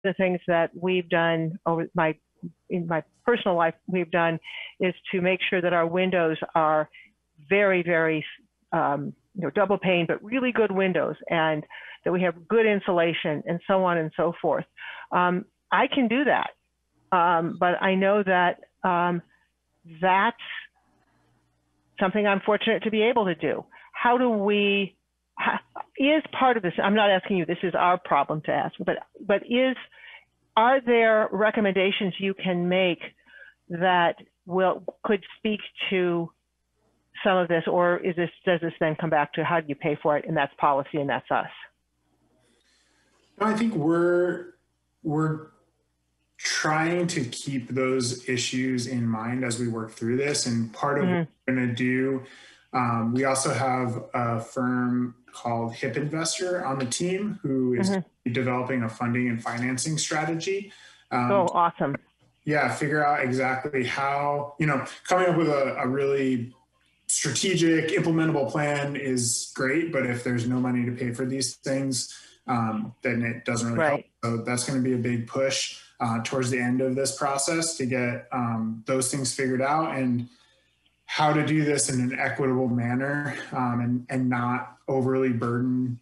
the things that we've done in my personal life, we've done is to make sure that our windows are very, very, double pane, but really good windows, and that we have good insulation and so on and so forth. I can do that, but I know that that's something I'm fortunate to be able to do. How do we, is part of this, I'm not asking you, this is our problem to ask, but are there recommendations you can make that could speak to some of this, or does this then come back to how do you pay for it, and that's policy and that's us? I think we're trying to keep those issues in mind as we work through this, and part of what we're going to do, we also have a firm called Hip Investor on the team who is developing a funding and financing strategy. Oh, awesome. Yeah, figure out exactly how, coming up with a really strategic, implementable plan is great, but if there's no money to pay for these things, then it doesn't really help. So that's going to be a big push towards the end of this process to get those things figured out, and how to do this in an equitable manner and not overly burden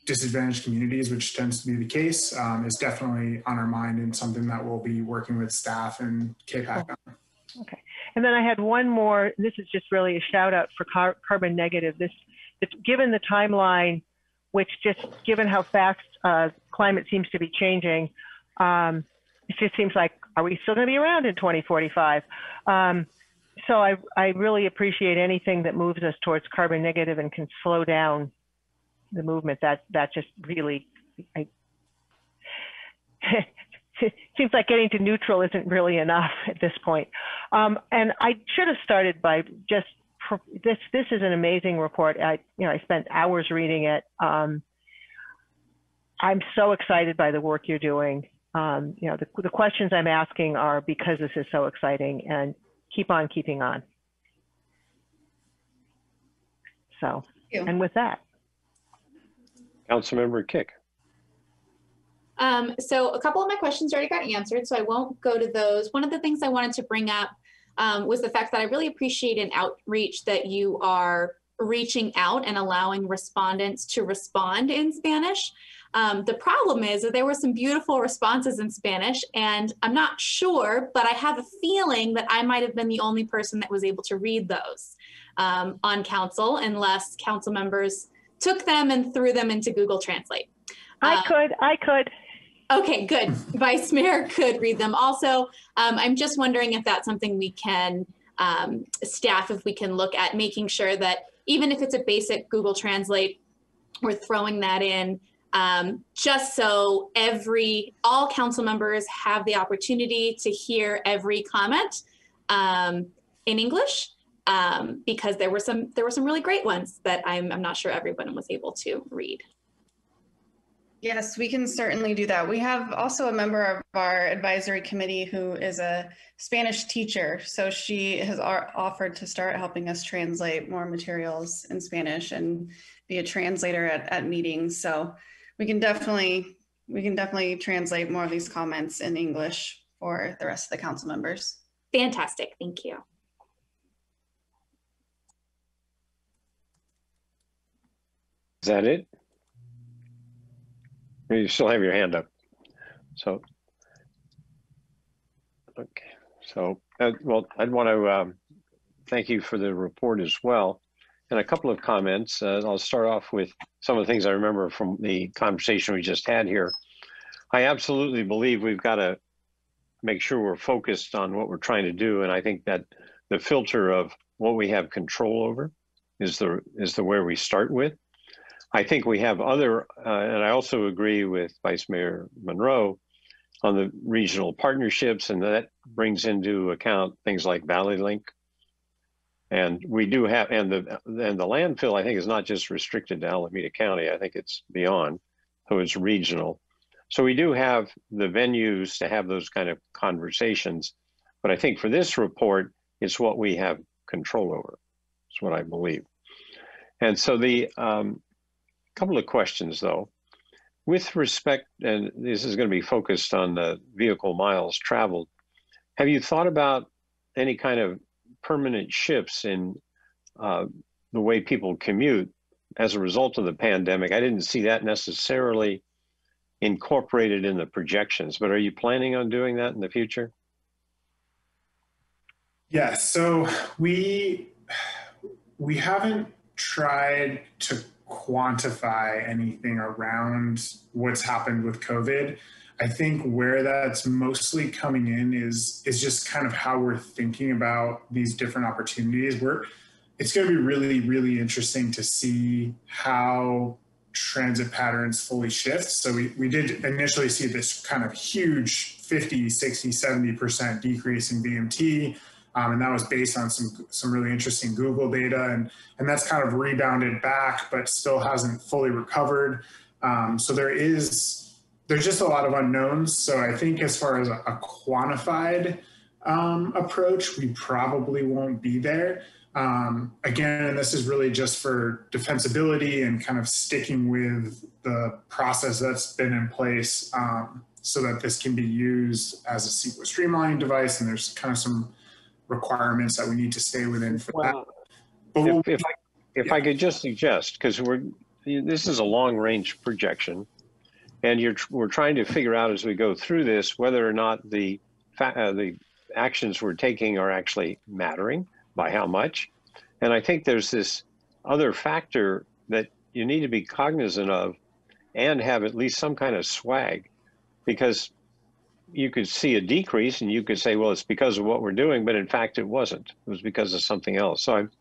disadvantaged communities, which tends to be the case, is definitely on our mind and something that we'll be working with staff and KPAC on. Okay. And then I had one more. This is just really a shout out for carbon negative. Given the timeline, which just given how fast climate seems to be changing, it just seems like, are we still going to be around in 2045? So I really appreciate anything that moves us towards carbon negative and can slow down the movement. That just really, it seems like getting to neutral isn't really enough at this point. And I should have started by just, this is an amazing report. I spent hours reading it. I'm so excited by the work you're doing. The questions I'm asking are because this is so exciting, and keep on keeping on. So, and with that. Councilmember Kick. So a couple of my questions already got answered, so I won't go to those. One of the things I wanted to bring up was the fact that I really appreciate an outreach that you are reaching out and allowing respondents to respond in Spanish. The problem is that there were some beautiful responses in Spanish, and I'm not sure, but I have a feeling that I might have been the only person that was able to read those on council, unless council members took them and threw them into Google Translate. I could. Okay, good. Vice Mayor could read them also. I'm just wondering if that's something we can, staff, if we can look at making sure that even if it's a basic Google Translate, we're throwing that in just so all council members have the opportunity to hear every comment in English, because there were some really great ones that I'm not sure everyone was able to read. Yes, we can certainly do that. We have also a member of our advisory committee who is a Spanish teacher. So she has offered to start helping us translate more materials in Spanish and be a translator at meetings. So we can definitely translate more of these comments in English for the rest of the council members. Fantastic, thank you. Is that it? You still have your hand up. So, okay. So, well, I'd want to thank you for the report as well. And a couple of comments. I'll start off with some of the things I remember from the conversation we just had here. I absolutely believe we've got to make sure we're focused on what we're trying to do. And I think that the filter of what we have control over is the where we start with. I think we have other, and I also agree with Vice Mayor Monroe on the regional partnerships, and that brings into account things like Valley Link. And we do have, and the landfill, I think, is not just restricted to Alameda County. I think it's beyond, so it's regional. So we do have the venues to have those kind of conversations. But I think for this report, it's what we have control over. It's what I believe. And so the couple of questions, though. with respect, and this is going to be focused on the vehicle miles traveled, have you thought about any kind of permanent shifts in the way people commute as a result of the pandemic? I didn't see that necessarily incorporated in the projections, but are you planning on doing that in the future? Yeah, so we haven't tried to quantify anything around what's happened with COVID. I think where that's mostly coming in is just kind of how we're thinking about these different opportunities. It's going to be really, really interesting to see how transit patterns fully shift. So we did initially see this kind of huge 50, 60, 70% decrease in VMT. And that was based on some really interesting Google data. And that's kind of rebounded back, but still hasn't fully recovered. So there's just a lot of unknowns. So I think as far as a quantified approach, we probably won't be there. Again, this is really just for defensibility and kind of sticking with the process that's been in place so that this can be used as a sequence streamlining device. And there's kind of some requirements that we need to stay within for that. But if I could just suggest, because this is a long range projection, and we're trying to figure out as we go through this whether or not the actions we're taking are actually mattering, by how much. And I think there's this other factor that you need to be cognizant of and have at least some kind of swag, because you could see a decrease and you could say, well, it's because of what we're doing, but in fact it wasn't. It was because of something else. So I'm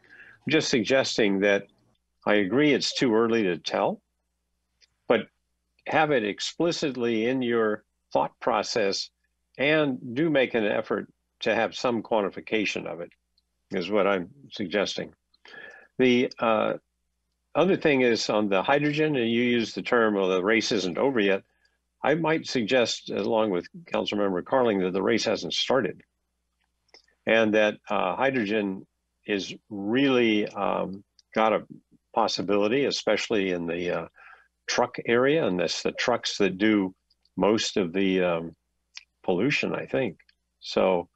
just suggesting that I agree it's too early to tell, but have it explicitly in your thought process and do make an effort to have some quantification of it, is what I'm suggesting. The other thing is on the hydrogen, and you use the term, well, the race isn't over yet. I might suggest, along with Councilmember Carling, that the race hasn't started, and that hydrogen is really got a possibility, especially in the truck area, and that's the trucks that do most of the pollution, I think. So,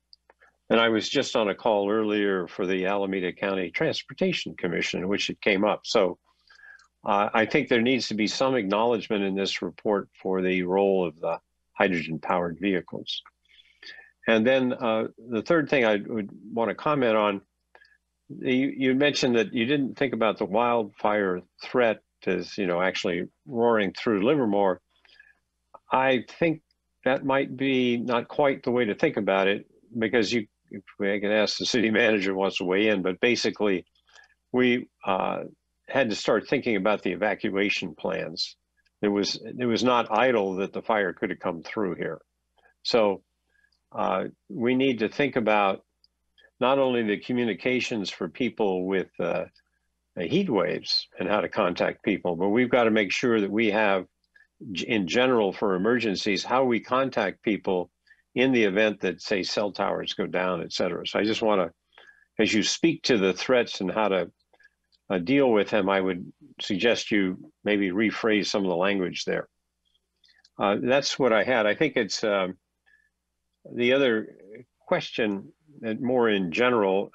and I was just on a call earlier for the Alameda County Transportation Commission, in which it came up. So I think there needs to be some acknowledgement in this report for the role of the hydrogen-powered vehicles. And then the third thing I would want to comment on, you mentioned that you didn't think about the wildfire threat as, actually roaring through Livermore. I think that might be not quite the way to think about it, because I can ask the city manager wants to weigh in, but basically we had to start thinking about the evacuation plans. It was not idle that the fire could have come through here. So we need to think about not only the communications for people with heat waves and how to contact people, but we've got to make sure that we have, in general, for emergencies, how we contact people in the event that, say, cell towers go down, et cetera. So I just want to, as you speak to the threats and how to deal with them, I would suggest you maybe rephrase some of the language there. That's what I had. I think it's the other question, more in general.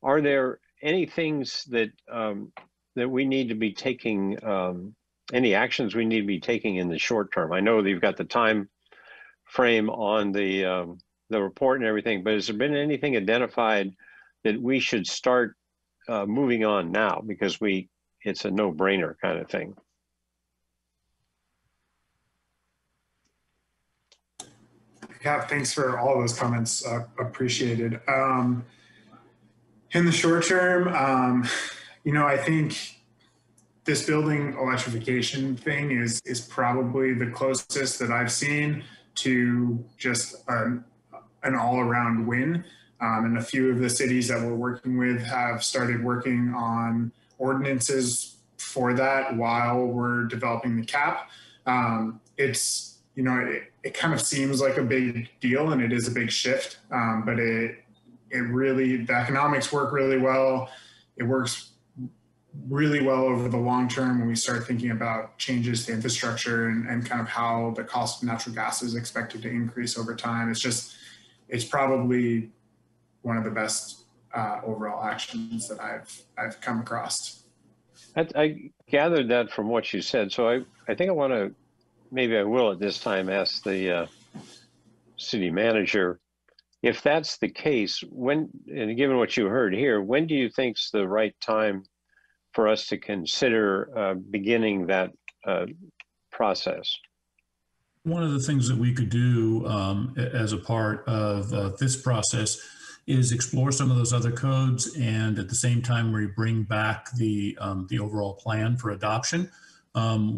Are there any things that that we need to be taking, any actions we need to be taking in the short term? I know that you've got the time frame on the report and everything, but has there been anything identified that we should start moving on now, because it's a no-brainer kind of thing? Yeah, thanks for all of those comments. Appreciated. In the short term, I think this building electrification thing is probably the closest that I've seen to just an all-around win. And a few of the cities that we're working with have started working on ordinances for that while we're developing the cap. It's, it kind of seems like a big deal, and it is a big shift, but it really, the economics work really well. It works really well over the long term when we start thinking about changes to infrastructure and kind of how the cost of natural gas is expected to increase over time. It's probably one of the best overall actions that I've come across. I gathered that from what you said. So I think I want to, maybe I will at this time ask the city manager, if that's the case, when, and given what you heard here, when do you think's the right time for us to consider beginning that process? One of the things that we could do as a part of this process is explore some of those other codes, and at the same time we bring back the overall plan for adoption.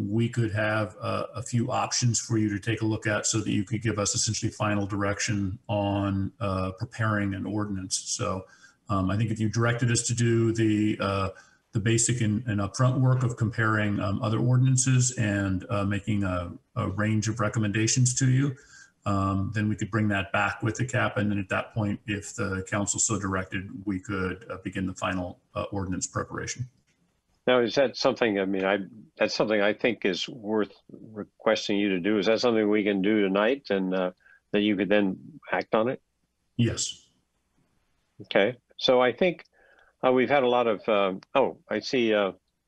We could have a few options for you to take a look at so that you could give us essentially final direction on preparing an ordinance. So I think if you directed us to do the basic and upfront work of comparing other ordinances and making a range of recommendations to you, then we could bring that back with the cap. And then at that point, if the council so directed, we could begin the final ordinance preparation. Now, is that something, I mean, that's something I think is worth requesting you to do. Is that something we can do tonight and that you could then act on it? Yes. Okay. So I think we've had a lot of, oh, I see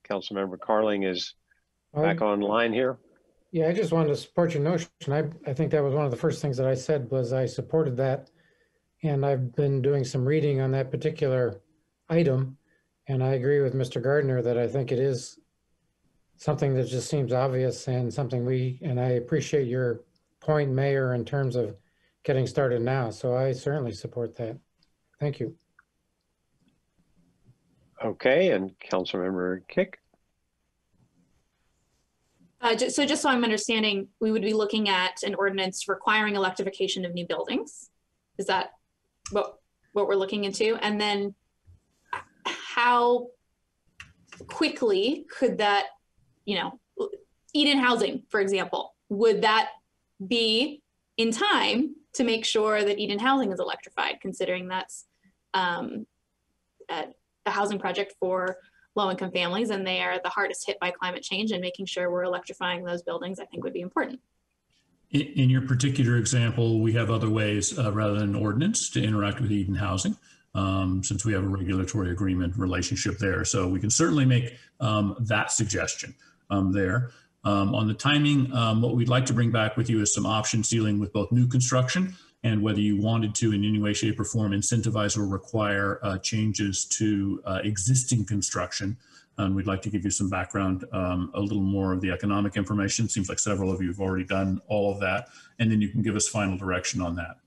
Councilmember Carling is back online here. Yeah, I just wanted to support your notion. I think that was one of the first things that I said was I supported that. And I've been doing some reading on that particular item. And I agree with Mr. Gardner that I think it is something that just seems obvious and something and I appreciate your point, Mayor, in terms of getting started now. So I certainly support that. Thank you. Okay, and Councilmember Kick. So just so I'm understanding, we would be looking at an ordinance requiring electrification of new buildings. Is that what we're looking into? And then how quickly could that, Eden Housing, for example, would that be in time to make sure that Eden Housing is electrified, considering that's a housing project for low-income families, and they are the hardest hit by climate change, and making sure we're electrifying those buildings, I think, would be important. In your particular example, we have other ways rather than an ordinance to interact with Eden Housing, since we have a regulatory agreement relationship there. So we can certainly make that suggestion there. On the timing, what we'd like to bring back with you is some options dealing with both new construction and whether you wanted to in any way, shape, or form incentivize or require changes to existing construction. And we'd like to give you some background, a little more of the economic information. Seems like several of you have already done all of that. And then you can give us final direction on that.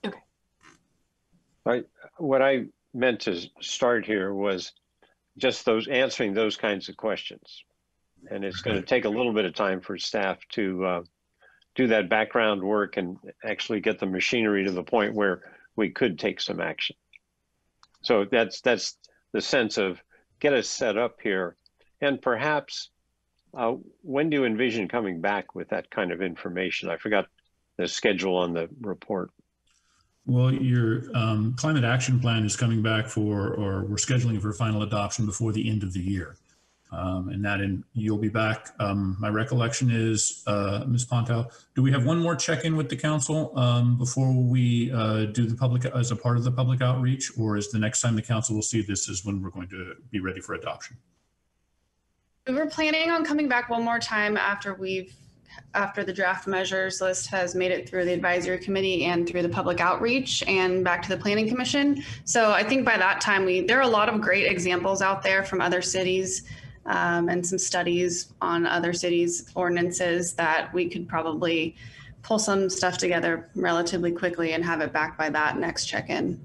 Okay. What I meant to start here was just answering those kinds of questions. And it's going to take a little bit of time for staff to do that background work and actually get the machinery to the point where we could take some action. So that's the sense of get us set up here. And perhaps when do you envision coming back with that kind of information? I forgot the schedule on the report. Well, your climate action plan is coming back or we're scheduling for final adoption before the end of the year. And you'll be back. My recollection is, Ms. Ponto, do we have one more check-in with the council before we do the public, as a part of the public outreach, or is the next time the council will see this is when we're going to be ready for adoption? We were planning on coming back one more time after the draft measures list has made it through the advisory committee and through the public outreach and back to the planning commission. So I think by that time, there are a lot of great examples out there from other cities and some studies on other cities' ordinances that we could probably pull some stuff together relatively quickly and have it back by that next check-in.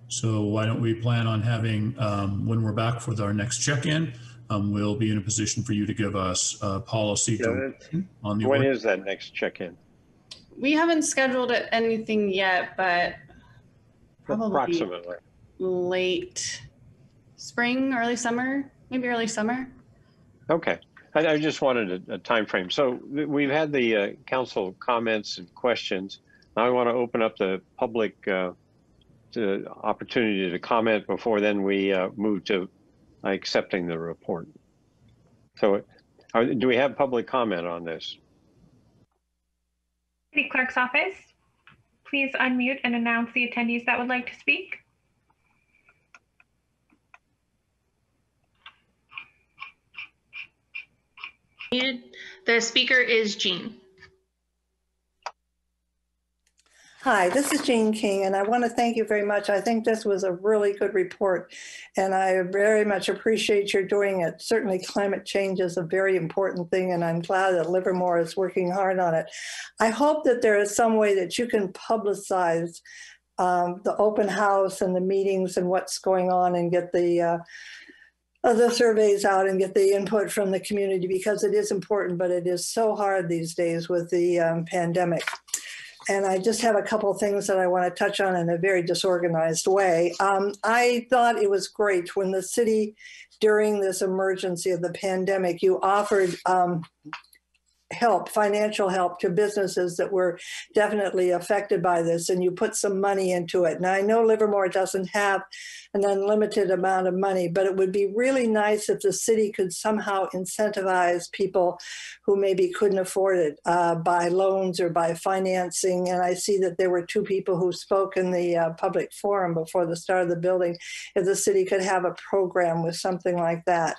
So why don't we plan on having, when we're back for our next check-in, we'll be in a position for you to give us policy direction on the When is that next check-in? We haven't scheduled anything yet, but probably approximately late spring, early summer, maybe early summer. Okay. I just wanted a time frame. So we've had the council comments and questions. Now I want to open up the public to opportunity to comment before then we move to accepting the report. So do we have public comment on this? City Clerk's office, please unmute and announce the attendees that would like to speak. The speaker is Jean. Hi, this is Jean King, and I want to thank you very much. I think this was a really good report, and I very much appreciate your doing it. Certainly, climate change is a very important thing, and I'm glad that Livermore is working hard on it. I hope that there is some way that you can publicize the open house and the meetings and what's going on, and get the surveys out and get the input from the community, because it is important, but it is so hard these days with the pandemic. And I just have a couple of things that I want to touch on in a very disorganized way. I thought it was great when the city, during this emergency of the pandemic, you offered help, financial help to businesses that were definitely affected by this, and you put some money into it. Now, I know Livermore doesn't have an unlimited amount of money, but it would be really nice if the city could somehow incentivize people who maybe couldn't afford it by loans or by financing. And I see that there were two people who spoke in the public forum before the start of the building, if the city could have a program with something like that.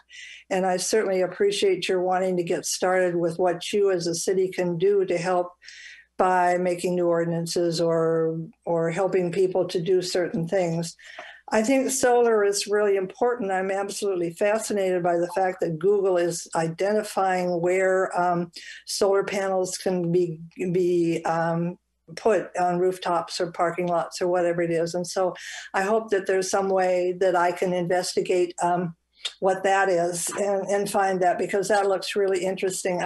And I certainly appreciate your wanting to get started with what you as a city can do to help by making new ordinances or helping people to do certain things. I think solar is really important. I'm absolutely fascinated by the fact that Google is identifying where solar panels can be put on rooftops or parking lots or whatever it is. And so I hope that there's some way that I can investigate what that is and find that, because that looks really interesting.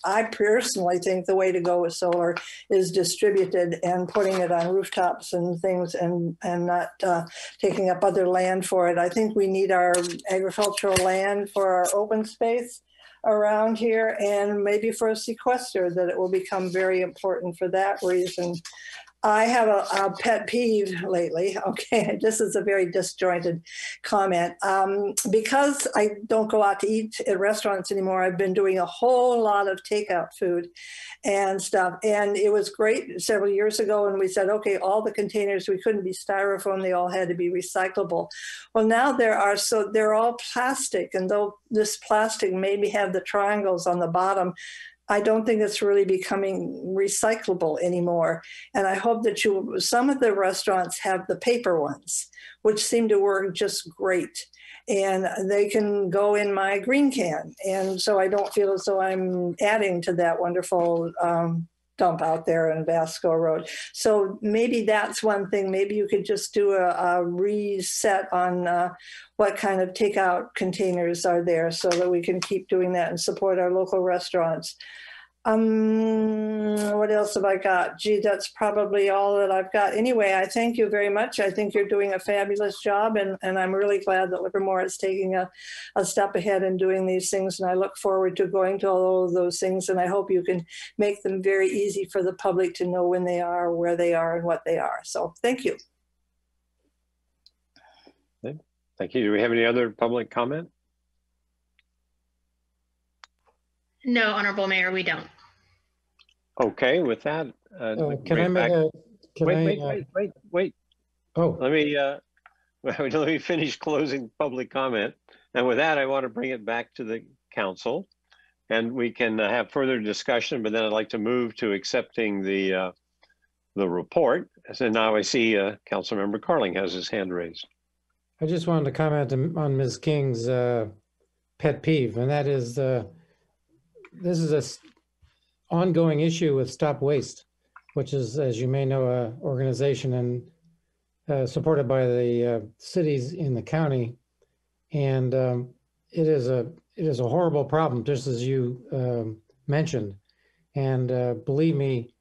I personally think the way to go with solar is distributed and putting it on rooftops and things, and not taking up other land for it. I think we need our agricultural land for our open space around here, and maybe for a sequester, that it will become very important for that reason. I have a pet peeve lately. Okay, this is a very disjointed comment. Because I don't go out to eat at restaurants anymore, I've been doing a whole lot of takeout food and stuff. And it was great several years ago when we said, okay, all the containers, we couldn't be styrofoam, they all had to be recyclable. Well, now they're all plastic, and though this plastic maybe have the triangles on the bottom, I don't think it's really becoming recyclable anymore. And I hope that some of the restaurants have the paper ones, which seem to work just great. And they can go in my green can. And so I don't feel as though I'm adding to that wonderful dump out there in Vasco Road. So maybe that's one thing. Maybe you could just do a reset on what kind of takeout containers are there, so that we can keep doing that and support our local restaurants. What else have I got? Gee, that's probably all that I've got. Anyway, I thank you very much. I think you're doing a fabulous job, and I'm really glad that Livermore is taking a step ahead in doing these things, and I look forward to going to all of those things, and I hope you can make them very easy for the public to know when they are, where they are, and what they are. So thank you. Thank you. Do we have any other public comment? No, Honorable Mayor, we don't. Okay, with that. Can I make a, wait. Oh, Let me finish closing public comment. And with that, I want to bring it back to the council, and we can have further discussion, but then I'd like to move to accepting the report. So now I see Councilmember Carling has his hand raised. I just wanted to comment on Ms. King's pet peeve, and that is this is an ongoing issue with Stop Waste, which is, as you may know, an organization and supported by the cities in the county, and it is a horrible problem, just as you mentioned. And believe me,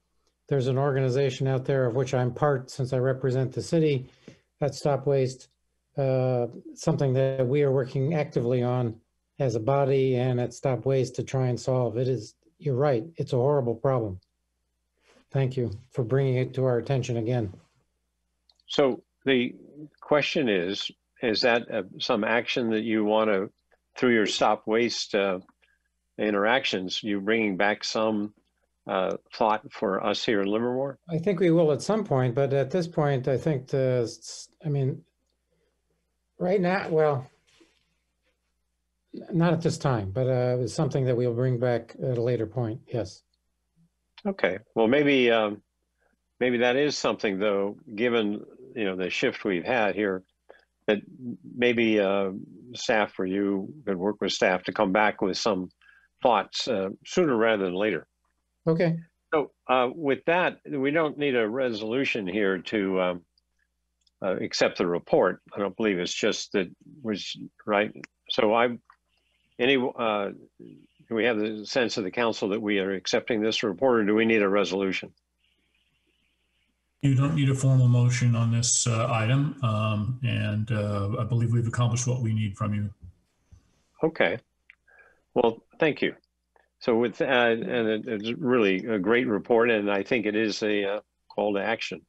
there's an organization out there of which I'm part, since I represent the city, at Stop Waste. Something that we are working actively on as a body and at Stop Waste to try and solve. You're right, it's a horrible problem. Thank you for bringing it to our attention again. So the question is, is that some action that you want to, through your stop waste interactions, you bringing back some thought for us here in Livermore? I think we will at some point, but at this point, I think right now, well, not at this time, but it's something that we'll bring back at a later point. Yes. Okay. Well, maybe that is something, though, given the shift we've had here, that maybe staff or you could work with staff to come back with some thoughts sooner rather than later. Okay. So with that, we don't need a resolution here to accept the report. I don't believe it's just that was right. So do we have the sense of the council that we are accepting this report, or do we need a resolution? You don't need a formal motion on this item, and I believe we've accomplished what we need from you. Okay. Well, thank you. So with that, and it's really a great report, and I think it is a call to action.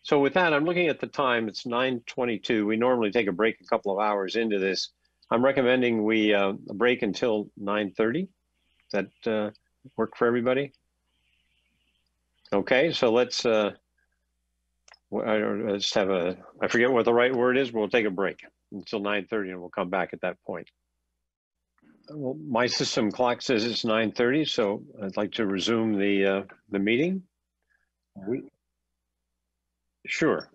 So with that, I'm looking at the time. It's 9:22. We normally take a break a couple of hours into this. I'm recommending we break until 9:30. Does that work for everybody? Okay, so let's have I forget what the right word is, but we'll take a break until 9:30 and we'll come back at that point. Well, my system clock says it's 9:30, so I'd like to resume the meeting. Sure.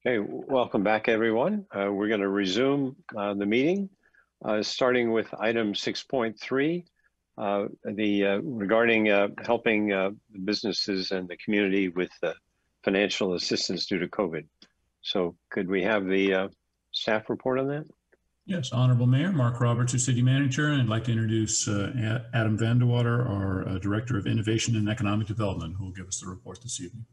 Okay, welcome back, everyone. We're going to resume the meeting, starting with item 6.3, regarding helping the businesses and the community with financial assistance due to COVID. So could we have the staff report on that? Yes, Honorable Mayor, Mark Roberts, your city manager, and I'd like to introduce Adam Vandewater, our Director of Innovation and Economic Development, who will give us the report this evening.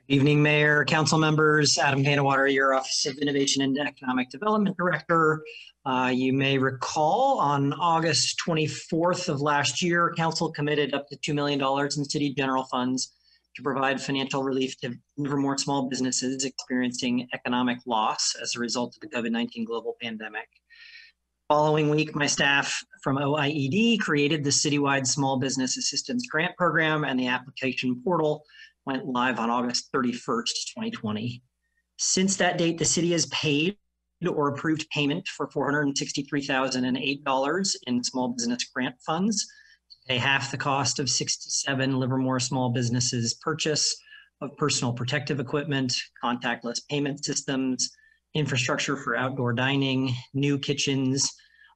Evening, Mayor, council members. Adam Vandewater, your Office of Innovation and Economic Development Director. You may recall on August 24th of last year, council committed up to $2 million in city general funds to provide financial relief to Livermore small businesses experiencing economic loss as a result of the COVID-19 global pandemic. Following week, my staff from OIED created the Citywide Small Business Assistance Grant Program, and the application portal went live on August 31st, 2020. Since that date, the city has paid or approved payment for $463,008 in small business grant funds to pay half the cost of 67 Livermore small businesses' purchase of personal protective equipment, contactless payment systems, infrastructure for outdoor dining, new kitchens,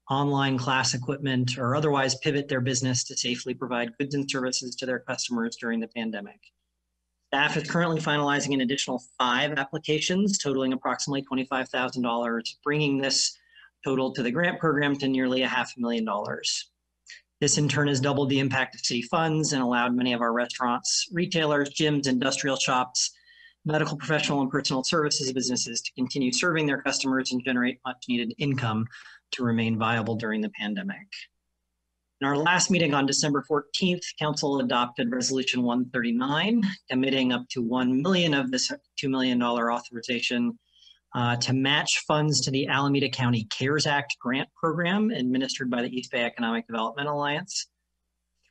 online class equipment, or otherwise pivot their business to safely provide goods and services to their customers during the pandemic. Staff is currently finalizing an additional 5 applications totaling approximately $25,000, bringing this total to the grant program to nearly $500,000. This in turn has doubled the impact of city funds and allowed many of our restaurants, retailers, gyms, industrial shops, medical professional and personal services businesses to continue serving their customers and generate much needed income to remain viable during the pandemic. In our last meeting on December 14th, Council adopted Resolution 139, committing up to $1 million of this $2 million authorization to match funds to the Alameda County CARES Act grant program administered by the East Bay Economic Development Alliance.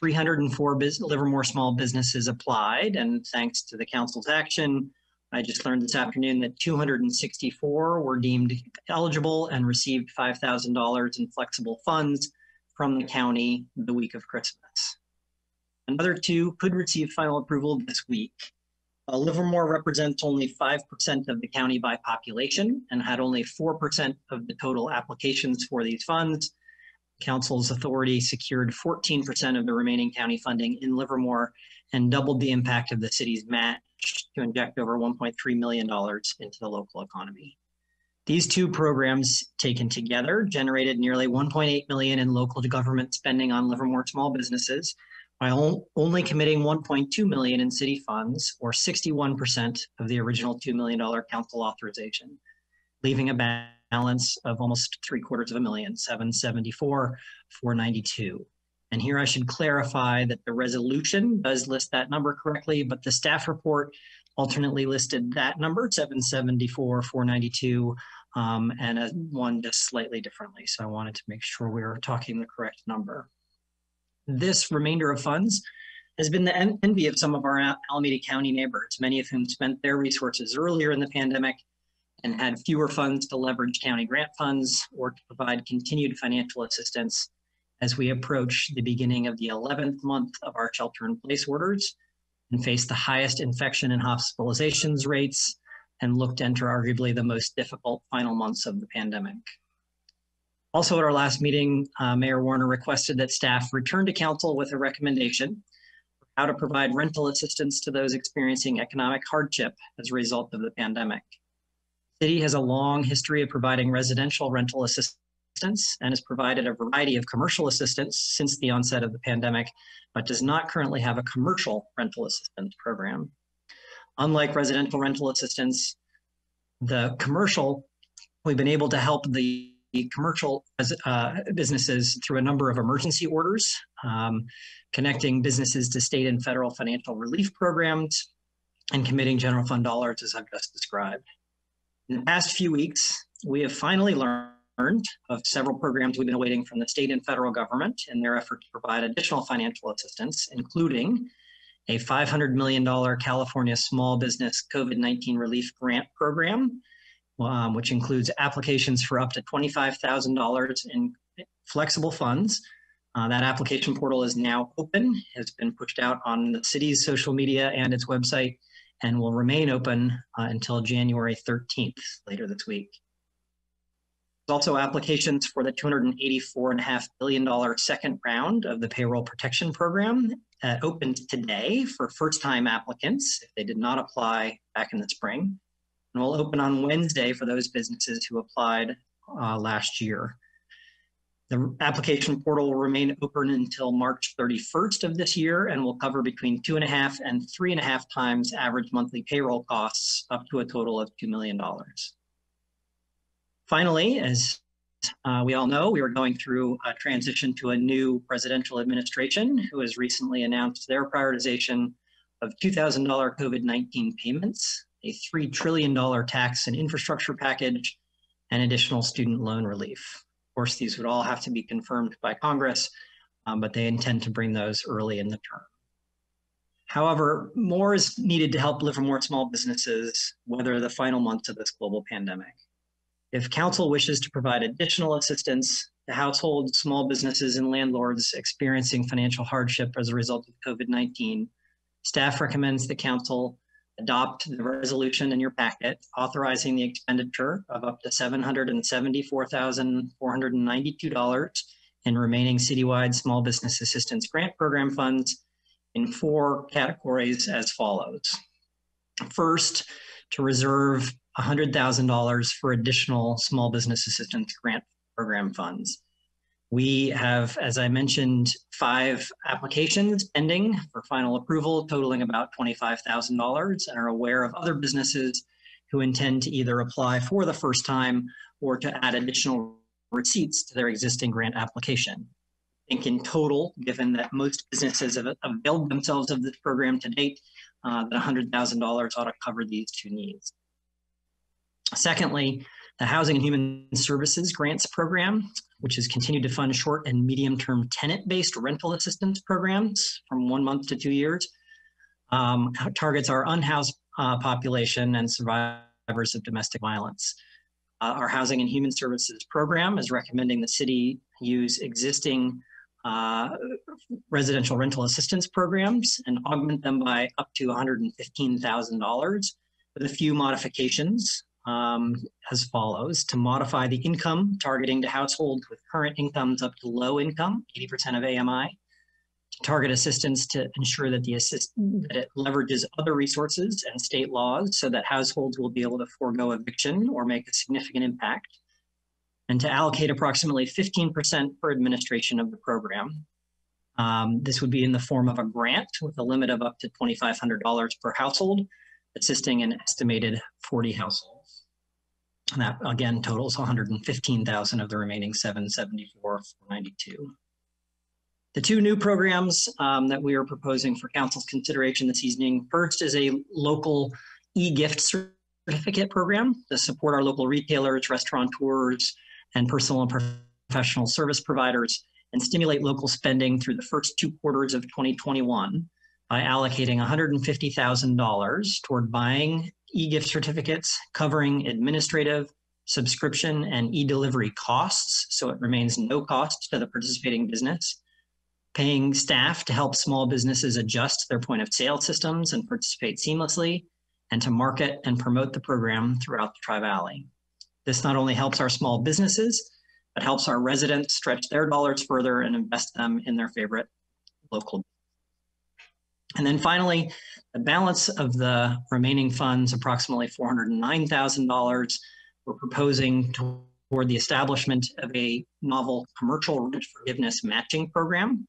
304 Livermore small businesses applied, and thanks to the Council's action, I just learned this afternoon that 264 were deemed eligible and received $5,000 in flexible funds from the county the week of Christmas. Another 2 could receive final approval this week. Livermore represents only 5% of the county by population and had only 4% of the total applications for these funds. Council's authority secured 14% of the remaining county funding in Livermore and doubled the impact of the city's match to inject over $1.3 million into the local economy. These 2 programs taken together generated nearly $1.8 million in local government spending on Livermore small businesses, while only committing $1.2 million in city funds, or 61% of the original $2 million council authorization. leaving a balance of almost $774,774, 492. And here I should clarify that the resolution does list that number correctly, but the staff report alternately listed that number, 774, 492, and one just slightly differently. So I wanted to make sure we were talking the correct number. This remainder of funds has been the envy of some of our Alameda County neighbors, many of whom spent their resources earlier in the pandemic and had fewer funds to leverage county grant funds or to provide continued financial assistance as we approach the beginning of the 11th month of our shelter-in-place orders and face the highest infection and hospitalizations rates and look to enter arguably the most difficult final months of the pandemic. Also at our last meeting, Mayor Warner requested that staff return to council with a recommendation for how to provide rental assistance to those experiencing economic hardship as a result of the pandemic. The city has a long history of providing residential rental assistance and has provided a variety of commercial assistance since the onset of the pandemic, but does not currently have a commercial rental assistance program. Unlike residential rental assistance, the commercial, we've been able to help the commercial businesses through a number of emergency orders, connecting businesses to state and federal financial relief programs, and committing general fund dollars as I've just described. In the past few weeks, we have finally learned of several programs we've been awaiting from the state and federal government in their effort to provide additional financial assistance, including a $500 million California Small Business COVID-19 Relief Grant Program, which includes applications for up to $25,000 in flexible funds. That application portal is now open, has been pushed out on the city's social media and its website, and will remain open until January 13th, later this week. There's also applications for the $284.5 billion second round of the Payroll Protection Program opened today for first-time applicants if they did not apply back in the spring. And will open on Wednesday for those businesses who applied last year. The application portal will remain open until March 31st of this year and will cover between 2.5 and 3.5 times average monthly payroll costs, up to a total of $2 million. Finally, as we all know, we are going through a transition to a new presidential administration who has recently announced their prioritization of $2,000 COVID-19 payments, a $3 trillion tax and infrastructure package, and additional student loan relief. Of course, these would all have to be confirmed by Congress, but they intend to bring those early in the term. However, more is needed to help Livermore small businesses weather the final months of this global pandemic. If council wishes to provide additional assistance to households, small businesses, and landlords experiencing financial hardship as a result of COVID-19, staff recommends the council adopt the resolution in your packet authorizing the expenditure of up to $774,492 in remaining citywide small business assistance grant program funds in 4 categories as follows. First, to reserve $100,000 for additional small business assistance grant program funds. We have, as I mentioned, 5 applications pending for final approval, totaling about $25,000, and are aware of other businesses who intend to either apply for the first time or to add additional receipts to their existing grant application. I think in total, given that most businesses have availed themselves of this program to date, that $100,000 ought to cover these 2 needs. Secondly, the Housing and Human Services Grants Program, which has continued to fund short and medium-term tenant-based rental assistance programs from 1 month to 2 years, targets our unhoused population and survivors of domestic violence. Our Housing and Human Services Program is recommending the city use existing residential rental assistance programs and augment them by up to $115,000 with a few modifications. As follows: to modify the income targeting to households with current incomes up to low income, 80% of AMI, to target assistance to ensure that that it leverages other resources and state laws so that households will be able to forego eviction or make a significant impact, and to allocate approximately 15% for administration of the program. This would be in the form of a grant with a limit of up to $2,500 per household, assisting an estimated 40 households. And that again totals 115,000 of the remaining 774,492. The two new programs that we are proposing for council's consideration this evening. First is a local e-gift certificate program to support our local retailers, restaurateurs, and personal and professional service providers, and stimulate local spending through the first 2 quarters of 2021 by allocating $150,000 toward buying e-gift certificates, covering administrative, subscription, and e-delivery costs, so it remains no cost to the participating business, paying staff to help small businesses adjust their point of sale systems and participate seamlessly, and to market and promote the program throughout the Tri-Valley. This not only helps our small businesses, but helps our residents stretch their dollars further and invest them in their favorite local. And then finally, the balance of the remaining funds, approximately $409,000, we're proposing toward the establishment of a novel commercial rent forgiveness matching program,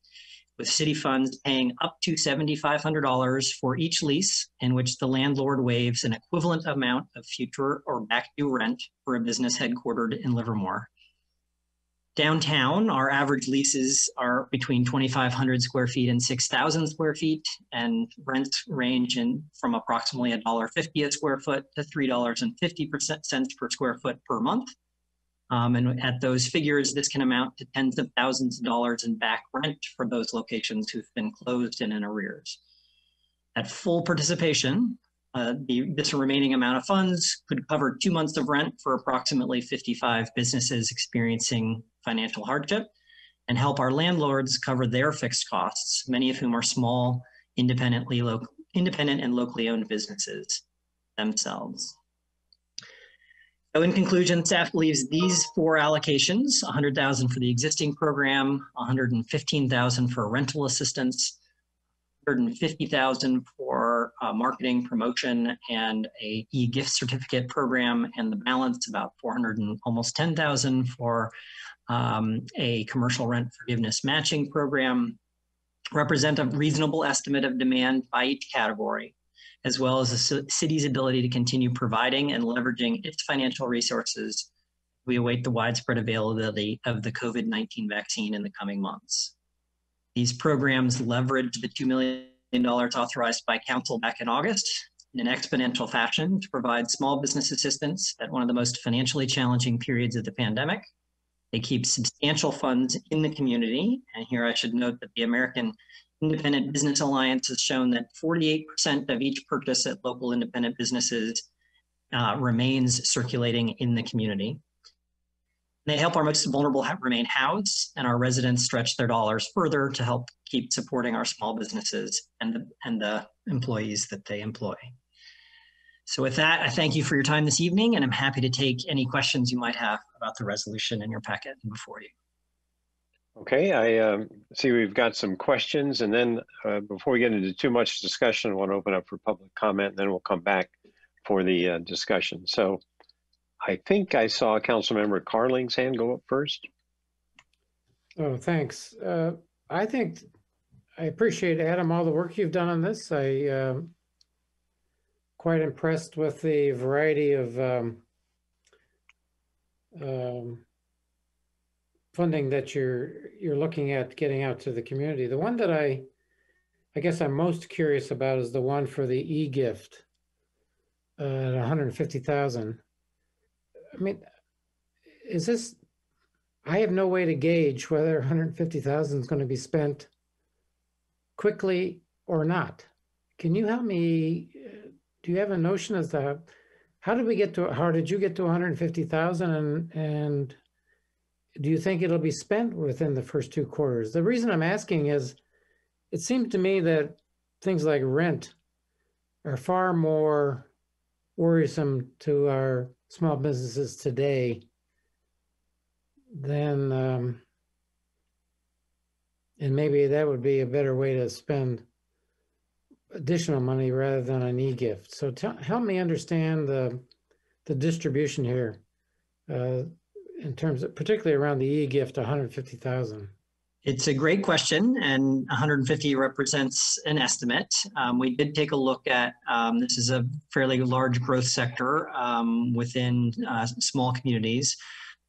with city funds paying up to $7,500 for each lease in which the landlord waives an equivalent amount of future or back due rent for a business headquartered in Livermore. Downtown, our average leases are between 2,500 square feet and 6,000 square feet, and rents range from approximately $1.50 a square foot to $3.50 per square foot per month. And at those figures, this can amount to tens of thousands of dollars in back rent for those locations who've been closed and in arrears. At full participation, this remaining amount of funds could cover 2 months of rent for approximately 55 businesses experiencing financial hardship, and help our landlords cover their fixed costs, many of whom are small, independent and locally owned businesses themselves. So in conclusion, staff believes these 4 allocations, $100,000 for the existing program, $115,000 for rental assistance, $150,000 for marketing, promotion, and a e-gift certificate program, and the balance, about almost $10,000 for a commercial rent forgiveness matching program, represent a reasonable estimate of demand by each category, as well as the city's ability to continue providing and leveraging its financial resources. We await the widespread availability of the COVID-19 vaccine in the coming months. These programs leverage the $2 million authorized by council back in August in an exponential fashion to provide small business assistance at one of the most financially challenging periods of the pandemic. They keep substantial funds in the community. And here I should note that the American Independent Business Alliance has shown that 48% of each purchase at local independent businesses remains circulating in the community. They help our most vulnerable remain housed, and our residents stretch their dollars further to help keep supporting our small businesses and the employees that they employ. So with that, I thank you for your time this evening, and I'm happy to take any questions you might have about the resolution in your packet before you. Okay, I see we've got some questions, and then before we get into too much discussion, I want to open up for public comment, and then we'll come back for the discussion. So I think I saw Councilmember Carling's hand go up first. Oh, thanks. I think I appreciate, Adam, all the work you've done on this. Quite impressed with the variety of funding that you're looking at getting out to the community. The one that I guess I'm most curious about is the one for the e-gift at $150,000. I mean, is this? I have no way to gauge whether $150,000 is going to be spent quickly or not. Can you help me? Do you have a notion as to how did you get to 150,000, and do you think it'll be spent within the first 2 quarters? The reason I'm asking is, it seems to me that things like rent are far more worrisome to our small businesses today than, and maybe that would be a better way to spend additional money rather than an e-gift. So help me understand the distribution here in terms of, particularly around the e-gift, 150,000. It's a great question, and 150 represents an estimate. We did take a look at, this is a fairly large growth sector within small communities.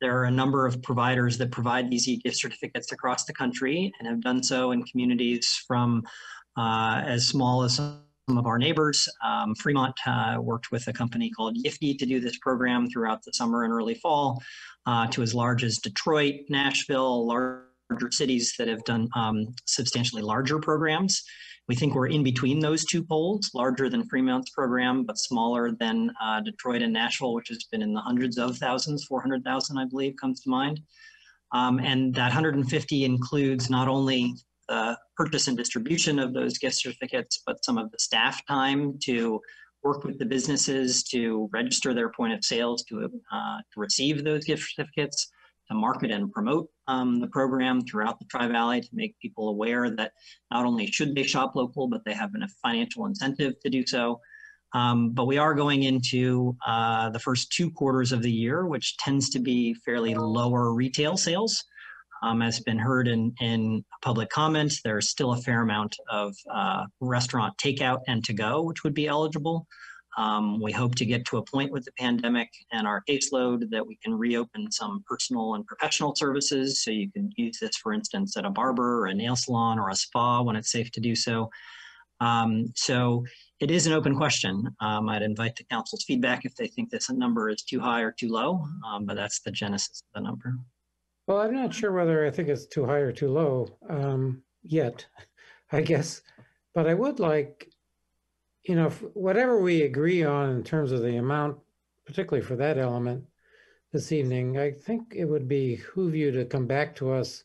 There are a number of providers that provide these e-gift certificates across the country and have done so in communities from as small as some of our neighbors. Fremont worked with a company called Gifty to do this program throughout the summer and early fall, to as large as Detroit, Nashville, larger cities that have done substantially larger programs. We think we're in between those two poles, larger than Fremont's program, but smaller than Detroit and Nashville, which has been in the hundreds of thousands, 400,000, I believe, comes to mind. And that 150 includes not only the purchase and distribution of those gift certificates, but some of the staff time to work with the businesses to register their point of sales, to receive those gift certificates, to market and promote the program throughout the Tri-Valley, to make people aware that not only should they shop local, but they have a financial incentive to do so. But we are going into the first 2 quarters of the year, which tends to be fairly lower retail sales. As been heard in public comments, there's still a fair amount of restaurant takeout and to-go, which would be eligible. We hope to get to a point with the pandemic and our caseload that we can reopen some personal and professional services. So you can use this, for instance, at a barber or a nail salon or a spa when it's safe to do so. So it is an open question. I'd invite the council's feedback if they think this number is too high or too low, but that's the genesis of the number. Well, I'm not sure whether I think it's too high or too low yet, I guess. But I would like, you know, whatever we agree on in terms of the amount, particularly for that element this evening, I think it would behoove you to come back to us,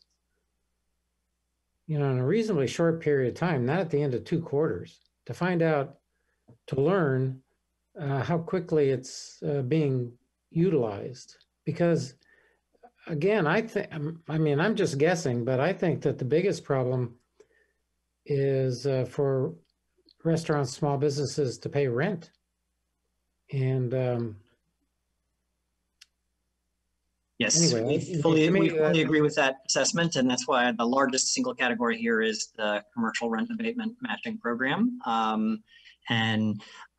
you know, in a reasonably short period of time, not at the end of 2 quarters, to find out, to learn how quickly it's being utilized. Because again, I'm just guessing, but I think that the biggest problem is for restaurants, small businesses to pay rent. And yes, anyway, we fully agree with that assessment. And that's why the largest single category here is the commercial rent abatement matching program.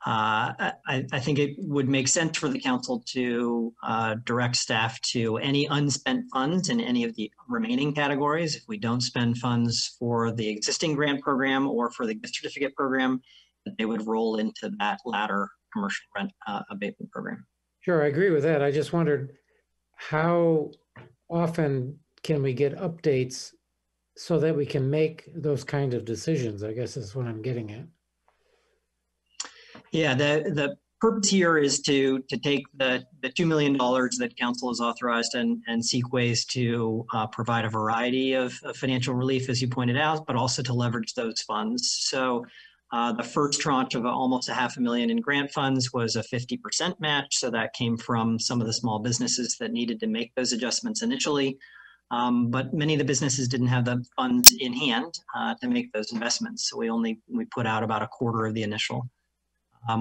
I think it would make sense for the council to direct staff to any unspent funds in any of the remaining categories. If we don't spend funds for the existing grant program or for the gift certificate program, that they would roll into that latter commercial rent abatement program. Sure, I agree with that. I just wondered how often can we get updates so that we can make those kind of decisions, I guess is what I'm getting at. Yeah, the purpose here is to take the $2 million that council has authorized and seek ways to provide a variety of financial relief, as you pointed out, but also to leverage those funds. So the first tranche of almost $500,000 in grant funds was a 50% match. So that came from some of the small businesses that needed to make those adjustments initially. But many of the businesses didn't have the funds in hand to make those investments. So we put out about a quarter of the initial.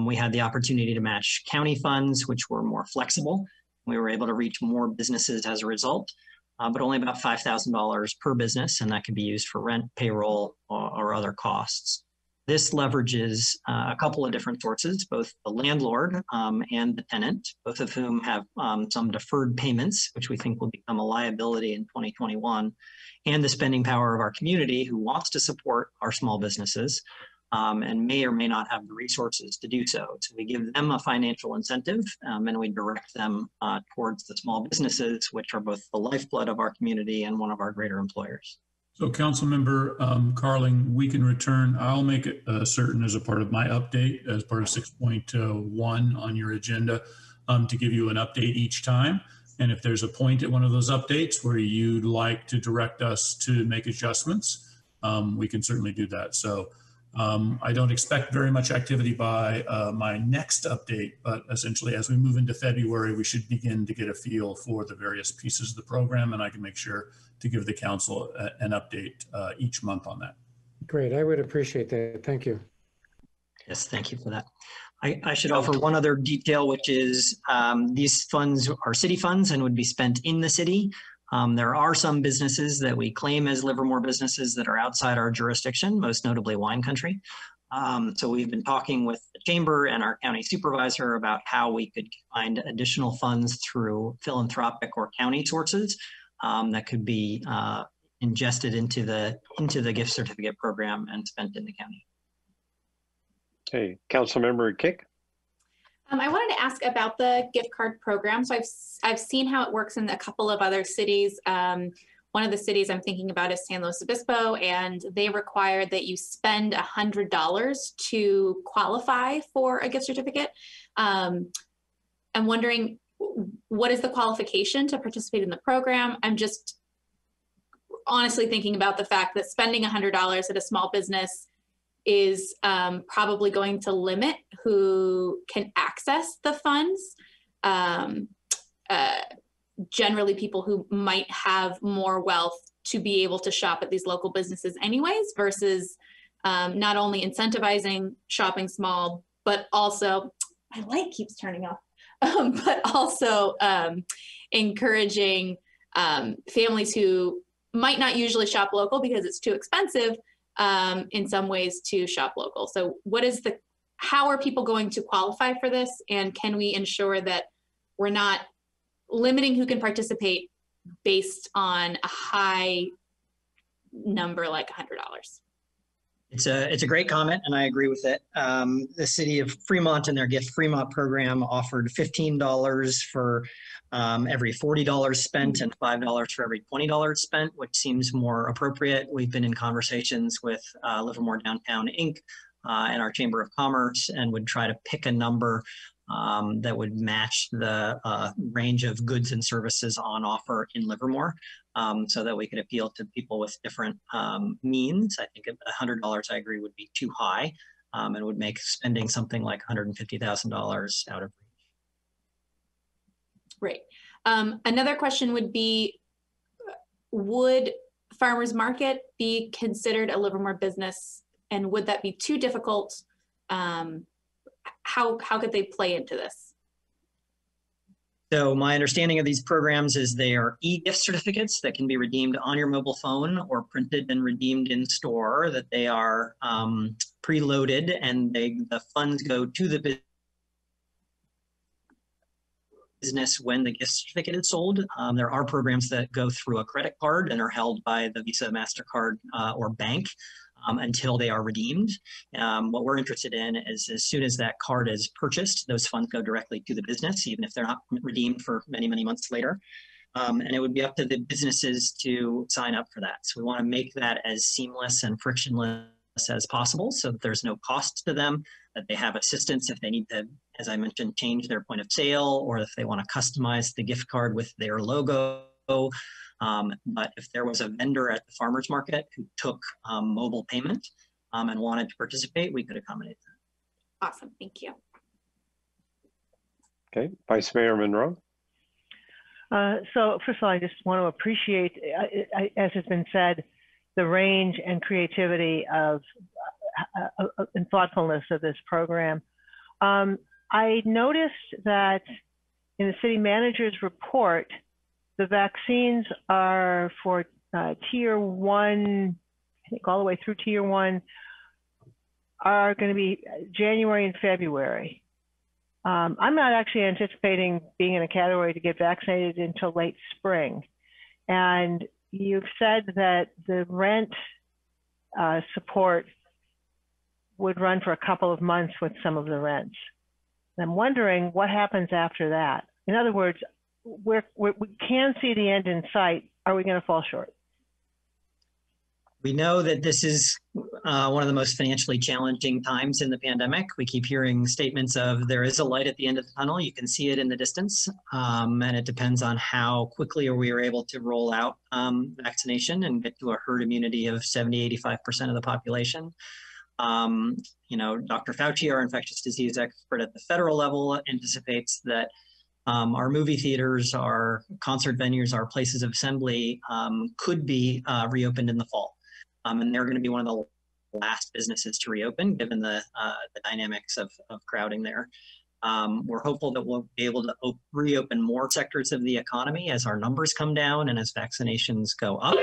We had the opportunity to match county funds, which were more flexible. We were able to reach more businesses as a result, but only about $5,000 per business, and that can be used for rent, payroll, or other costs. This leverages a couple of different sources, both the landlord and the tenant, both of whom have some deferred payments, which we think will become a liability in 2021, and the spending power of our community who wants to support our small businesses. And may or may not have the resources to do so. So we give them a financial incentive and we direct them towards the small businesses, which are both the lifeblood of our community and one of our greater employers. So Councilmember Carling, we can return, I'll make it certain as a part of my update, as part of 6.1 on your agenda, to give you an update each time. And if there's a point at one of those updates where you'd like to direct us to make adjustments, we can certainly do that. So I don't expect very much activity by my next update, but essentially as we move into February, we should begin to get a feel for the various pieces of the program, and I can make sure to give the council an update each month on that. Great, I would appreciate that. Thank you. Yes, thank you for that. I should offer one other detail, which is these funds are city funds and would be spent in the city. There are some businesses that we claim as Livermore businesses that are outside our jurisdiction, most notably wine country. So we've been talking with the chamber and our county supervisor about how we could find additional funds through philanthropic or county sources that could be ingested into the gift certificate program and spent in the county. Okay, Councilmember Kick. I wanted to ask about the gift card program. So I've seen how it works in a couple of other cities. One of the cities I'm thinking about is San Luis Obispo, and they require that you spend $100 to qualify for a gift certificate. I'm wondering, what is the qualification to participate in the program? I'm just honestly thinking about the fact that spending $100 at a small business is probably going to limit who can access the funds. Generally people who might have more wealth to be able to shop at these local businesses anyways, versus not only incentivizing shopping small, but also, my light keeps turning off, but also encouraging families who might not usually shop local because it's too expensive in some ways to shop local. So how are people going to qualify for this? And can we ensure that we're not limiting who can participate based on a high number like $100? It's a great comment, and I agree with it. The city of Fremont and their Gift Fremont program offered $15 for every $40 spent and $5 for every $20 spent, which seems more appropriate. We've been in conversations with Livermore Downtown Inc. And our Chamber of Commerce, and would try to pick a number that would match the range of goods and services on offer in Livermore, so that we could appeal to people with different means. I think $100, I agree, would be too high, and would make spending something like $150,000 out of reach. Right. Another question would be, would farmers market be considered a Livermore business, and would that be too difficult? How could they play into this? So my understanding of these programs is they are e-gift certificates that can be redeemed on your mobile phone or printed and redeemed in store, that they are preloaded, and the funds go to the business when the gift certificate is sold. There are programs that go through a credit card and are held by the Visa, MasterCard, or bank until they are redeemed. What we're interested in is, as soon as that card is purchased, those funds go directly to the business, even if they're not redeemed for many, many months later. And it would be up to the businesses to sign up for that. So we want to make that as seamless and frictionless as possible, so that there's no cost to them, that they have assistance if they need to, as I mentioned, change their point of sale, or if they want to customize the gift card with their logo. But if there was a vendor at the farmer's market who took mobile payment and wanted to participate, we could accommodate that. Awesome, thank you. Okay, Vice Mayor Monroe. So first of all, I just want to appreciate, as has been said, the range and creativity of and thoughtfulness of this program. I noticed that in the city manager's report, the vaccines are for tier 1, I think all the way through tier 1, are going to be January and February. I'm not actually anticipating being in a category to get vaccinated until late spring. And you've said that the rent support would run for a couple of months with some of the rents. I'm wondering what happens after that. In other words, we can see the end in sight. Are we going to fall short? We know that this is one of the most financially challenging times in the pandemic. We keep hearing statements of there is a light at the end of the tunnel. You can see it in the distance, and it depends on how quickly we are able to roll out vaccination and get to a herd immunity of 70–85% of the population. You know, Dr. Fauci, our infectious disease expert at the federal level, anticipates that our movie theaters, our concert venues, our places of assembly could be reopened in the fall. And they're going to be one of the last businesses to reopen, given the dynamics of crowding there. We're hopeful that we'll be able to reopen more sectors of the economy as our numbers come down and as vaccinations go up,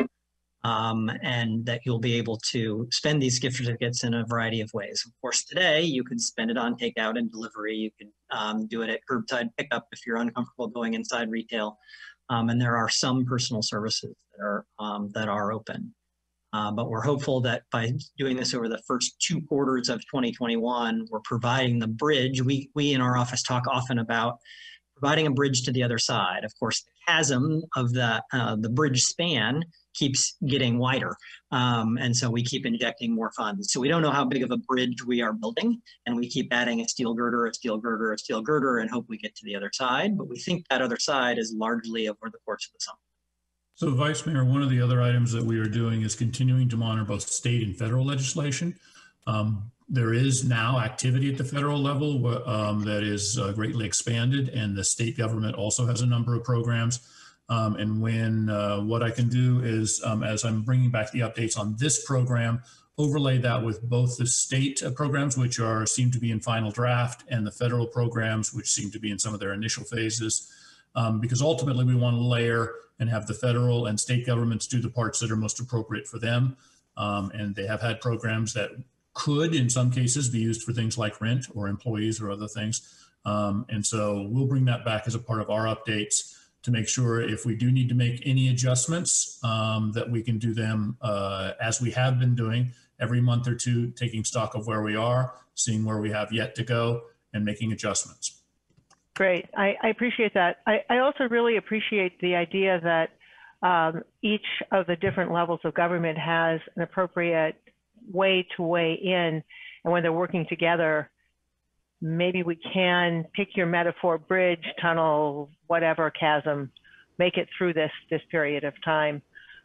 and that you'll be able to spend these gift certificates in a variety of ways. Of course, today you could spend it on takeout and delivery. You could do it at curbside pickup if you're uncomfortable going inside retail. And there are some personal services that are open. But we're hopeful that by doing this over the first 2 quarters of 2021, we're providing the bridge. We in our office talk often about providing a bridge to the other side. Of course, the chasm of the bridge span keeps getting wider. And so we keep injecting more funds. So we don't know how big of a bridge we are building, and we keep adding a steel girder, a steel girder, a steel girder, and hope we get to the other side. But we think that other side is largely over the course of the summer. So, Vice Mayor, one of the other items that we are doing is continuing to monitor both state and federal legislation. There is now activity at the federal level that is greatly expanded, and the state government also has a number of programs. And what I can do is, as I'm bringing back the updates on this program, overlay that with both the state programs, which seem to be in final draft, and the federal programs, which seem to be in some of their initial phases. Because ultimately we want to layer and have the federal and state governments do the parts that are most appropriate for them. And they have had programs that could, in some cases, be used for things like rent or employees or other things. And so we'll bring that back as a part of our updates to make sure if we do need to make any adjustments, that we can do them as we have been doing every month or two, taking stock of where we are, seeing where we have yet to go, and making adjustments. Great. I appreciate that. I also really appreciate the idea that each of the different levels of government has an appropriate way to weigh in. And when they're working together, maybe we can pick your metaphor, bridge, tunnel, whatever, chasm, make it through this period of time.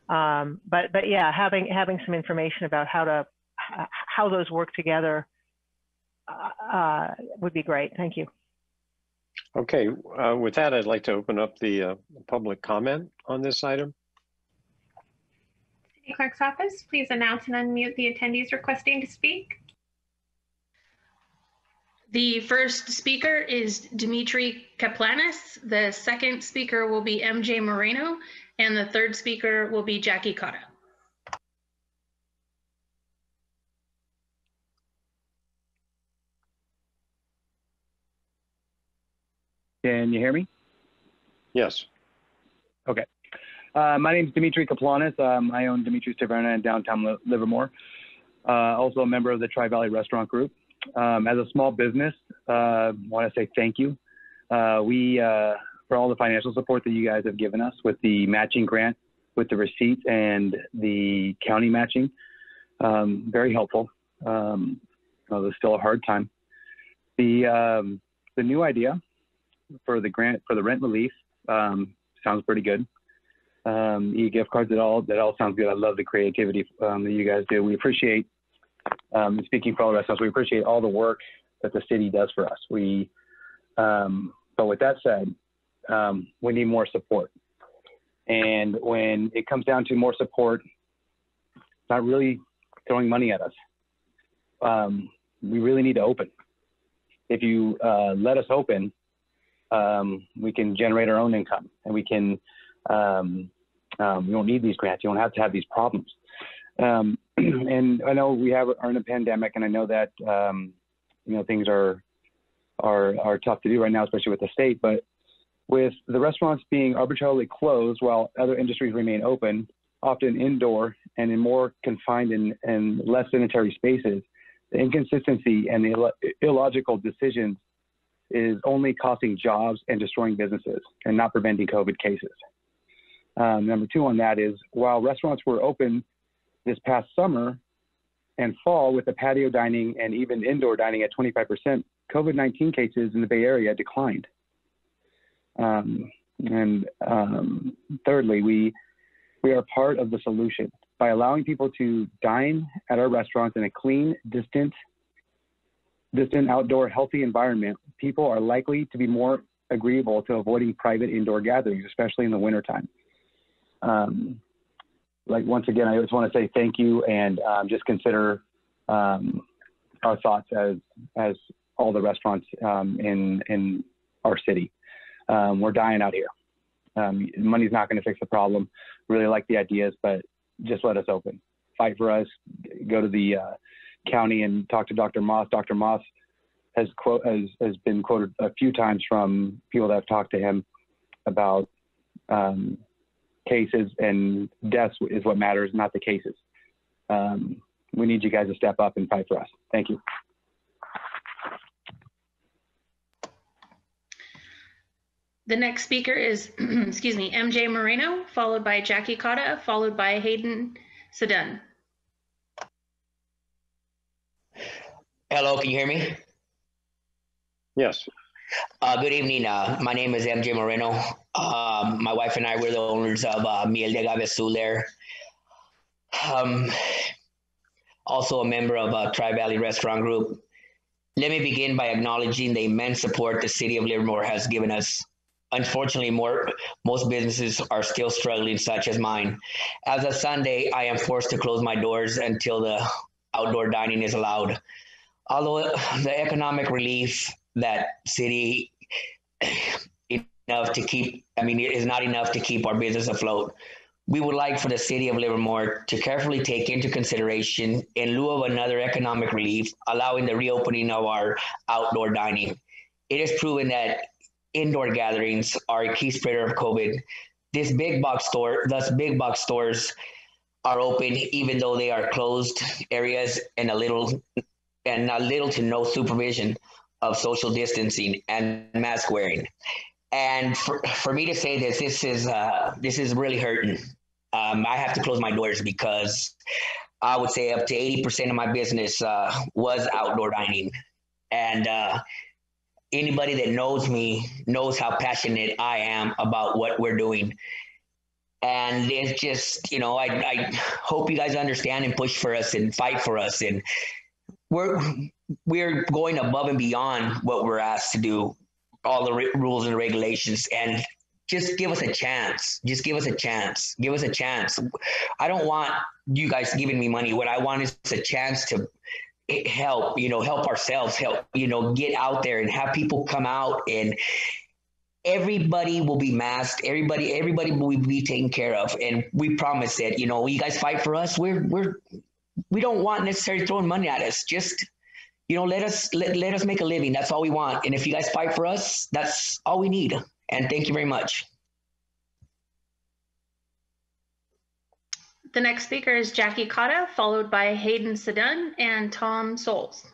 But yeah, having some information about how those work together would be great. Thank you. Okay, with that, I'd like to open up the public comment on this item. City Clerk's office, please announce and unmute the attendees requesting to speak. The first speaker is Dimitri Kaplanis. The second speaker will be MJ Moreno, and the third speaker will be Jackie Cotta. Can you hear me? Yes. Okay. My name is Dimitri Kaplanis. I own Dimitri's Taverna in downtown Livermore. Also a member of the Tri-Valley Restaurant Group. As a small business, I want to say thank you. For all the financial support that you guys have given us with the matching grant, with the receipts and the county matching. Very helpful. There's still a hard time. The new idea for the grant for the rent relief sounds pretty good. E-gift cards, that all sounds good. I love the creativity that you guys do. We appreciate, speaking for all the restaurants, we appreciate all the work that the city does for us. But with that said, we need more support. And when it comes down to more support, it's not really throwing money at us. We really need to open. If you let us open, we can generate our own income, and we can, we don't need these grants. You don't have to have these problems. And I know we are in a pandemic, and I know that, things are tough to do right now, especially with the state, but with the restaurants being arbitrarily closed while other industries remain open, often indoor and in more confined and less sanitary spaces, the inconsistency and the illogical decisions is only costing jobs and destroying businesses and not preventing COVID cases. Number two on that is, while restaurants were open this past summer and fall with the patio dining and even indoor dining at 25%, COVID-19 cases in the Bay Area declined. Thirdly, we are part of the solution. By allowing people to dine at our restaurants in a clean, distant, outdoor, healthy environment, people are likely to be more agreeable to avoiding private indoor gatherings, especially in the wintertime. Once again, I just want to say thank you, and just consider our thoughts as all the restaurants in our city. We're dying out here. Money's not going to fix the problem. Really like the ideas, but just let us open. Fight for us. Go to the county and talk to Dr. Moss. Dr. Moss has been quoted a few times from people that have talked to him about cases, and deaths is what matters, not the cases. We need you guys to step up and fight for us. Thank you. The next speaker is, excuse me, MJ Moreno, followed by Jackie Cotta, followed by Hayden Sedun. Hello, can you hear me? Yes. Good evening. My name is MJ Moreno. My wife and I were the owners of Miel de Agave Azul there. Also a member of Tri Valley Restaurant Group. Let me begin by acknowledging the immense support the city of Livermore has given us. Unfortunately, most businesses are still struggling, such as mine. As of Sunday, I am forced to close my doors until the outdoor dining is allowed. Although the economic relief that city is not enough to keep our business afloat. We would like for the city of Livermore to carefully take into consideration, in lieu of another economic relief, allowing the reopening of our outdoor dining. It is proven that indoor gatherings are a key spreader of COVID. Thus big box stores are open even though they are closed areas and a little to no supervision of social distancing and mask wearing. And for me to say this is really hurting. I have to close my doors because I would say up to 80% of my business was outdoor dining. And anybody that knows me knows how passionate I am about what we're doing. And it's just, I hope you guys understand and push for us and fight for us. And we're going above and beyond what we're asked to do, all the rules and regulations, and just give us a chance. Just give us a chance. Give us a chance. I don't want you guys giving me money. What I want is a chance to help ourselves, get out there and have people come out, and everybody will be masked. Everybody will be taken care of. And we promise that, you guys fight for us. We don't want necessarily throwing money at us. Just, let us make a living. That's all we want. And if you guys fight for us, that's all we need. And thank you very much. The next speaker is Jackie Cotta, followed by Hayden Sedun and Tom Souls.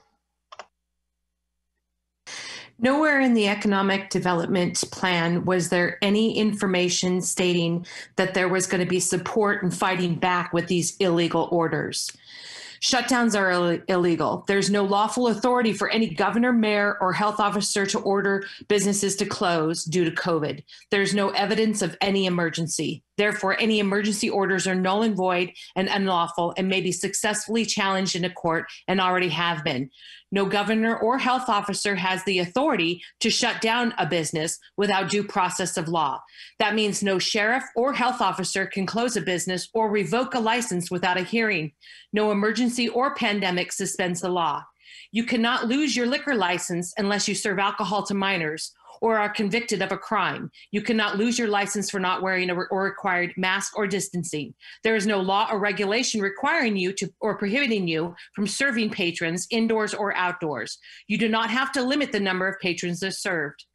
Nowhere in the economic development plan was there any information stating that there was going to be support in fighting back with these illegal orders. Shutdowns are illegal. There's no lawful authority for any governor, mayor, or health officer to order businesses to close due to COVID. There's no evidence of any emergency. Therefore, any emergency orders are null and void and unlawful and may be successfully challenged in a court and already have been. No governor or health officer has the authority to shut down a business without due process of law. That means no sheriff or health officer can close a business or revoke a license without a hearing. No emergency or pandemic suspends the law. You cannot lose your liquor license unless you serve alcohol to minors or are convicted of a crime. You cannot lose your license for not wearing or required mask or distancing. There is no law or regulation requiring you to or prohibiting you from serving patrons indoors or outdoors. You do not have to limit the number of patrons that are served.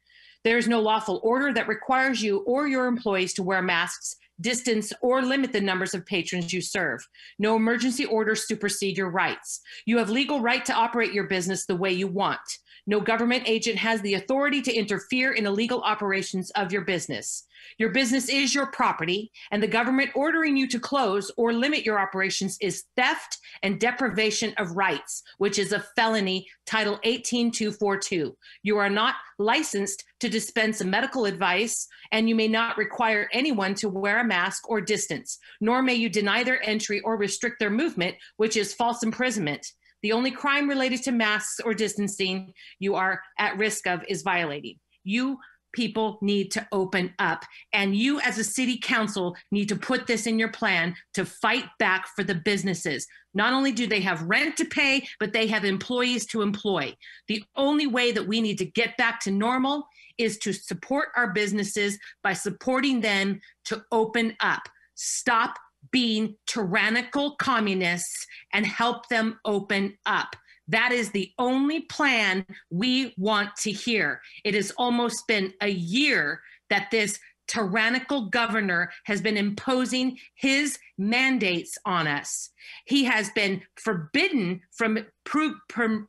There is no lawful order that requires you or your employees to wear masks, distance, or limit the numbers of patrons you serve. No emergency orders supersede your rights. You have legal right to operate your business the way you want. No government agent has the authority to interfere in illegal operations of your business. Your business is your property, and the government ordering you to close or limit your operations is theft and deprivation of rights, which is a felony, Title 18242. You are not licensed to dispense medical advice, and you may not require anyone to wear a mask or distance, nor may you deny their entry or restrict their movement, which is false imprisonment. The only crime related to masks or distancing you are at risk of is violating. You people need to open up. And you as a city council need to put this in your plan to fight back for the businesses. Not only do they have rent to pay, but they have employees to employ. The only way that we need to get back to normal is to support our businesses by supporting them to open up. Stop being tyrannical communists and help them open up. That is the only plan we want to hear. It has almost been a year that this tyrannical governor has been imposing his mandates on us. He has been forbidden from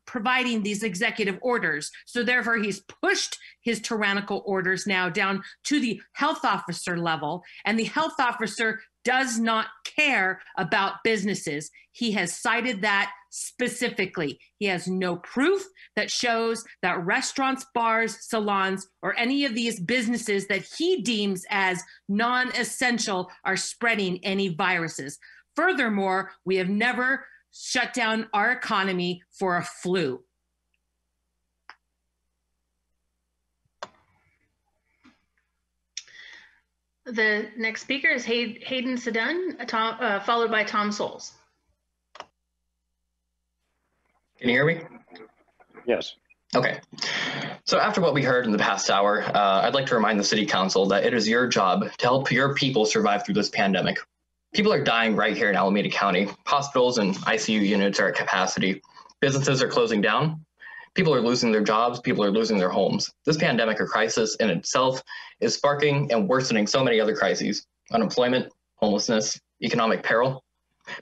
providing these executive orders. So therefore, he's pushed his tyrannical orders now down to the health officer level, and the health officer does not care about businesses. He has cited that specifically. He has no proof that shows that restaurants, bars, salons, or any of these businesses that he deems as non-essential are spreading any viruses. Furthermore, we have never shut down our economy for a flu. The next speaker is Hayden Sedun, followed by Tom Souls. Can you hear me? Yes. Okay. So after what we heard in the past hour, I'd like to remind the City Council that it is your job to help your people survive through this pandemic. People are dying right here in Alameda County. Hospitals and ICU units are at capacity. Businesses are closing down. People are losing their jobs. People are losing their homes. This pandemic or crisis in itself is sparking and worsening so many other crises: unemployment, homelessness, economic peril.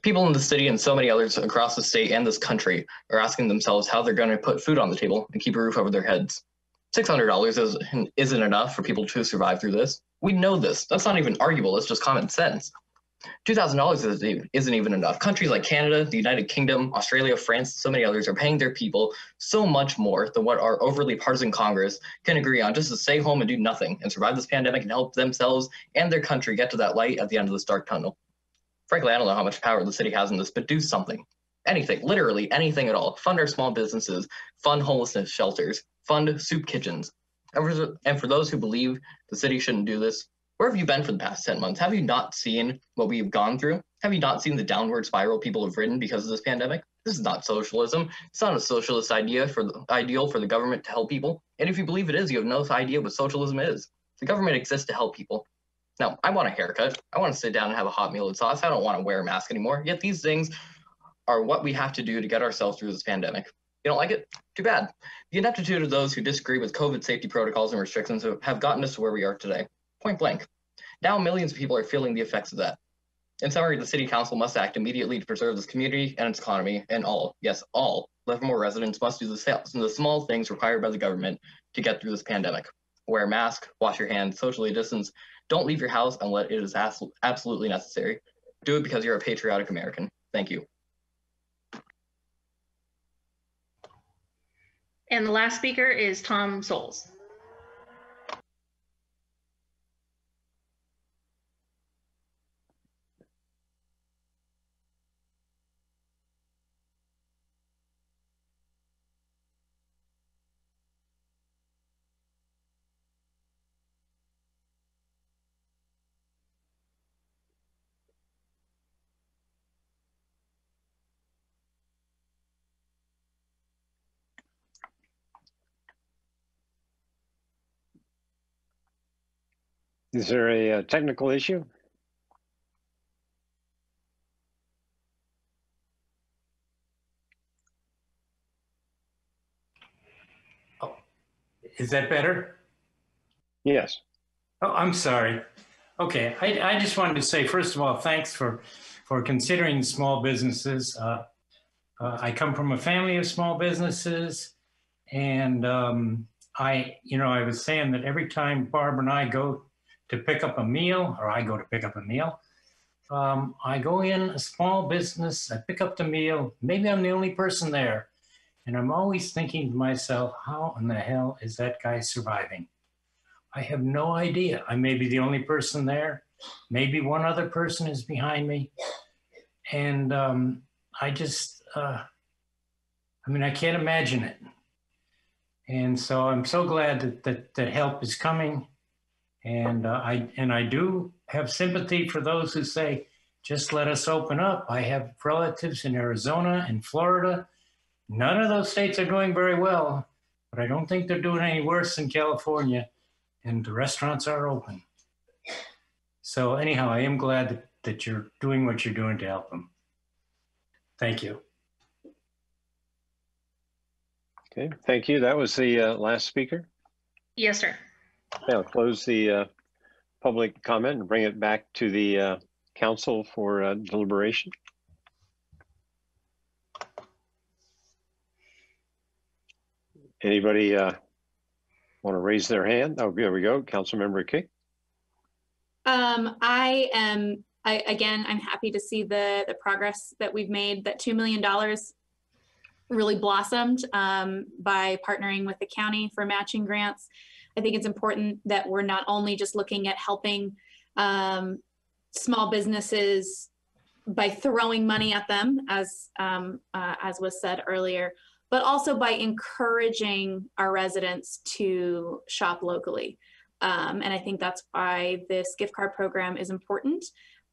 People in the city and so many others across the state and this country are asking themselves how they're going to put food on the table and keep a roof over their heads. $600 isn't enough for people to survive through this. We know this. That's not even arguable. It's just common sense. $2,000 isn't even enough. Countries like Canada, the United Kingdom, Australia, France, so many others are paying their people so much more than what our overly partisan Congress can agree on just to stay home and do nothing and survive this pandemic and help themselves and their country get to that light at the end of this dark tunnel. Frankly, I don't know how much power the city has in this, but do something. Anything, literally anything at all. Fund our small businesses, fund homelessness shelters, fund soup kitchens. And for those who believe the city shouldn't do this, where have you been for the past 10 months? Have you not seen what we've gone through? Have you not seen the downward spiral people have ridden because of this pandemic? This is not socialism. It's not a socialist ideal for the government to help people. And if you believe it is, you have no idea what socialism is. The government exists to help people. Now, I want a haircut. I want to sit down and have a hot meal with sauce. I don't want to wear a mask anymore. Yet these things are what we have to do to get ourselves through this pandemic. You don't like it? Too bad. The ineptitude of those who disagree with COVID safety protocols and restrictions have gotten us to where we are today. Point blank. Now millions of people are feeling the effects of that. In summary, the City Council must act immediately to preserve this community and its economy, and all, yes, all, Livermore residents must do the small things required by the government to get through this pandemic. Wear a mask, wash your hands, socially distance, don't leave your house unless it is absolutely necessary. Do it because you're a patriotic American. Thank you. And the last speaker is Tom Souls. Is there a technical issue? Oh, is that better? Yes. Oh, I'm sorry. Okay, I just wanted to say, first of all, thanks for considering small businesses. I come from a family of small businesses, and I was saying that every time Barb and I go to pick up a meal, or I go to pick up a meal, I go in a small business, I pick up the meal, maybe I'm the only person there, and I'm always thinking to myself, how in the hell is that guy surviving? I have no idea. I may be the only person there. Maybe one other person is behind me. And I can't imagine it. And so I'm so glad that help is coming. And I do have sympathy for those who say, just let us open up. I have relatives in Arizona and Florida. None of those states are doing very well, but I don't think they're doing any worse than California, and the restaurants are open. So anyhow, I am glad that you're doing what you're doing to help them. Thank you. Okay, thank you. That was the last speaker. Yes, sir. Okay, I'll close the public comment and bring it back to the council for deliberation. Anybody want to raise their hand? Oh, there we go. Councilmember Kick. Again, I'm happy to see the progress that we've made. That $2 million really blossomed by partnering with the county for matching grants. I think it's important that we're not only just looking at helping small businesses by throwing money at them, as was said earlier, but also by encouraging our residents to shop locally. And I think that's why this gift card program is important.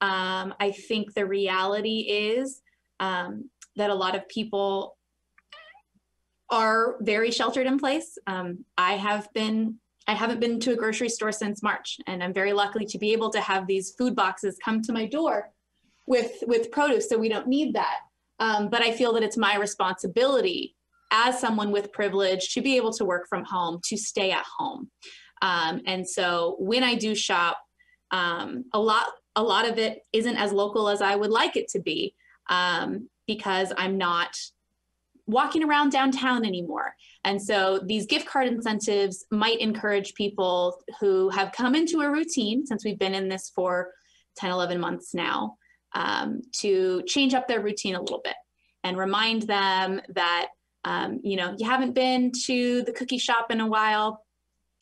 I think the reality is that a lot of people are very sheltered in place. I haven't been to a grocery store since March, and I'm very lucky to be able to have these food boxes come to my door with produce, so we don't need that. But I feel that it's my responsibility as someone with privilege to be able to work from home, to stay at home. And so when I do shop, a lot of it isn't as local as I would like it to be, because I'm not walking around downtown anymore. And so these gift card incentives might encourage people who have come into a routine, since we've been in this for 10, 11 months now, to change up their routine a little bit and remind them that, you haven't been to the cookie shop in a while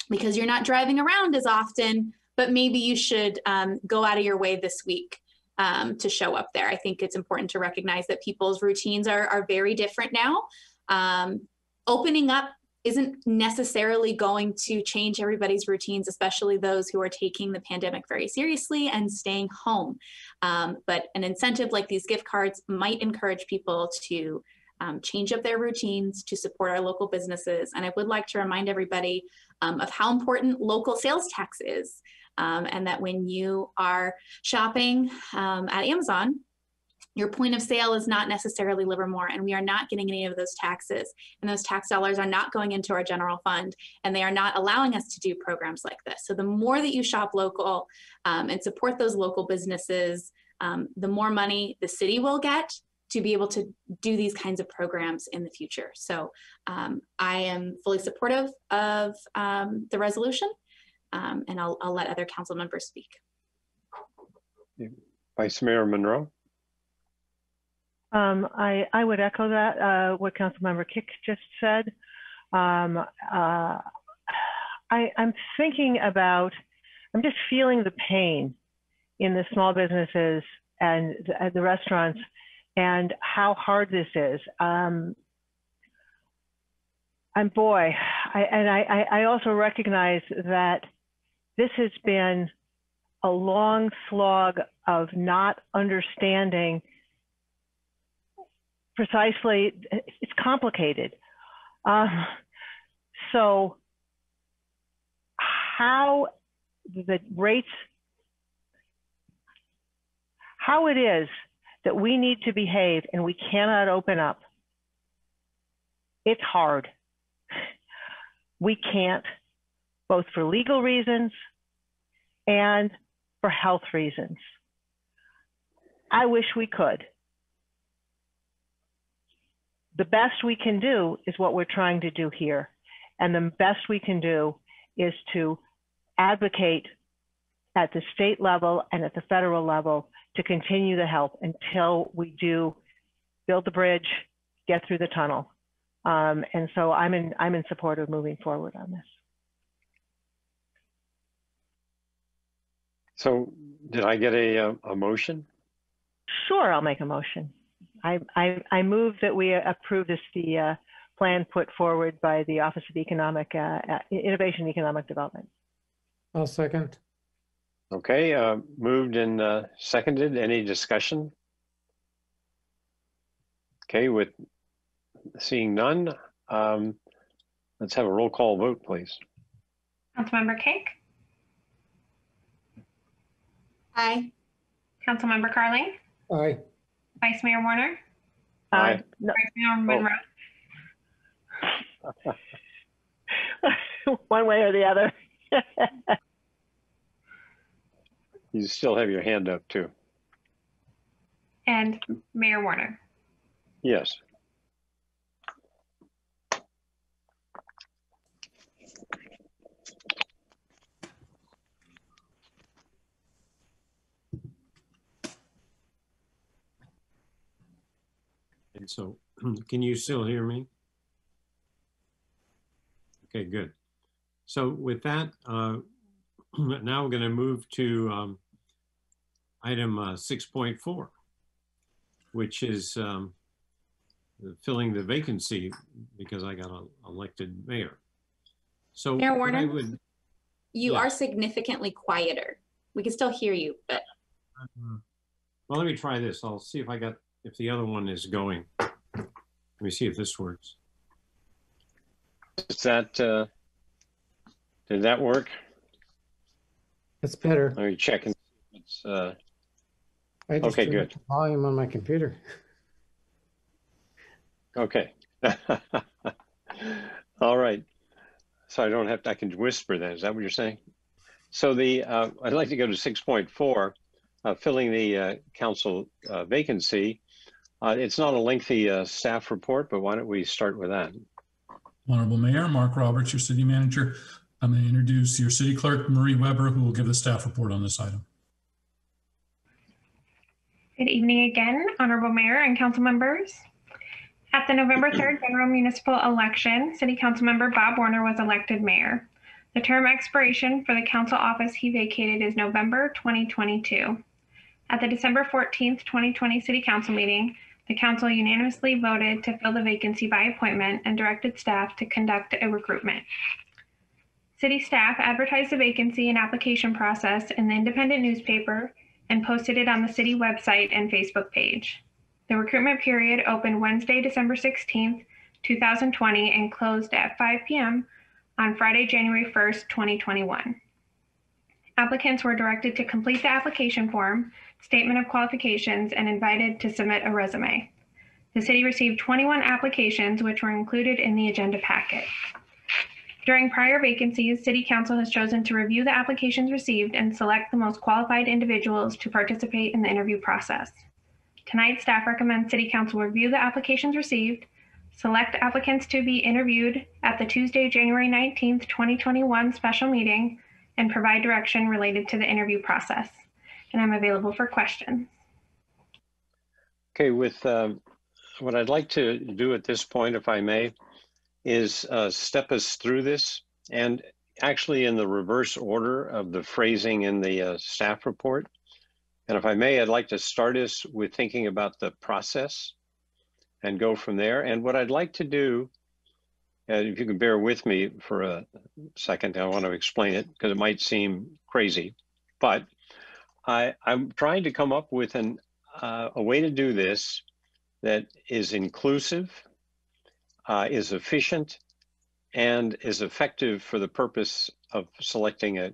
because you're not driving around as often, but maybe you should go out of your way this week to show up there. I think it's important to recognize that people's routines are very different now. Opening up isn't necessarily going to change everybody's routines, especially those who are taking the pandemic very seriously and staying home. But an incentive like these gift cards might encourage people to change up their routines, to support our local businesses. And I would like to remind everybody of how important local sales tax is. And that when you are shopping at Amazon, your point of sale is not necessarily Livermore, and we are not getting any of those taxes. And those tax dollars are not going into our general fund, and they are not allowing us to do programs like this. So the more that you shop local and support those local businesses, the more money the city will get to be able to do these kinds of programs in the future. So I am fully supportive of the resolution. And I'll let other council members speak. Vice Mayor Monroe. I would echo that, what Councilmember Kick just said. I'm thinking about, I'm just feeling the pain in the small businesses and the restaurants and how hard this is. And boy, I also recognize that this has been a long slog of not understanding precisely, it's complicated. So how the rates, how it is that we need to behave and we cannot open up, it's hard. We can't, both for legal reasons and for health reasons. I wish we could. The best we can do is what we're trying to do here. And the best we can do is to advocate at the state level and at the federal level to continue the help until we do build the bridge, get through the tunnel. And so I'm in support of moving forward on this. So did I get a motion? Sure, I'll make a motion. I move that we approve the plan put forward by the Office of Economic Innovation and Economic Development. I'll second. Okay, moved and seconded. Any discussion? Okay, with seeing none, let's have a roll call vote, please. Councilmember Cake, Aye. Councilmember Carling, Aye. Vice Mayor Warner, Aye. No. Vice Mayor Monroe. One way or the other. You still have your hand up too. And Mayor Warner. Yes. And so, can you still hear me? Okay, good. So with that, now we're going to move to item 6.4, which is filling the vacancy because I got elected mayor. So Mayor what I Warner, would, you yes. are significantly quieter. We can still hear you, but. Well, let me try this. I'll see if if the other one is going. Let me see if this works. Is that, did that work? It's better. Let me check and see if it's, I just okay, turned up good. the volume on my computer. Okay. All right. So I don't have to, I can whisper then. Is that what you're saying? So I'd like to go to 6.4, filling the council vacancy. It's not a lengthy staff report, but why don't we start with that? Honorable Mayor, Mark Roberts, your city manager. I'm going to introduce your city clerk, Marie Weber, who will give the staff report on this item. Good evening again, Honorable Mayor and council members. At the November 3rd general municipal election, City Council Member Bob Warner was elected mayor. The term expiration for the council office he vacated is November 2022. At the December 14th, 2020 City Council meeting, the council unanimously voted to fill the vacancy by appointment and directed staff to conduct a recruitment. City staff advertised the vacancy and application process in the independent newspaper and posted it on the city website and Facebook page. The recruitment period opened Wednesday, December 16th, 2020 and closed at 5 p.m. on Friday, January 1st, 2021. Applicants were directed to complete the application form, statement of qualifications, and invited to submit a resume. The city received 21 applications, which were included in the agenda packet. During prior vacancies, City Council has chosen to review the applications received and select the most qualified individuals to participate in the interview process. Tonight, staff recommends City Council review the applications received, select applicants to be interviewed at the Tuesday, January 19th, 2021 special meeting, and provide direction related to the interview process. And I'm available for questions. Okay, with what I'd like to do at this point, if I may, is step us through this, and actually in the reverse order of the phrasing in the staff report. And if I may, I'd like to start us with thinking about the process and go from there. And what I'd like to do, if you can bear with me for a second, I want to explain it because it might seem crazy, but I'm trying to come up with a way to do this that is inclusive, is efficient, and is effective for the purpose of selecting a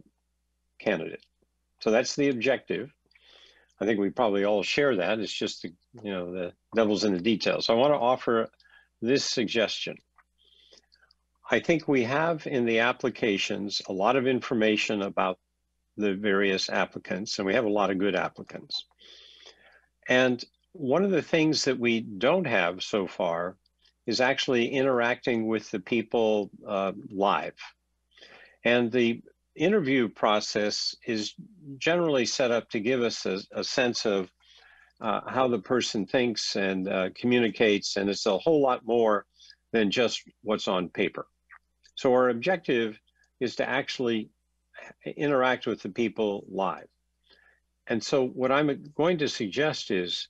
candidate. So that's the objective. I think we probably all share that. It's just the devil's in the details. So I want to offer this suggestion. I think we have in the applications a lot of information about the various applicants, and we have a lot of good applicants. And one of the things that we don't have so far is actually interacting with the people live. And the interview process is generally set up to give us a sense of how the person thinks and communicates, and it's a whole lot more than just what's on paper. So our objective is to actually interact with the people live. And so what I'm going to suggest is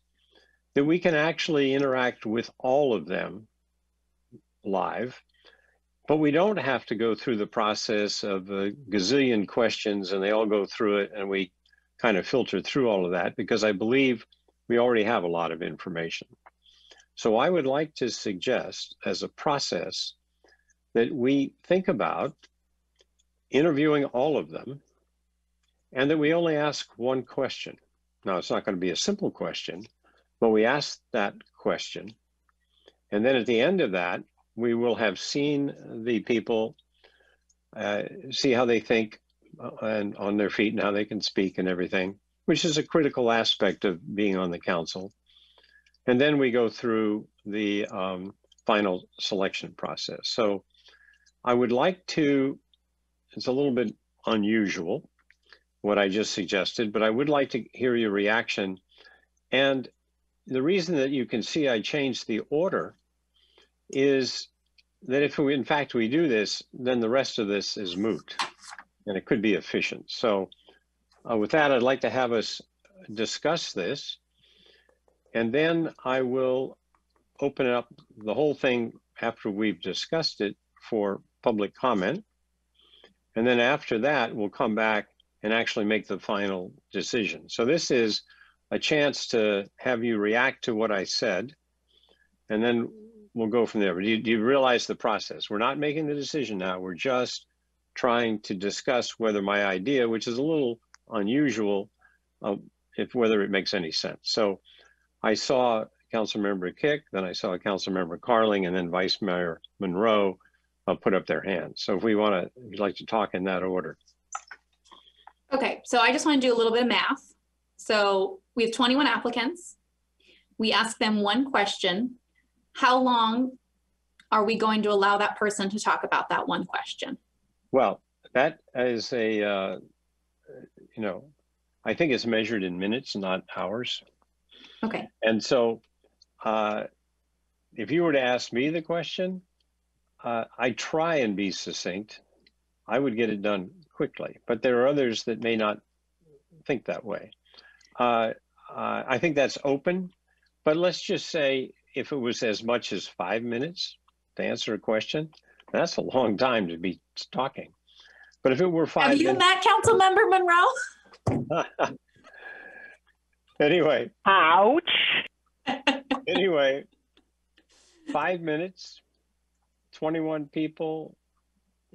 that we can actually interact with all of them live, but we don't have to go through the process of a gazillion questions and they all go through it and we kind of filter through all of that, because I believe we already have a lot of information. So I would like to suggest as a process that we think about interviewing all of them and that we only ask one question. Now, it's not going to be a simple question, but we ask that question. And then at the end of that, we will have seen the people, see how they think and on their feet and how they can speak and everything, which is a critical aspect of being on the council. And then we go through the final selection process. So I would like to, it's a little bit unusual what I just suggested, but I would like to hear your reaction. And the reason that you can see I changed the order is that if we, in fact, we do this, then the rest of this is moot and it could be efficient. So with that, I'd like to have us discuss this. And then I will open up the whole thing after we've discussed it for public comment. And then after that, we'll come back and actually make the final decision. So this is a chance to have you react to what I said, and then we'll go from there. Do you realize the process? We're not making the decision now. We're just trying to discuss whether my idea, which is a little unusual, whether it makes any sense. So I saw Councilmember Kick, then I saw Councilmember Carling, and then Vice Mayor Monroe put up their hands. So if you'd like to talk in that order. Okay, so I just want to do a little bit of math. So we have 21 applicants. We ask them one question. How long are we going to allow that person to talk about that one question? Well, that is I think it's measured in minutes, not hours. Okay. And so if you were to ask me the question, I try and be succinct. I would get it done quickly, but there are others that may not think that way. I think that's open, but let's just say if it was as much as 5 minutes to answer a question, that's a long time to be talking. But if it were 5 minutes. Have you met Councilmember Monroe? Anyway. Ouch. Anyway, 5 minutes, 21 people,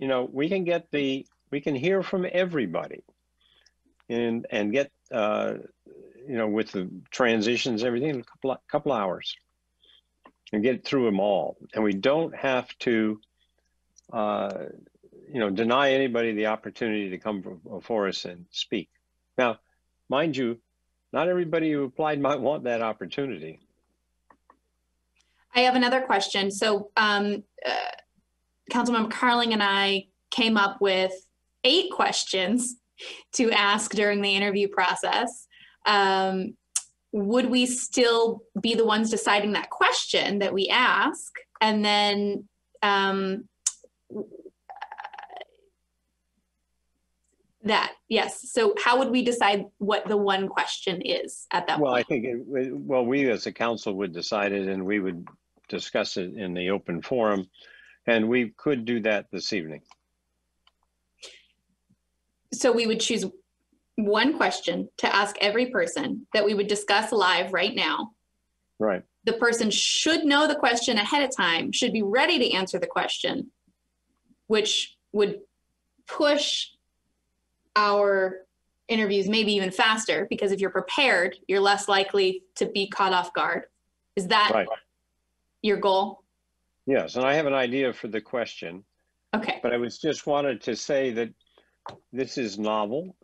we can hear from everybody and get, with the transitions, everything in a couple hours and get through them all. And we don't have to, deny anybody the opportunity to come before us and speak. Now, mind you, not everybody who applied might want that opportunity. I have another question. So Councilmember Carling and I came up with 8 questions to ask during the interview process. Would we still be the ones deciding that question that we ask? And then yes. So how would we decide what the one question is at that point? Well, I think, we as a council would decide it and we would discuss it in the open forum, and we could do that this evening. So we would choose one question to ask every person that we would discuss live right now. Right. The person should know the question ahead of time, should be ready to answer the question, which would push our interviews maybe even faster, because if you're prepared, you're less likely to be caught off guard. Is that right? Your goal? Yes, and I have an idea for the question. Okay. But I was just wanted to say that this is novel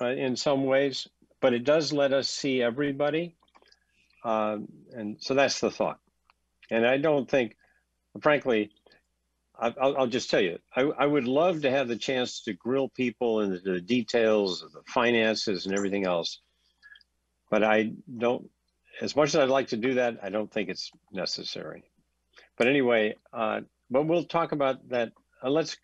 in some ways, but it does let us see everybody. And so that's the thought. And I don't think, frankly, I'll just tell you, I would love to have the chance to grill people into the details of the finances and everything else. But I don't, as much as I'd like to do that, I don't think it's necessary. But anyway, but we'll talk about that. Let's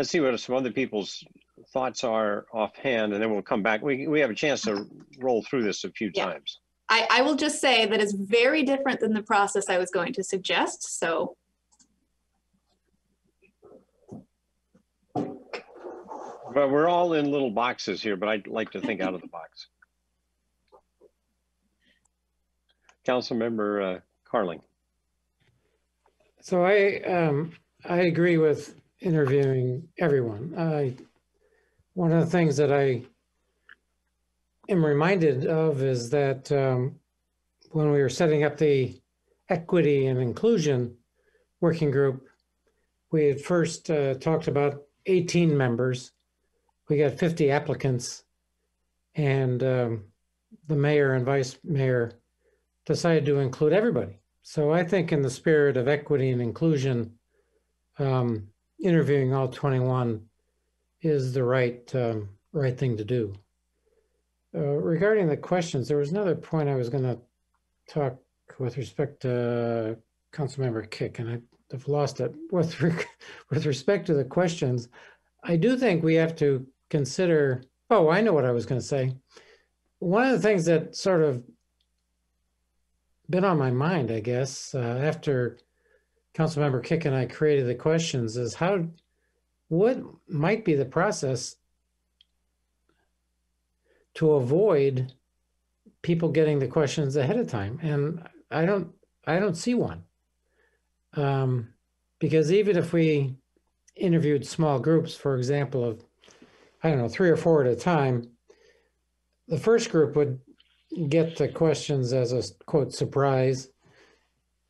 see what some other people's thoughts are offhand, and then we'll come back. We have a chance to roll through this a few times. I will just say that it's very different than the process I was going to suggest. So But we're all in little boxes here, but I'd like to think out of the box. Councilmember Carling. So I agree with interviewing everyone. One of the things that I am reminded of is that when we were setting up the equity and inclusion working group, we had first talked about 18 members. We got 50 applicants, and the mayor and vice mayor decided to include everybody. So I think in the spirit of equity and inclusion, interviewing all 21 is the right thing to do. Regarding the questions, there was another point I was going to talk with respect to Councilmember Kick, and I've lost it. With respect to the questions, I do think we have to consider, oh, I know what I was going to say. One of the things that sort of been on my mind, I guess, after Councilmember Kick and I created the questions is what might be the process to avoid people getting the questions ahead of time? And I don't see one. Because even if we interviewed small groups, for example, of, I don't know, 3 or 4 at a time, the first group would get the questions as a quote surprise,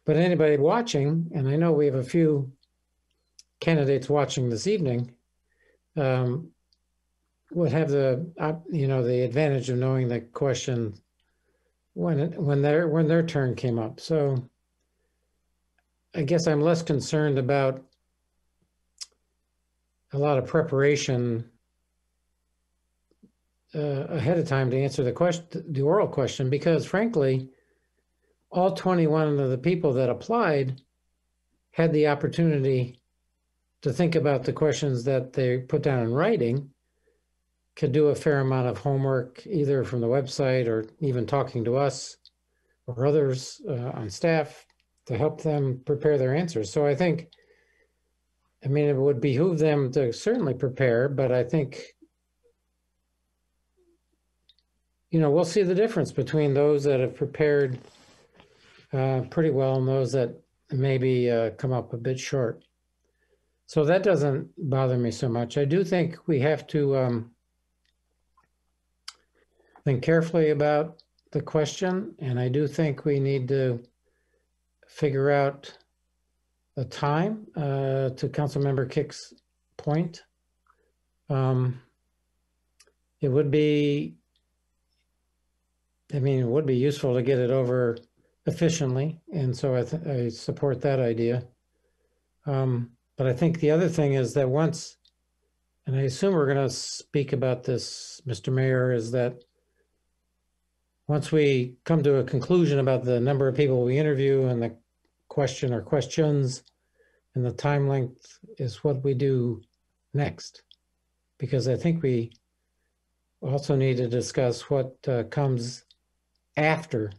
but anybody watching, and I know we have a few candidates watching this evening, would have the the advantage of knowing the question when their turn came up. So I guess I'm less concerned about a lot of preparation ahead of time to answer the oral question, because frankly, all 21 of the people that applied had the opportunity to think about the questions that they put down in writing, could do a fair amount of homework, either from the website or even talking to us or others on staff to help them prepare their answers. So I think, it would behoove them to certainly prepare, but I think we'll see the difference between those that have prepared pretty well and those that maybe come up a bit short. So that doesn't bother me so much. I do think we have to think carefully about the question, and I do think we need to figure out the time to Councilmember Kick's point. It would be useful to get it over efficiently, and so I support that idea. But I think the other thing is that once, and I assume we're going to speak about this, Mr. Mayor, is that once we come to a conclusion about the number of people we interview and the question or questions and the time length is what we do next. Because I think we also need to discuss what comes after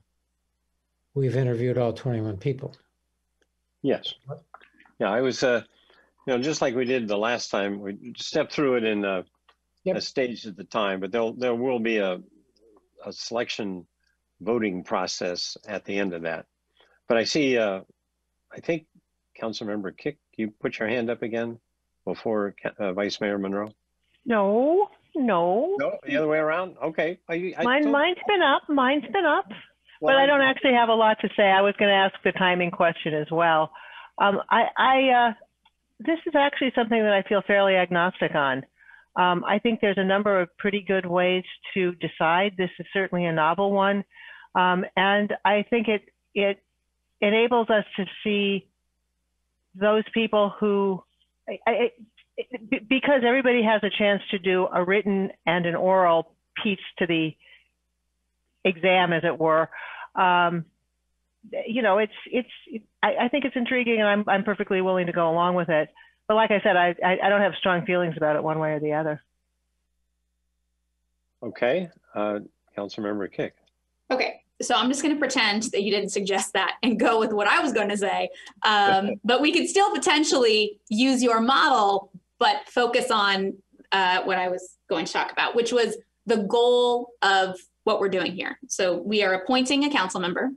we've interviewed all 21 people. Yes. Yeah, I was, just like we did the last time, we stepped through it in a stage at the time, but there will be a selection voting process at the end of that. But I see, I think Councilmember Kick, you put your hand up again before Vice Mayor Monroe? No. No, the other way around? Okay. Mine's been up. Well, but I don't actually have a lot to say. I was going to ask the timing question as well. This is actually something that I feel fairly agnostic on. I think there's a number of pretty good ways to decide. This is certainly a novel one. And I think it enables us to see those people who, because everybody has a chance to do a written and an oral piece to the exam, as it were. I think it's intriguing, and I'm perfectly willing to go along with it. But like I said, I don't have strong feelings about it one way or the other. Okay, Councilmember Kick. Okay, so I'm just going to pretend that you didn't suggest that and go with what I was going to say. But we could still potentially use your model, but focus on what I was going to talk about, which was the goal of what we're doing here. So we are appointing a council member.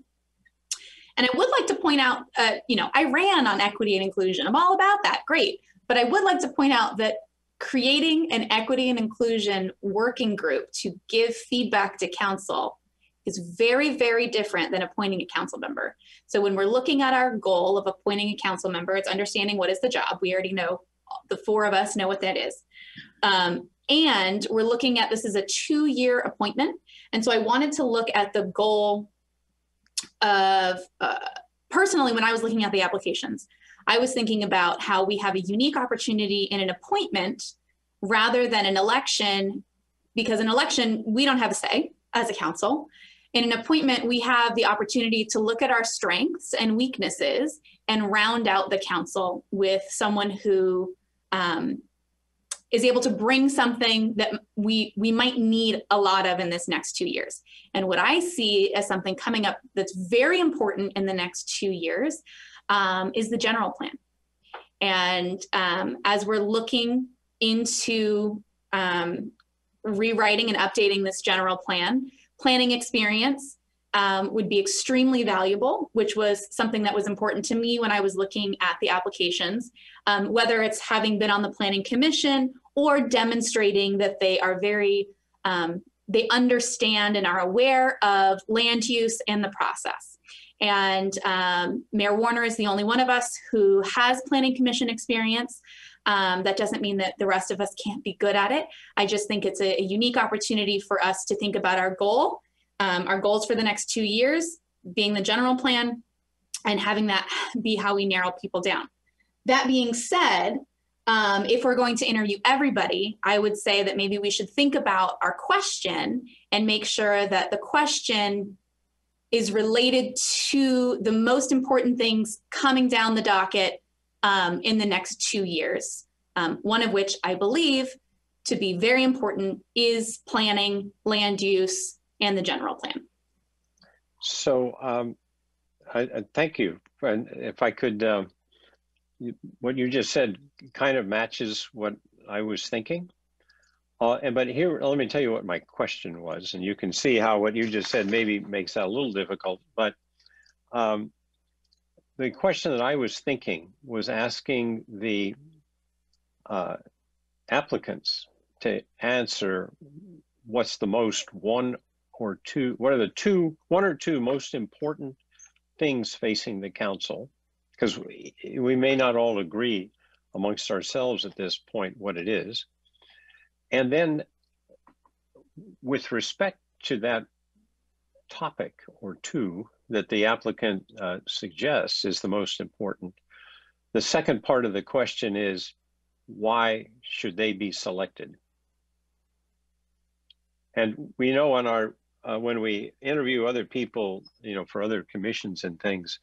And I would like to point out, I ran on equity and inclusion. I'm all about that, great. But I would like to point out that creating an equity and inclusion working group to give feedback to council is very, very different than appointing a council member. So when we're looking at our goal of appointing a council member, it's understanding what is the job. We already know, the four of us know what that is. And we're looking at this as a 2-year appointment. And so I wanted to look at the goal of, personally, when I was looking at the applications, I was thinking about how we have a unique opportunity in an appointment rather than an election, because an election, we don't have a say as a council. In an appointment, we have the opportunity to look at our strengths and weaknesses and round out the council with someone who is able to bring something that we might need a lot of in this next 2 years. And what I see as something coming up that's very important in the next 2 years is the general plan. And as we're looking into rewriting and updating this general plan, planning experience would be extremely valuable, which was something that was important to me when I was looking at the applications, whether it's having been on the Planning Commission or demonstrating that they are very, they understand and are aware of land use and the process. And Mayor Warner is the only one of us who has Planning Commission experience. That doesn't mean that the rest of us can't be good at it. I just think it's a unique opportunity for us to think about our goal, our goals for the next 2 years, being the general plan, and having that be how we narrow people down. That being said, if we're going to interview everybody, I would say that maybe we should think about our question and make sure that the question is related to the most important things coming down the docket in the next 2 years. One of which I believe to be very important is planning, land use, and the general plan. So I thank you. And if I could, what you just said kind of matches what I was thinking. But here, let me tell you what my question was, and you can see how what you just said maybe makes that a little difficult. But the question that I was thinking was asking the applicants to answer what's the most one or two most important things facing the council, because we may not all agree amongst ourselves at this point what it is. And then with respect to that topic or two that the applicant suggests is the most important, the second part of the question is, why should they be selected? And we know on our, when we interview other people, for other commissions and things,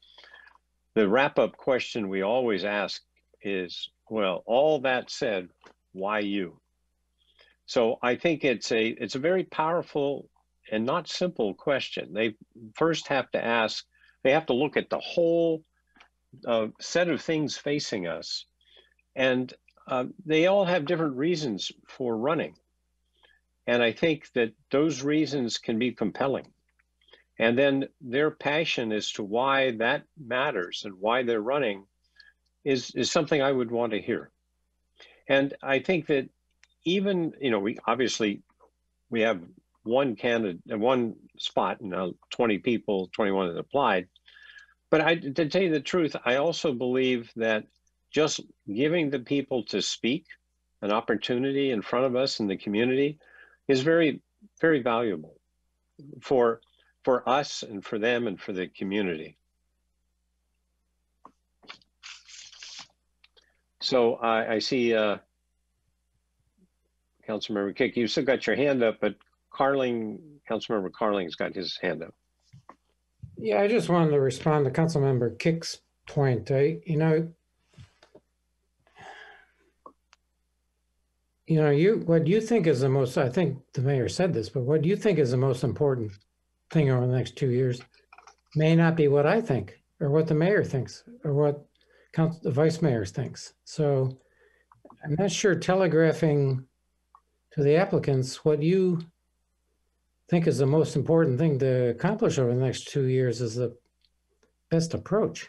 the wrap-up question we always ask is, well, all that said, why you? So I think it's a very powerful and not simple question. They first have to ask, they have to look at the whole set of things facing us. And they all have different reasons for running. And I think that those reasons can be compelling. And then their passion as to why that matters and why they're running is something I would want to hear. And I think that even, we obviously, we have one candidate, one spot, 20 people, 21 that applied. But to tell you the truth, I also believe that just giving the people to speak, an opportunity in front of us in the community, is very, very valuable for us and for them and for the community. So I see Councilmember Kick, you still got your hand up, but Councilmember Carling's got his hand up. Yeah, I just wanted to respond to Councilmember Kick's point. What you think is the most, I think the mayor said this, but what you think is the most important thing over the next 2 years may not be what I think or what the mayor thinks or what the vice mayor thinks. So I'm not sure telegraphing to the applicants what you think is the most important thing to accomplish over the next 2 years is the best approach.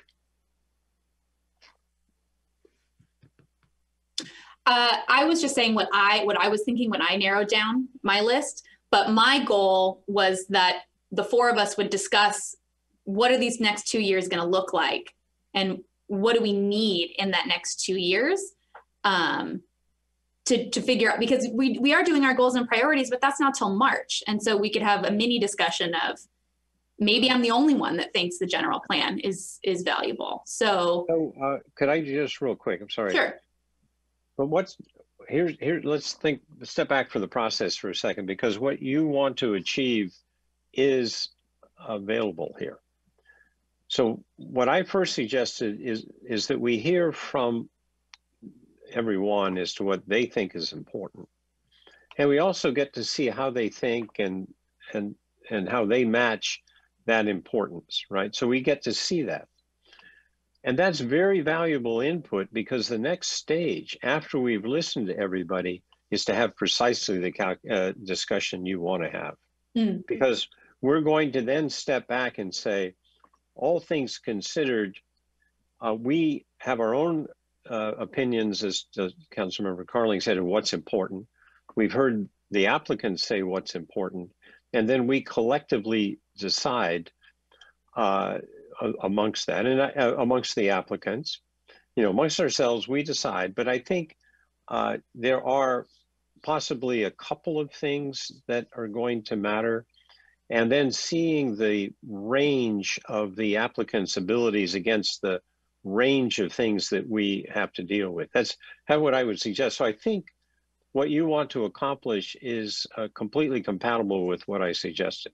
I was just saying what I was thinking when I narrowed down my list, but my goal was that the four of us would discuss what are these next 2 years going to look like, and what do we need in that next 2 years to figure out, because we are doing our goals and priorities, but that's not till March. And so we could have a mini discussion of maybe I'm the only one that thinks the general plan is valuable. So could I just real quick, I'm sorry. Sure. But let's step back for the process for a second, because what you want to achieve is available here. So what I first suggested is that we hear from everyone as to what they think is important. And we also get to see how they think and how they match that importance, right? So we get to see that. And that's very valuable input, because the next stage after we've listened to everybody is to have precisely the discussion you want to have. Because we're going to then step back and say, all things considered, we have our own opinions, as Councilmember Carling said, of what's important. We've heard the applicants say what's important, and then we collectively decide amongst that, and amongst the applicants, amongst ourselves, we decide. But I think there are possibly a couple of things that are going to matter, and then seeing the range of the applicants' abilities against the range of things that we have to deal with. That's what I would suggest. So I think what you want to accomplish is completely compatible with what I suggested.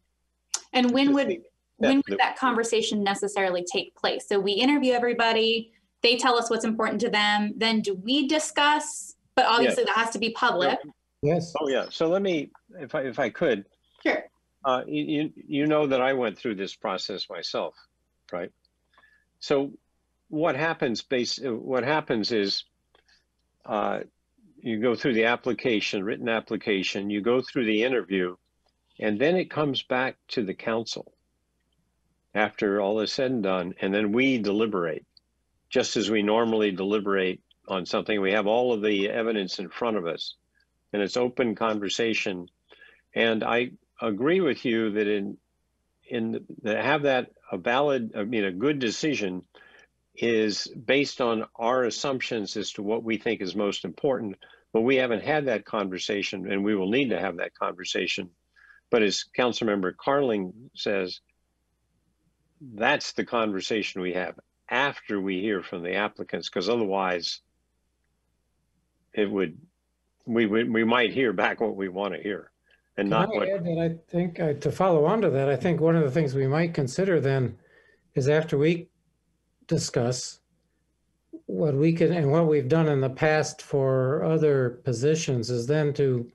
And when would that conversation necessarily take place? So we interview everybody, they tell us what's important to them, then do we discuss? But obviously that has to be public. Yes. Oh yeah. So let me, if I could. Sure. You know that I went through this process myself, right? So what happens is you go through the application, written application, you go through the interview, and then it comes back to the council after all is said and done, and then we deliberate, just as we normally deliberate on something. We have all of the evidence in front of us, and it's open conversation. And I agree with you that have that a good decision is based on our assumptions as to what we think is most important, but we haven't had that conversation, and we will need to have that conversation. But as Councilmember Carling says, that's the conversation we have after we hear from the applicants, because otherwise we might hear back what we want to hear. And Can I add that I think, to follow on to that, I think one of the things we might consider then is, after we discuss what we can and what we've done in the past for other positions, is then to,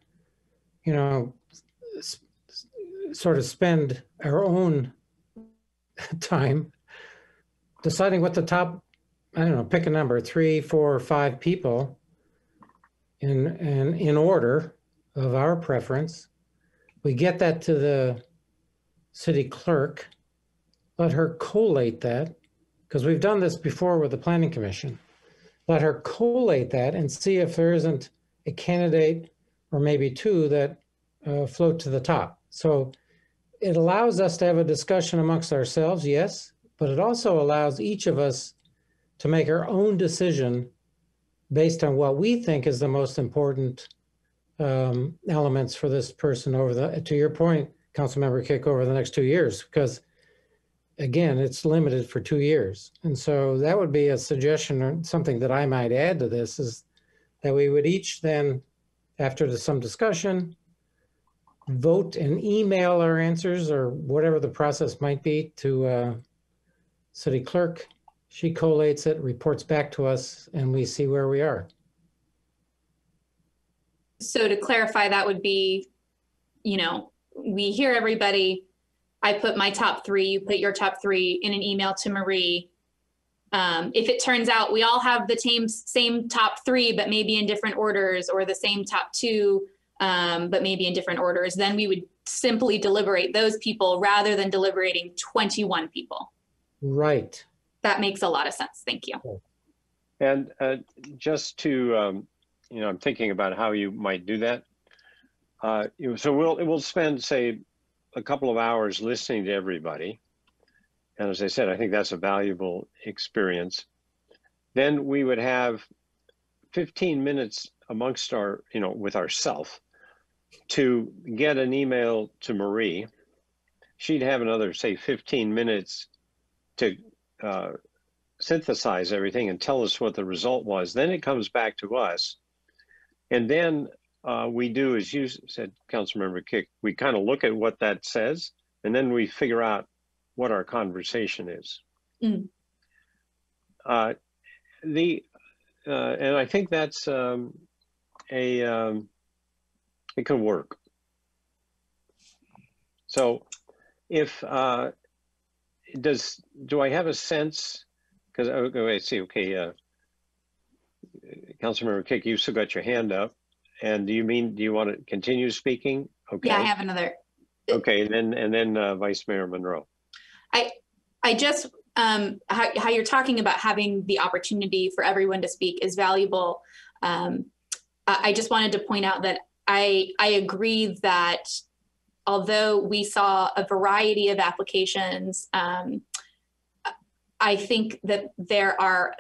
sort of spend our own time deciding what the top, pick a number, 3, 4, 5 people in order of our preference. We get that to the city clerk, let her collate that, because we've done this before with the Planning Commission. Let her collate that and see if there isn't a candidate or maybe 2 that float to the top. So it allows us to have a discussion amongst ourselves, yes, but it also allows each of us to make our own decision based on what we think is the most important elements for this person to your point, Councilmember Kick, over the next 2 years, because again, it's limited for 2 years. And so that would be a suggestion, or something that I might add to this, is that we would each then, after some discussion, vote and email our answers, or whatever the process might be, to city clerk. She collates it, reports back to us, and we see where we are. So to clarify, that would be, we hear everybody. I put my top 3, you put your top 3 in an email to Marie. If it turns out we all have the same top 3, but maybe in different orders, or the same top 2, but maybe in different orders, then we would simply deliberate those people rather than deliberating 21 people. Right. That makes a lot of sense. Thank you. And just to, I'm thinking about how you might do that. So we'll spend, say, a couple of hours listening to everybody. And as I said, I think that's a valuable experience. Then we would have 15 minutes amongst our, with ourselves to get an email to Marie. She'd have another, say, 15 minutes to synthesize everything and tell us what the result was. Then it comes back to us. And then we do, as you said, Councilmember Kick, we kind of look at what that says, and then we figure out what our conversation is. And I think that's it could work. So if do I have a sense? Because I see. Okay, Councilmember Kick, you've still got your hand up. And do you want to continue speaking? Okay. Yeah, I have another. Okay, and then Vice Mayor Monroe. I just how you're talking about having the opportunity for everyone to speak is valuable. I just wanted to point out that I agree that although we saw a variety of applications, I think that there are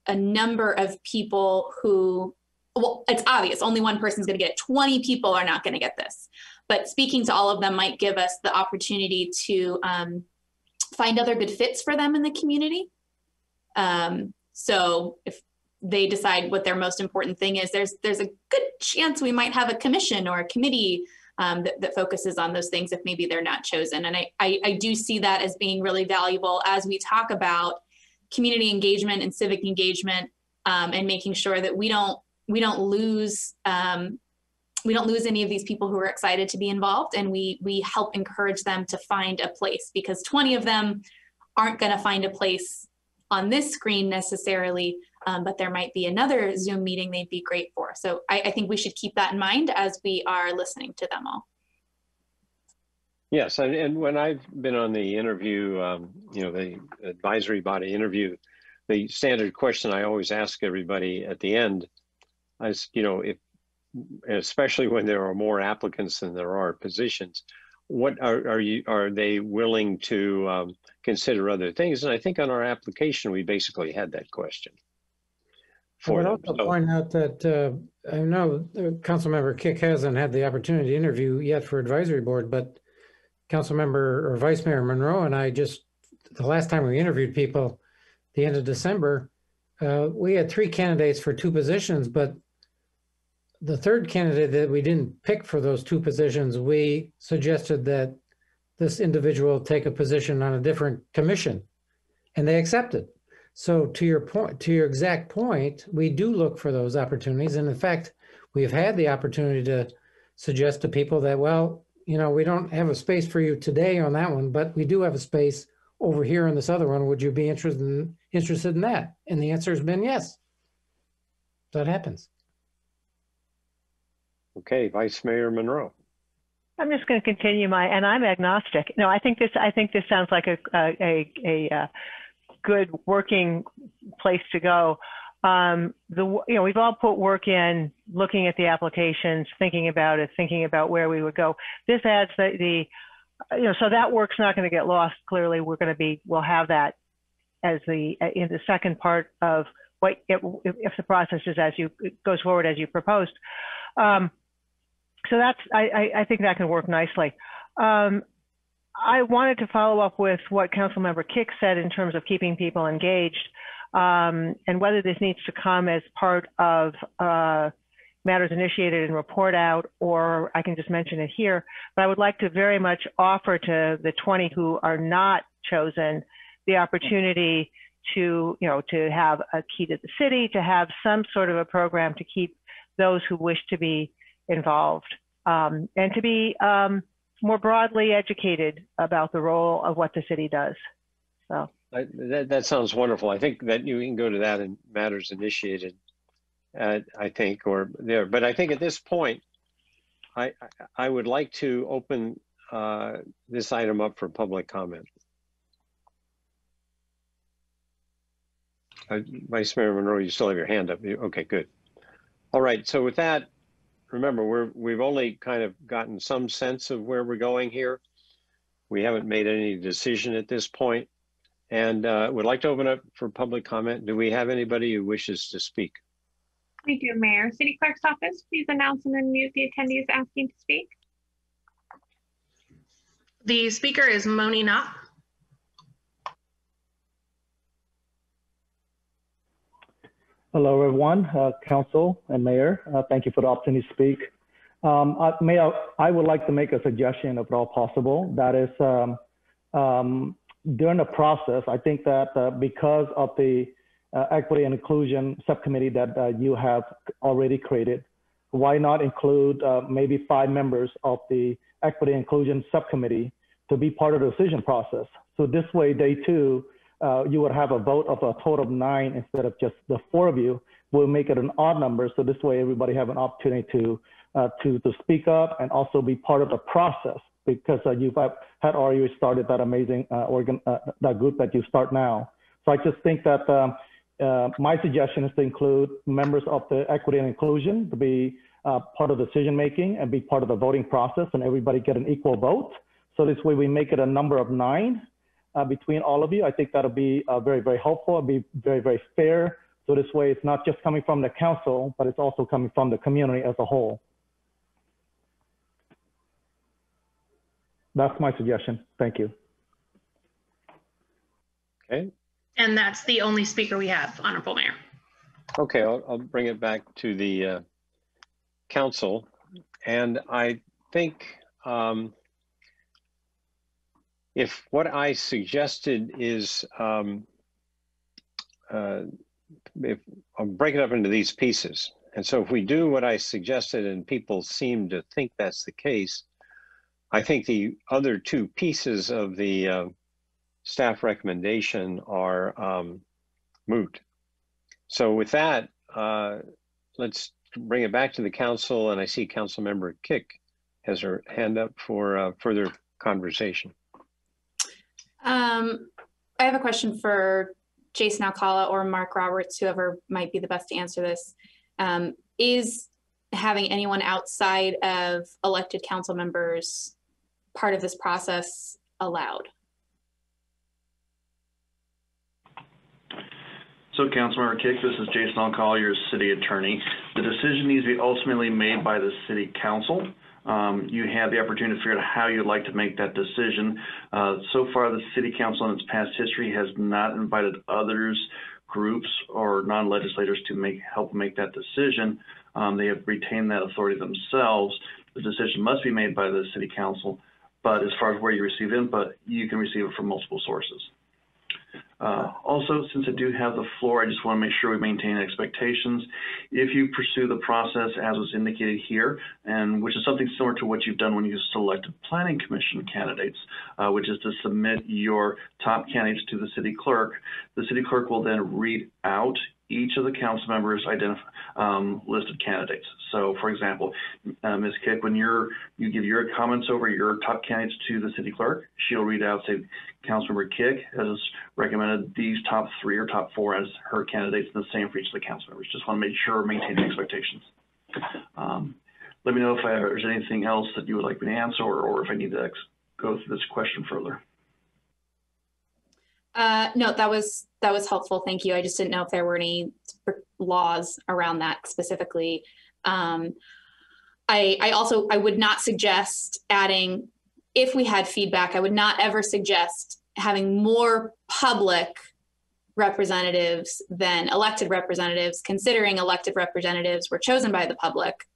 a number of people who, well, it's obvious only one person's going to get it. 20 people are not going to get this, but speaking to all of them might give us the opportunity to find other good fits for them in the community. So if they decide what their most important thing is, there's a good chance we might have a commission or a committee that focuses on those things if maybe they're not chosen. And I do see that as being really valuable as we talk about community engagement and civic engagement, and making sure that we don't lose any of these people who are excited to be involved, and we help encourage them to find a place, because 20 of them aren't going to find a place on this screen necessarily, but there might be another Zoom meeting they'd be great for. So I think we should keep that in mind as we are listening to them all. Yes, and when I've been on the interview, the advisory body interview, the standard question I always ask everybody at the end is, if, especially when there are more applicants than there are positions, what are they willing to consider other things? And I think on our application, we basically had that question. I would also point out that I know Councilmember Kick hasn't had the opportunity to interview yet for advisory board, but Councilmember or Vice Mayor Monroe and I the last time we interviewed people, the end of December, we had 3 candidates for 2 positions, but the third candidate that we didn't pick for those 2 positions, we suggested that this individual take a position on a different commission, and they accepted. So to your point, to your exact point, we do look for those opportunities. And in fact, we've had the opportunity to suggest to people that, well, we don't have a space for you today on that one, but we do have a space over here in this other one. Would you be interested in that? And the answer has been yes. That happens. Okay, Vice Mayor Monroe. I'm just going to continue and I'm agnostic. No, I think this sounds like a good working place to go. We've all put work in, looking at the applications, thinking about it, thinking about where we would go. This adds so that work's not going to get lost. Clearly, we'll have that as in the second part of what if the process is goes forward as you proposed. So I think that can work nicely. I wanted to follow up with what Councilmember Kick said in terms of keeping people engaged, and whether this needs to come as part of matters initiated and report out, or I can just mention it here. But I would like to very much offer to the 20 who are not chosen the opportunity to have a key to the city, to have some sort of a program to keep those who wish to be involved, and to be more broadly educated about the role of what the city does. So that sounds wonderful. I think that you can go to that in matters initiated, I think, or there. But I think at this point, I would like to open this item up for public comment. Vice Mayor Monroe, you still have your hand up. Okay, good. All right, so with that, remember, we've only kind of gotten some sense of where we're going here. We haven't made any decision at this point, and would like to open up for public comment. Do we have anybody who wishes to speak? We do, Mayor. City Clerk's office, please announce and unmute the attendees asking to speak. The speaker is Moni Knopp. Hello, everyone, Council and Mayor. Thank you for the opportunity to speak. Mayor, I would like to make a suggestion, if at all possible. That is, during the process, I think that because of the Equity and Inclusion Subcommittee that you have already created, why not include maybe 5 members of the Equity and Inclusion Subcommittee to be part of the decision process? So this way, they too, you would have a vote of a total of 9 instead of just the 4 of you. We'll make it an odd number, so this way everybody have an opportunity to speak up and also be part of the process, because you've had already started that amazing that group that you start now. So I just think that my suggestion is to include members of the Equity and Inclusion to be part of decision making and be part of the voting process, and everybody get an equal vote. So this way we make it a number of 9 between all of you. I think that'll be very, very helpful. It'll be very, very fair. So this way it's not just coming from the council, but it's also coming from the community as a whole. That's my suggestion. Thank you. Okay. And that's the only speaker we have, Honorable Mayor. Okay, I'll bring it back to the council. And I think if what I suggested is, if I'll break it up into these pieces. And so if we do what I suggested and people seem to think that's the case, I think the other 2 pieces of the staff recommendation are moot. So with that, let's bring it back to the council, and I see Councilmember Kick has her hand up for further conversation. I have a question for Jason Alcala or Mark Roberts, whoever might be the best to answer this. Is having anyone outside of elected council members part of this process allowed? So Councilmember Kick, this is Jason Alcala, your city attorney. The decision needs to be ultimately made by the city council. You have the opportunity to figure out how you'd like to make that decision. So far, the city council in its past history has not invited others, groups, or non-legislators to help make that decision. They have retained that authority themselves. The decision must be made by the city council, but as far as where you receive input, you can receive it from multiple sources. Also, since I do have the floor, I just want to make sure we maintain expectations. If you pursue the process as was indicated here, and which is something similar to what you've done when you selected planning commission candidates, which is to submit your top candidates to the city clerk will then read out each of the council members' listed candidates. So, for example, Ms. Kick, when you give your comments over your top candidates to the city clerk, she'll read out, say, Councilmember Kick has recommended these top 3 or top 4 as her candidates, and the same for each of the council members. Just want to make sure maintaining expectations. Let me know if there's anything else that you would like me to answer, or if I need to go through this question further. No, that was helpful. Thank you. I just didn't know if there were any laws around that specifically. I would not suggest adding, if we had feedback, I would not ever suggest having more public representatives than elected representatives, considering elected representatives were chosen by the public.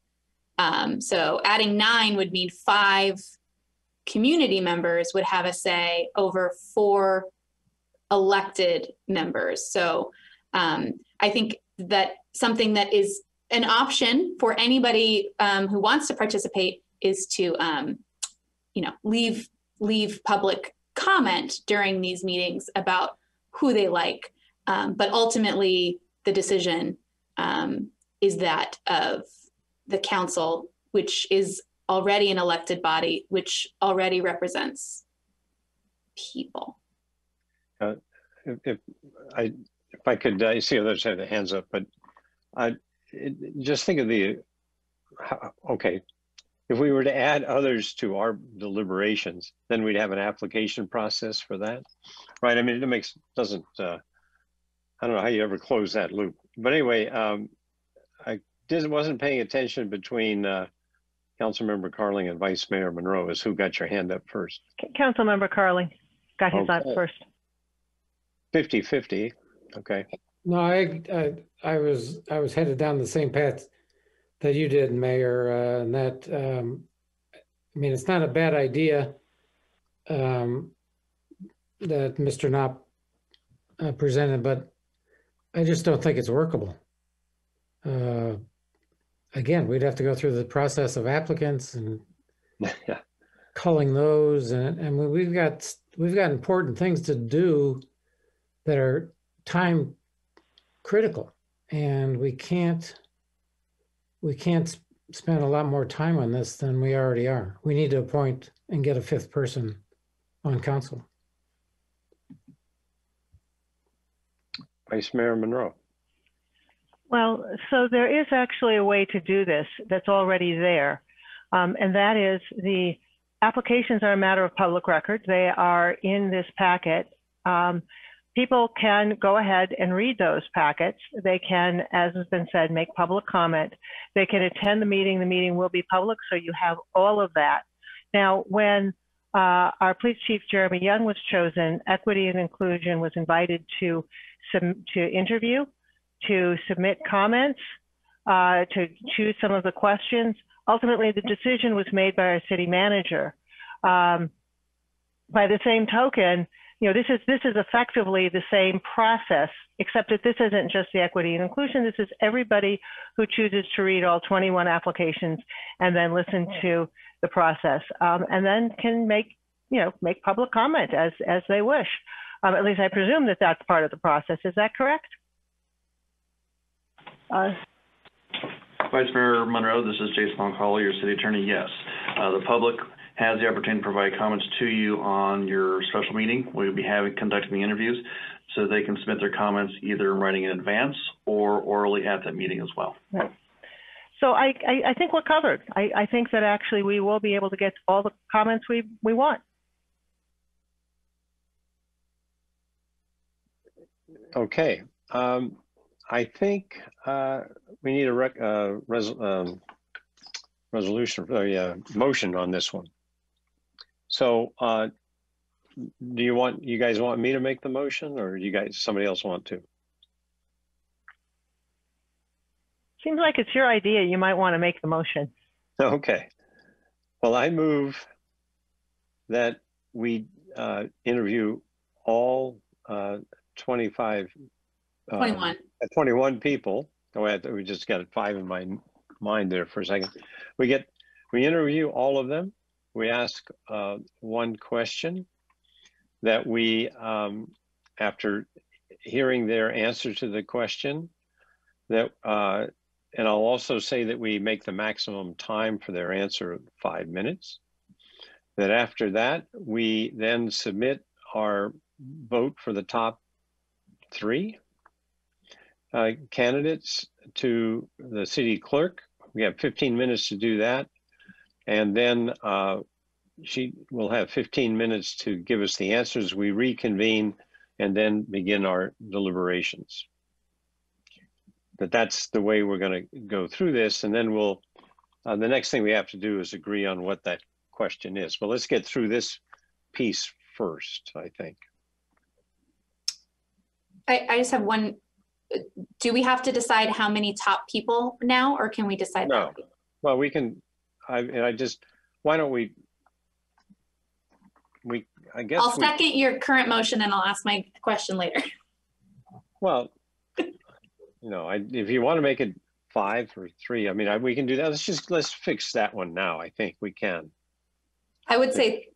So adding 9 would mean 5 community members would have a say over 4 elected members. So I think that something that is an option for anybody who wants to participate is to, leave public comment during these meetings about who they like. But ultimately, the decision is that of the council, which is already an elected body, which already represents people. If I could, I see others have their hands up, but just think of okay, if we were to add others to our deliberations, then we'd have an application process for that, right? I mean, I don't know how you ever close that loop. But anyway, I wasn't paying attention between Councilmember Carling and Vice Mayor Monroe as who got your hand up first. Councilmember Carling got his up first. 50-50, okay. No, I was headed down the same path that you did, Mayor, and that, I mean, it's not a bad idea that Mr. Knopp presented, but I just don't think it's workable. Again, we'd have to go through the process of applicants and culling those, and we've got important things to do that are time critical, and we can't spend a lot more time on this than we already are. We need to appoint and get a fifth person on council. Vice Mayor Monroe. Well, so there is actually a way to do this that's already there, and that is the applications are a matter of public record. They are in this packet. People can go ahead and read those packets. They can, as has been said, make public comment. They can attend the meeting. The meeting will be public, so you have all of that. Now, when our Police Chief Jeremy Young was chosen, Equity and Inclusion was invited to interview, to submit comments, to choose some of the questions. Ultimately, the decision was made by our city manager. By the same token, you know, this is effectively the same process, except that this isn't just the Equity and Inclusion. This is everybody who chooses to read all 21 applications and then listen to the process, and then can make public comment as they wish. At least I presume that that's part of the process. Is that correct? Vice Mayor Monroe, this is Jason Longcall, your city attorney. Yes, the public has the opportunity to provide comments to you on your special meeting. We'll be conducting the interviews, so they can submit their comments either in writing in advance or orally at that meeting as well. Right. So I think we're covered. I think that actually we will be able to get all the comments we want. Okay. I think we need a resolution, motion on this one. So do you guys want me to make the motion, or somebody else want to? Seems like it's your idea. You might want to make the motion. Okay. Well, I move that we interview all 21 people. Oh, we just got 5 in my mind there for a second. We interview all of them. We ask one question that we, after hearing their answer to the question, that and I'll also say that we make the maximum time for their answer 5 minutes. That after that, we then submit our vote for the top 3 candidates to the city clerk. We have 15 minutes to do that. And then she will have 15 minutes to give us the answers. We reconvene and then begin our deliberations. But that's the way we're going to go through this. And then the next thing we have to do is agree on what that question is. But let's get through this piece first, I think. I just have one. Do we have to decide how many top people now, or can we decide? No. That? Well, we can. Why don't we? I guess I'll second your current motion, and I'll ask my question later. Well, if you want to make it 5 or 3, I mean, we can do that. Let's fix that one now. I think we can. I would say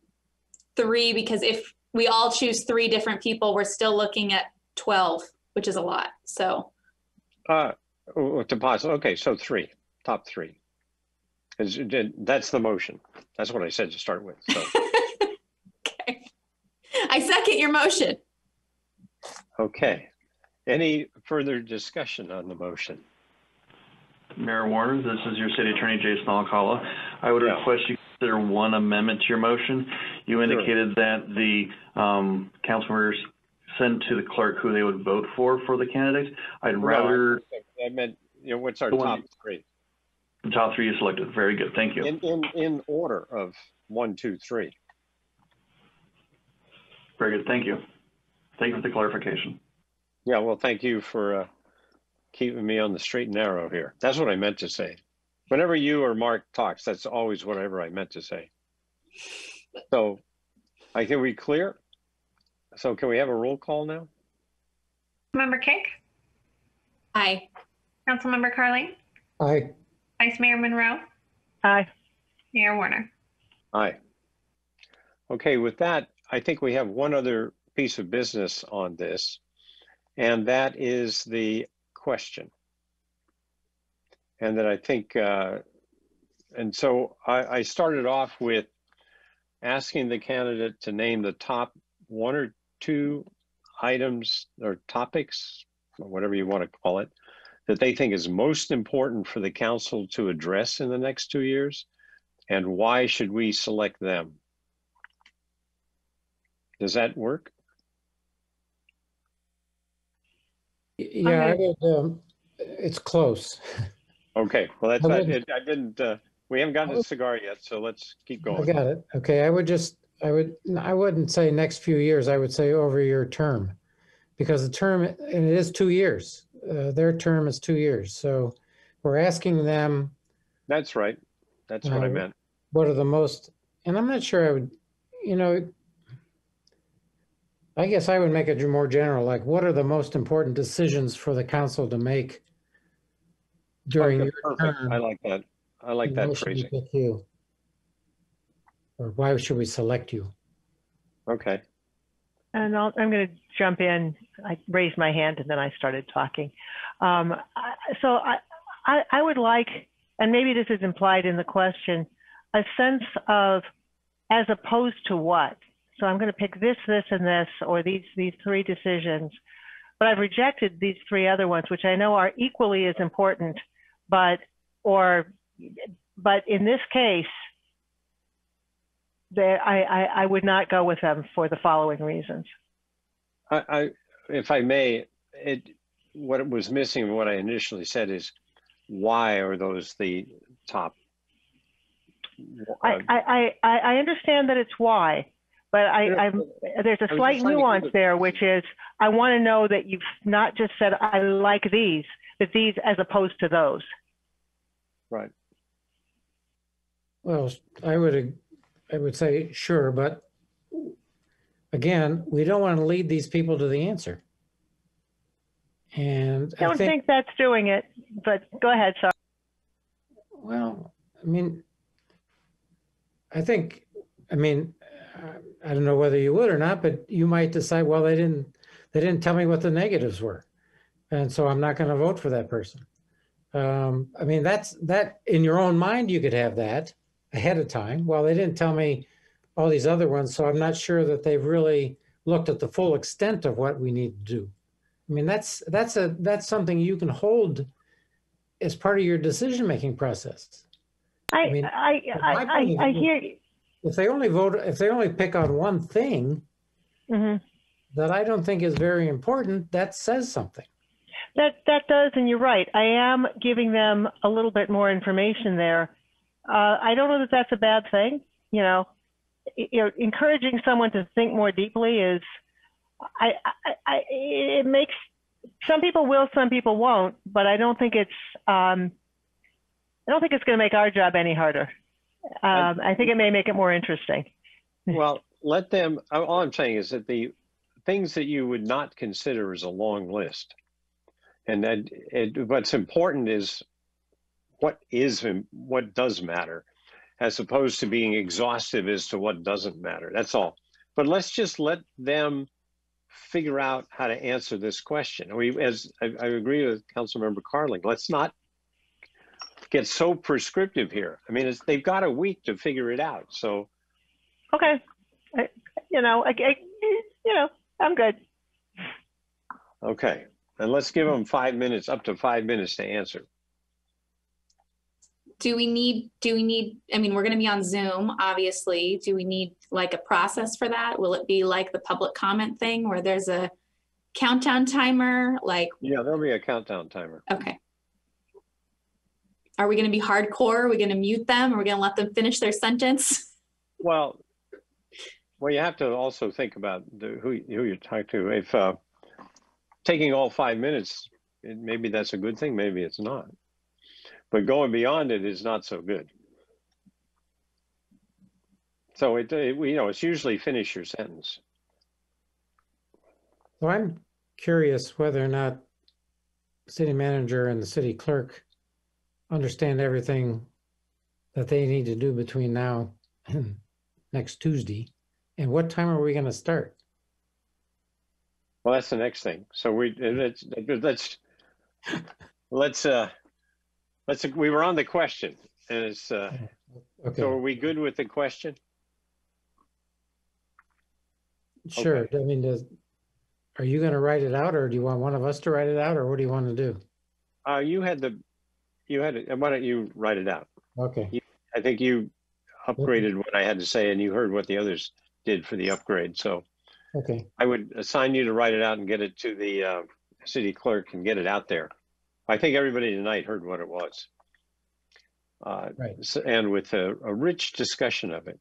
3, because if we all choose 3 different people, we're still looking at 12, which is a lot. So. To pause. Okay, so 3, top 3. That's the motion. That's what I said to start with. So. Okay. I second your motion. Okay. Any further discussion on the motion? Mayor Warner, this is your City Attorney, Jason Alcala. I would request you consider one amendment to your motion. You indicated that the council members send to the clerk who they would vote for the candidates. I'd rather... I meant, what's our top three? The top three you selected. Very good. Thank you. In order of 1, 2, 3. Very good. Thank you. Thank you for the clarification. Yeah, well, thank you for keeping me on the straight and narrow here. That's what I meant to say. Whenever you or Mark talks, that's always whatever I meant to say. So, can we clear? So can we have a roll call now? Member Kick? Aye. Councilmember Carling? Aye. Vice Mayor Monroe? Aye. Mayor Warner? Aye. Okay, with that, I think we have one other piece of business on this, and that is the question. And that I think, and so I started off with asking the candidate to name the top 1 or 2 items or topics, or whatever you want to call it, that they think is most important for the council to address in the next 2 years, and why should we select them? Does that work? Yeah, it's close. Okay, well, that's I didn't. We haven't gotten a cigar yet, so let's keep going. I got it. Okay, I wouldn't say next few years. I would say over your term, because the term, and it is 2 years. Their term is 2 years, so we're asking them. That's right. That's what I meant. What are the most? And I'm not sure I would. I guess I would make it more general. Like, what are the most important decisions for the council to make during your term? I like that. I like that phrasing. Pick you? Or why should we select you? Okay. And I'm going to jump in. I raised my hand and then I started talking. So I would like, and maybe this is implied in the question, a sense of as opposed to what. So I'm going to pick this, this, and this, or these 3 decisions. But I've rejected these 3 other ones, which I know are equally as important, but in this case, I would not go with them for the following reasons. If I may, what was missing in what I initially said is, why are those the top? I understand that it's why, but there's a slight nuance there, which is I want to know that you've not just said I like these, but these as opposed to those. Right. Well, I would say sure, but again, we don't want to lead these people to the answer. And I don't think that's doing it, but go ahead, sorry. Well, I don't know whether you would or not, but you might decide, well, they didn't tell me what the negatives were, and so I'm not going to vote for that person. That in your own mind, you could have that ahead of time. Well, they didn't tell me all these other ones, so I'm not sure that they've really looked at the full extent of what we need to do. That's something you can hold as part of your decision-making process. I hear you. If they only pick on one thing that I don't think is very important, that says something. That does, and you're right. I am giving them a little bit more information there. I don't know that that's a bad thing. Encouraging someone to think more deeply is, it makes, some people will, some people won't, but I don't think it's going to make our job any harder. I think it may make it more interesting. Well, let them, all I'm saying is that the things that you would not consider is a long list. And then what's important is what does matter, as opposed to being exhaustive as to what doesn't matter. That's all. But let's just let them figure out how to answer this question. As I agree with Councilmember Carling, let's not get so prescriptive here. I mean, they've got a week to figure it out. So, okay, I'm good. okay, and let's give them 5 minutes, up to 5 minutes to answer. Do we need, I mean, we're going to be on Zoom, obviously. Do we need like a process for that? Will it be like the public comment thing where there's a countdown timer? Like, yeah, there'll be a countdown timer. Okay. Are we going to be hardcore? Are we going to mute them? Are we going to let them finish their sentence? Well, you have to also think about who you're talking to. If taking all 5 minutes, maybe that's a good thing, maybe it's not. But going beyond it is not so good. So it's usually finish your sentence. So I'm curious whether or not the city manager and the city clerk understand everything that they need to do between now and next Tuesday. And what time are we going to start? Well, that's the next thing. So we were on the question, and it's okay. So are we good with the question? Sure. Okay. I mean, are you going to write it out, or do you want one of us to write it out, or what do you want to do? You had it. Why don't you write it out? Okay. I think you upgraded what I had to say, and you heard what the others did for the upgrade. So okay, I would assign you to write it out and get it to the city clerk and get it out there. I think everybody tonight heard what it was. Right. So, and with a rich discussion of it.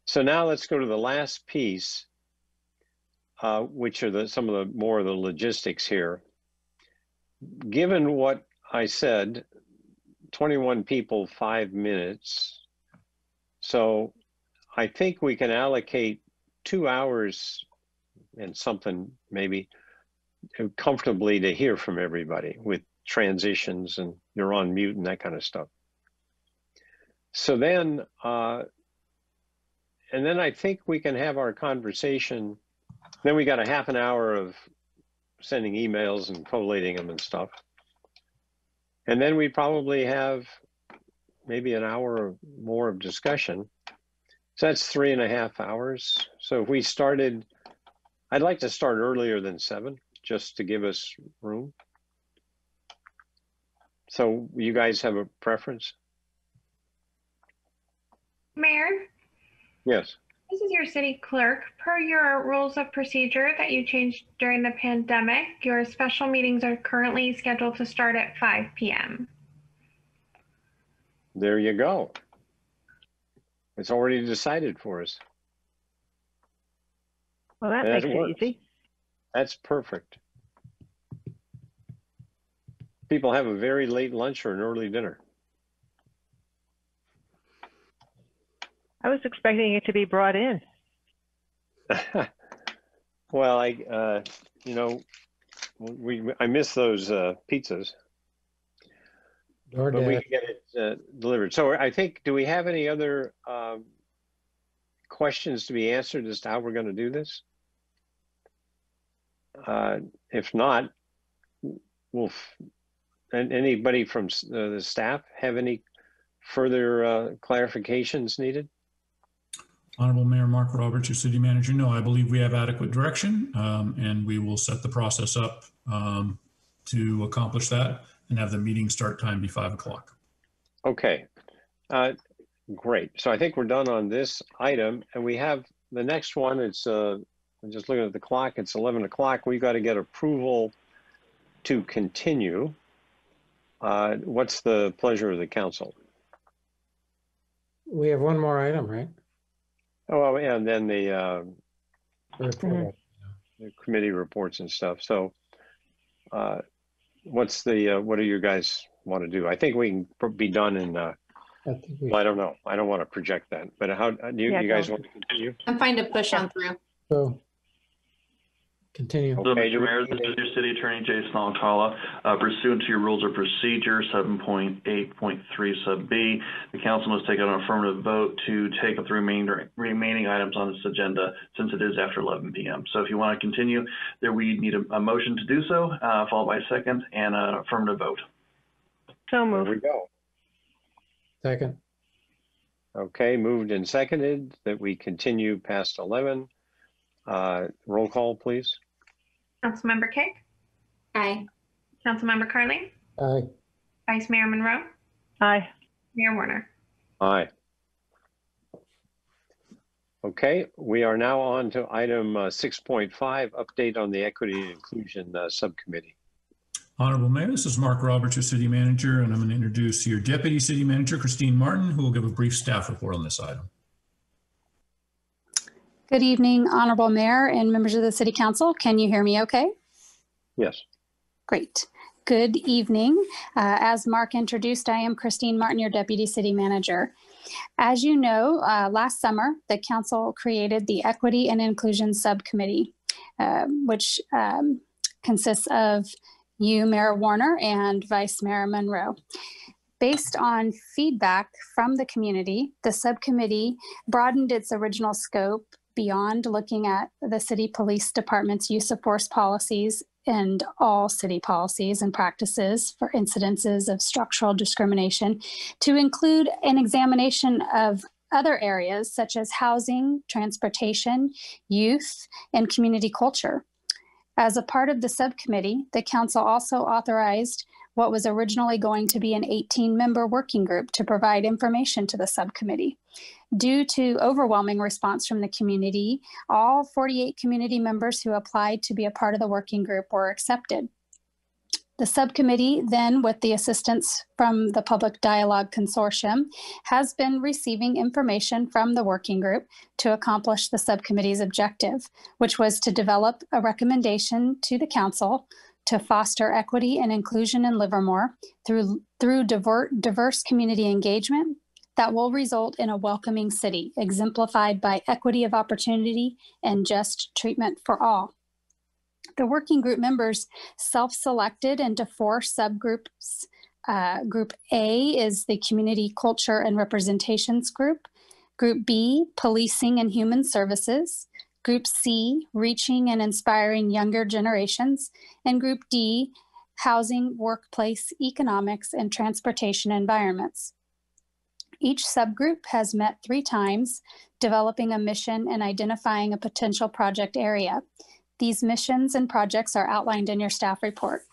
So now let's go to the last piece, which are some of the more of the logistics here. Given what I said, 21 people, 5 minutes. So I think we can allocate 2 hours and something maybe comfortably to hear from everybody with transitions and you're on mute and that kind of stuff. So then, and then I think we can have our conversation. Then we got a half an hour of sending emails and collating them and stuff. And then we probably have maybe an hour or more of discussion. So that's 3.5 hours. So if we started, I'd like to start earlier than 7, just to give us room. So you guys have a preference? Mayor? Yes. This is your city clerk. Per your rules of procedure that you changed during the pandemic, your special meetings are currently scheduled to start at 5 p.m. There you go. It's already decided for us. Well, that makes it easy. That's perfect. People have a very late lunch or an early dinner. I was expecting it to be brought in. Well, I miss those pizzas. But we can get it delivered. So I think, do we have any other questions to be answered as to how we're going to do this? If not, and anybody from the staff have any further clarifications needed? Honorable Mayor Mark Roberts, your city manager. No, I believe we have adequate direction, and we will set the process up to accomplish that and have the meeting start time be 5 o'clock. Okay, great. So I think we're done on this item, and we have the next one. It's I'm just looking at the clock. It's 11 o'clock. We've got to get approval to continue. What's the pleasure of the council? We have one more item, right? Oh, and then the committee reports and stuff. So what do you guys want to do? I think we can be done in, well, I don't know. I don't want to project that, but how do you guys want to continue? I'm fine to push on through. So continue. So, Mr. Mayor, this is your City Attorney, Jason Alcala. Pursuant to your rules of procedure, 7.8.3 sub B, the council must take an affirmative vote to take up the remaining items on this agenda since it is after 11 p.m. So if you want to continue, we need a motion to do so, followed by a second and an affirmative vote. So moved. There we go. Second. Okay, moved and seconded that we continue past 11. Roll call, please. Councilmember Kick? Aye. Councilmember Carley? Aye. Vice Mayor Monroe? Aye. Mayor Warner? Aye. Okay, we are now on to item 6.5, update on the Equity and Inclusion Subcommittee. Honorable Mayor, this is Mark Roberts, your city manager, and I'm going to introduce your deputy city manager, Christine Martin, who will give a brief staff report on this item. Good evening, Honorable Mayor and members of the City Council. Can you hear me okay? Yes. Great. Good evening. As Mark introduced, I am Christine Martin, your deputy city manager. As you know, last summer, the council created the Equity and Inclusion Subcommittee, which consists of you, Mayor Warner, and Vice Mayor Monroe. Based on feedback from the community, the subcommittee broadened its original scope beyond looking at the city police department's use of force policies and all city policies and practices for incidences of structural discrimination to include an examination of other areas such as housing, transportation, youth, and community culture. As a part of the subcommittee, the council also authorized what was originally going to be an 18-member working group to provide information to the subcommittee. Due to overwhelming response from the community, all 48 community members who applied to be a part of the working group were accepted. The subcommittee then, with the assistance from the Public Dialogue Consortium, has been receiving information from the working group to accomplish the subcommittee's objective, which was to develop a recommendation to the council to foster equity and inclusion in Livermore through diverse community engagement that will result in a welcoming city, exemplified by equity of opportunity and just treatment for all. The working group members self-selected into 4 subgroups. Group A is the Community Culture and Representations Group. Group B, Policing and Human Services. Group C, Reaching and Inspiring Younger Generations. And Group D, Housing, Workplace, Economics, and Transportation Environments. Each subgroup has met 3 times, developing a mission and identifying a potential project area. These missions and projects are outlined in your staff report.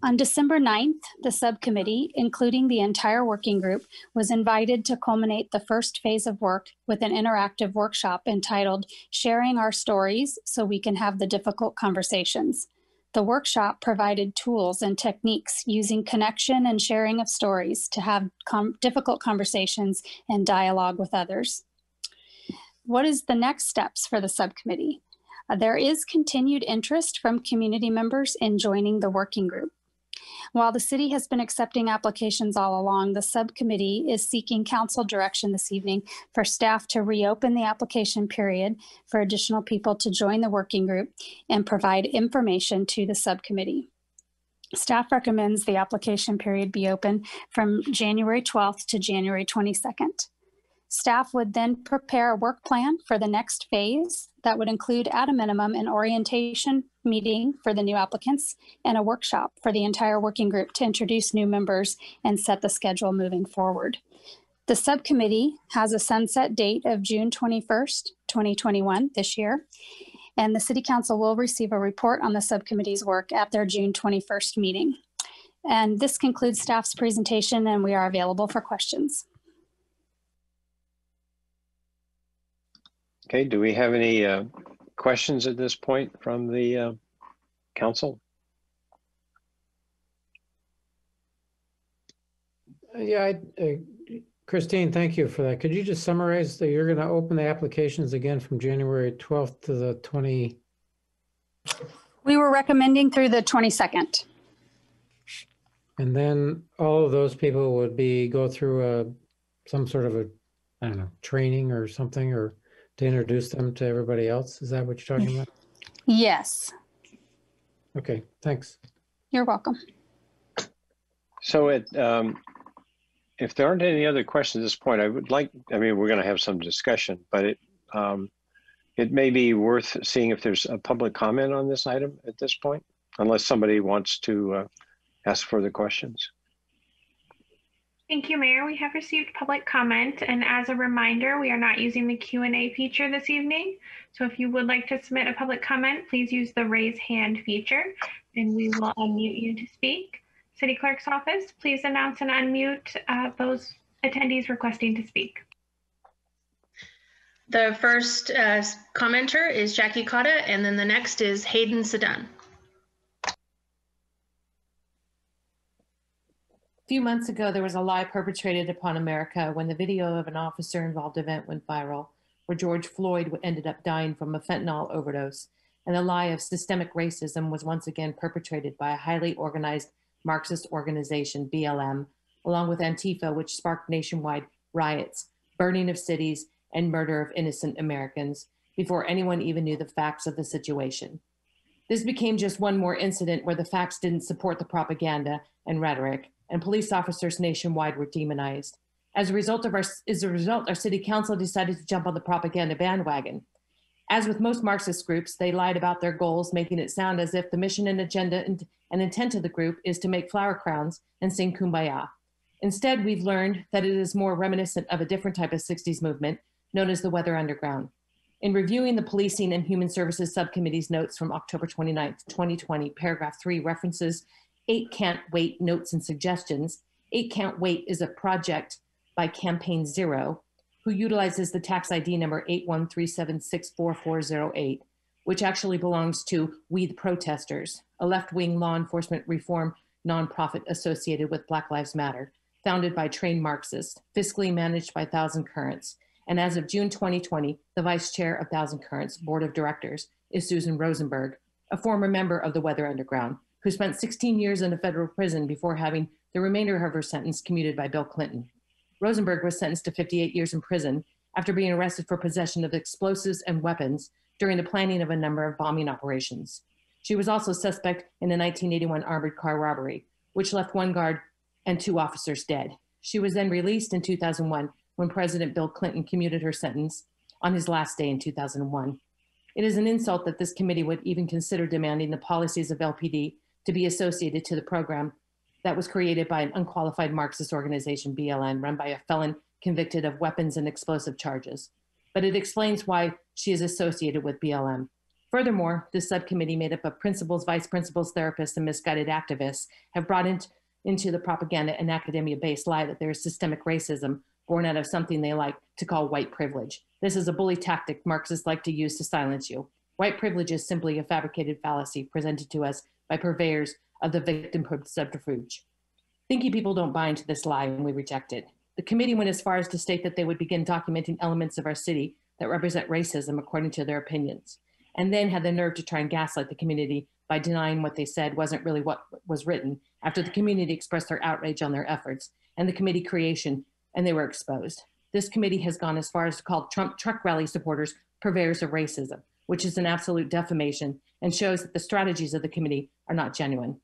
On December 9th, the subcommittee, including the entire working group, was invited to culminate the first phase of work with an interactive workshop entitled Sharing Our Stories So We Can Have the Difficult Conversations. The workshop provided tools and techniques using connection and sharing of stories to have difficult conversations and dialogue with others. What is the next steps for the subcommittee? There is continued interest from community members in joining the working group. While the city has been accepting applications all along, the subcommittee is seeking council direction this evening for staff to reopen the application period for additional people to join the working group and provide information to the subcommittee. Staff recommends the application period be open from January 12th to January 22nd. Staff would then prepare a work plan for the next phase that would include at a minimum an orientation meeting for the new applicants and a workshop for the entire working group to introduce new members and set the schedule moving forward. The subcommittee has a sunset date of June 21st, 2021 this year, and the City Council will receive a report on the subcommittee's work at their June 21st meeting. And this concludes staff's presentation, and we are available for questions. Okay, do we have any questions at this point from the council? Yeah, Christine, thank you for that. Could you just summarize that you're going to open the applications again from January 12th to the 20? We were recommending through the 22nd. And then all of those people would go through some sort of I don't know, training or something, or to introduce them to everybody else? Is that what you're talking about? Yes. Okay, thanks. You're welcome. So if there aren't any other questions at this point, we're going to have some discussion, but it may be worth seeing if there's a public comment on this item at this point, unless somebody wants to ask further questions. Thank you, Mayor. We have received public comment, and as a reminder, we are not using the Q&A feature this evening. So if you would like to submit a public comment, please use the raise hand feature, and we will unmute you to speak. City Clerk's office, please announce and unmute those attendees requesting to speak. The first commenter is Jackie Cotta, and then the next is Hayden Sedan. A few months ago, there was a lie perpetrated upon America when the video of an officer-involved event went viral, where George Floyd ended up dying from a fentanyl overdose, and the lie of systemic racism was once again perpetrated by a highly organized Marxist organization, BLM, along with Antifa, which sparked nationwide riots, burning of cities, and murder of innocent Americans before anyone even knew the facts of the situation. This became just one more incident where the facts didn't support the propaganda and rhetoric, and police officers nationwide were demonized. As a result, our city council decided to jump on the propaganda bandwagon. As with most Marxist groups, they lied about their goals, making it sound as if the mission and agenda and intent of the group is to make flower crowns and sing Kumbaya. Instead, we've learned that it is more reminiscent of a different type of 60s movement known as the Weather Underground. In reviewing the Policing and Human Services Subcommittee's notes from October 29th, 2020, paragraph 3 references 8 Can't Wait notes and suggestions. 8 Can't Wait is a project by Campaign Zero, who utilizes the tax ID number 8137644408, which actually belongs to We the Protesters, a left-wing law enforcement reform nonprofit associated with Black Lives Matter, founded by trained Marxists, fiscally managed by Thousand Currents. And as of June 2020, the vice chair of Thousand Currents Board of Directors is Susan Rosenberg, a former member of the Weather Underground, who spent 16 years in a federal prison before having the remainder of her sentence commuted by Bill Clinton. Rosenberg was sentenced to 58 years in prison after being arrested for possession of explosives and weapons during the planning of a number of bombing operations. She was also suspect in a 1981 armored car robbery, which left 1 guard and 2 officers dead. She was then released in 2001 when President Bill Clinton commuted her sentence on his last day in 2001. It is an insult that this committee would even consider demanding the policies of LPD to be associated to the program that was created by an unqualified Marxist organization, BLN, run by a felon convicted of weapons and explosive charges. But it explains why she is associated with BLM. Furthermore, this subcommittee made up of principals, vice principals, therapists, and misguided activists have brought into the propaganda and academia-based lie that there is systemic racism born out of something they like to call white privilege. This is a bully tactic Marxists like to use to silence you. White privilege is simply a fabricated fallacy presented to us by purveyors of the victimhood subterfuge. Thinking people don't buy into this lie, and we reject it. The committee went as far as to state that they would begin documenting elements of our city that represent racism according to their opinions, and then had the nerve to try and gaslight the community by denying what they said wasn't really what was written after the community expressed their outrage on their efforts and the committee creation, and they were exposed. This committee has gone as far as to call Trump truck rally supporters purveyors of racism, which is an absolute defamation and shows that the strategies of the committee are not genuine.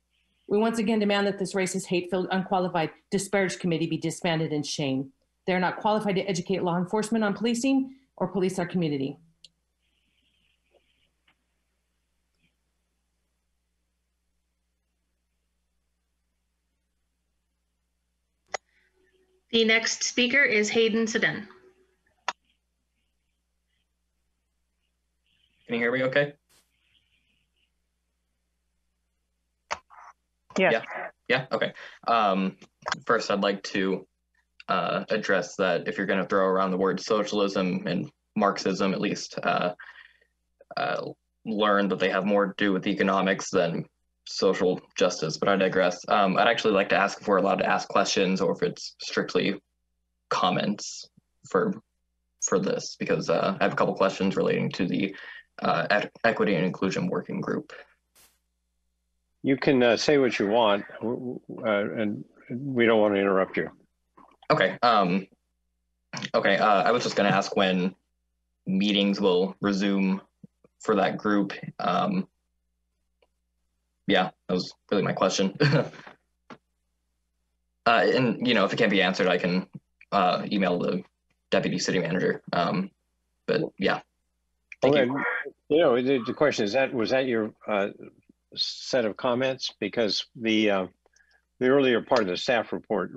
We once again demand that this racist, hate-filled, unqualified, disparaged committee be disbanded and shamed. They are not qualified to educate law enforcement on policing or police our community. The next speaker is Hayden Sedan. Can you hear me okay? Yes. Yeah, okay. First, I'd like to address that if you're going to throw around the word socialism and Marxism, at least learn that they have more to do with economics than social justice, but I digress. I'd actually like to ask if we're allowed to ask questions or if it's strictly comments for this, because I have a couple questions relating to the Equity and Inclusion Working Group. You can say what you want, and we don't want to interrupt you. Okay. I was just going to ask when meetings will resume for that group. Yeah, that was really my question. And if it can't be answered, I can email the deputy city manager. But yeah. Thank you. The question is was that your set of comments? Because the earlier part of the staff report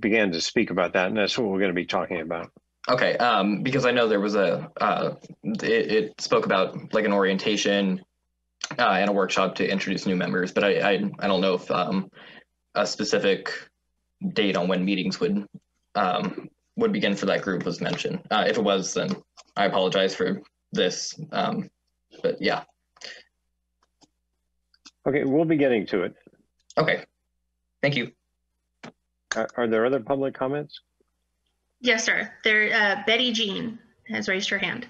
began to speak about that, and that's what we're going to be talking about. Okay, because I know there was it spoke about like an orientation and a workshop to introduce new members, but I don't know if a specific date on when meetings would begin for that group was mentioned. If it was, then I apologize for this, but yeah. Okay, we'll be getting to it. Okay, thank you. Are there other public comments? Yes, sir. There, Betty Jean has raised her hand.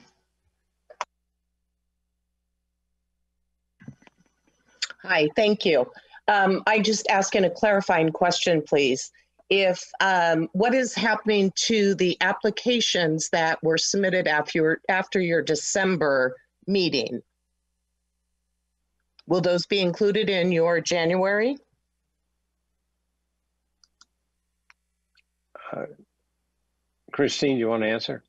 Hi, thank you. I just asking a clarifying question, please. If what is happening to the applications that were submitted after your December meeting? Will those be included in your January? Christine, you want to answer?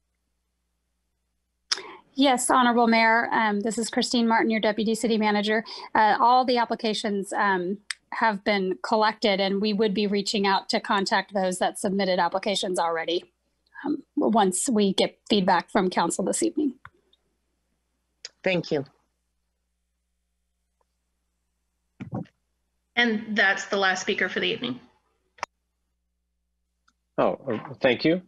Yes, Honorable Mayor. This is Christine Martin, your Deputy City Manager. All the applications have been collected, and we would be reaching out to contact those that submitted applications already once we get feedback from council this evening. Thank you. And that's the last speaker for the evening. Oh, thank you.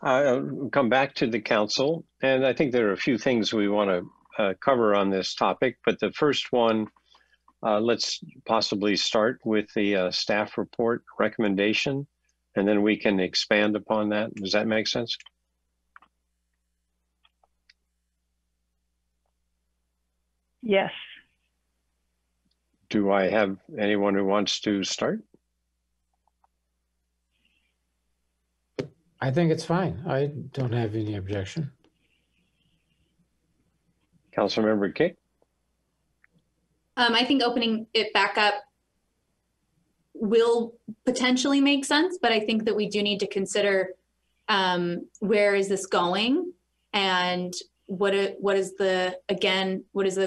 I'll come back to the council, and I think there are a few things we want to cover on this topic, but the first one, let's possibly start with the staff report recommendation, and then we can expand upon that. Does that make sense? Yes. Do I have anyone who wants to start? I think it's fine. I don't have any objection. Councilmember Kick? I think opening it back up will potentially make sense, but I think that we do need to consider where is this going and what is the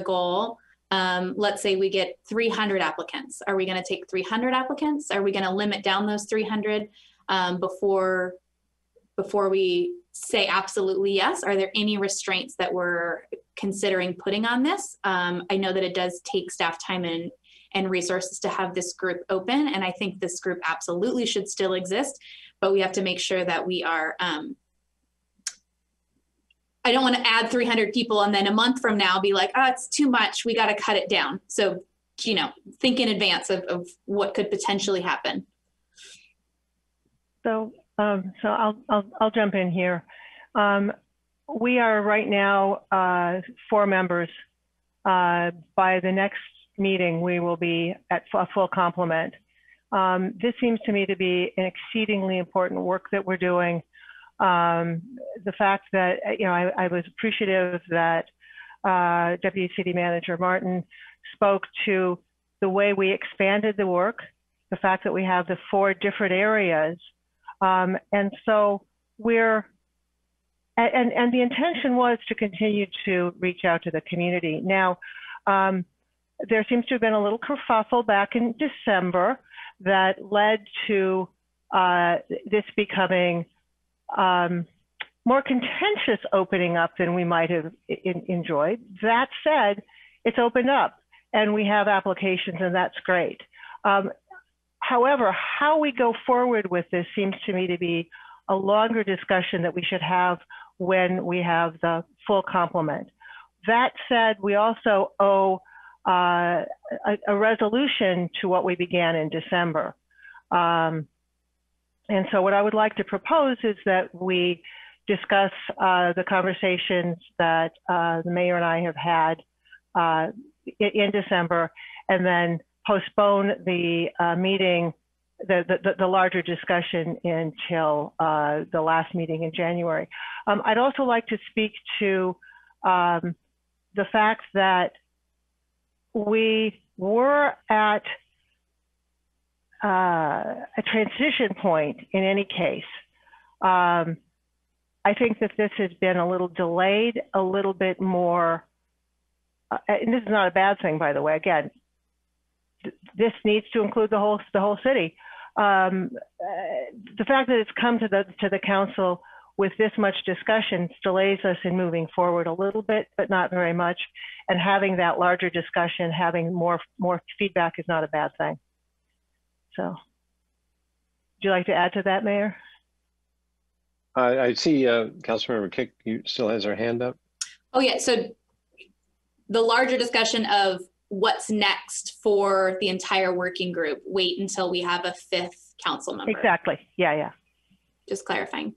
goal? Let's say we get 300 applicants. Are we going to take 300 applicants? Are we going to limit down those 300 before we say absolutely yes? Are there any restraints that we're considering putting on this? I know that it does take staff time and resources to have this group open, and I think this group absolutely should still exist, but we have to make sure that we are, I don't want to add 300 people and then a month from now be like, oh, it's too much, we got to cut it down. So, you know, think in advance of what could potentially happen. So I'll jump in here. We are right now 4 members. By the next meeting, we will be at a full complement. This seems to me to be an exceedingly important work that we're doing. The fact that, you know, I was appreciative that Deputy City Manager Martin spoke to the way we expanded the work, the fact that we have the 4 different areas. And so we're, and the intention was to continue to reach out to the community. Now, there seems to have been a little kerfuffle back in December that led to this becoming more contentious opening up than we might have enjoyed. That said, it's opened up and we have applications, and that's great. However, how we go forward with this seems to me to be a longer discussion that we should have when we have the full complement. That said, we also owe a resolution to what we began in December. And so what I would like to propose is that we discuss the conversations that the mayor and I have had in December, and then postpone the meeting, the larger discussion until the last meeting in January. I'd also like to speak to the fact that we were at a transition point in any case. I think that this has been a little delayed, a little bit more, and this is not a bad thing, by the way. Again, this needs to include the whole city. the fact that it's come to the council with this much discussion delays us in moving forward a little bit, but not very much. And having that larger discussion, having more feedback is not a bad thing. So, would you like to add to that, Mayor? I see Councilmember Kick still has her hand up. Oh yeah, so the larger discussion of what's next for the entire working group, wait until we have a 5th council member. Exactly, yeah. Just clarifying.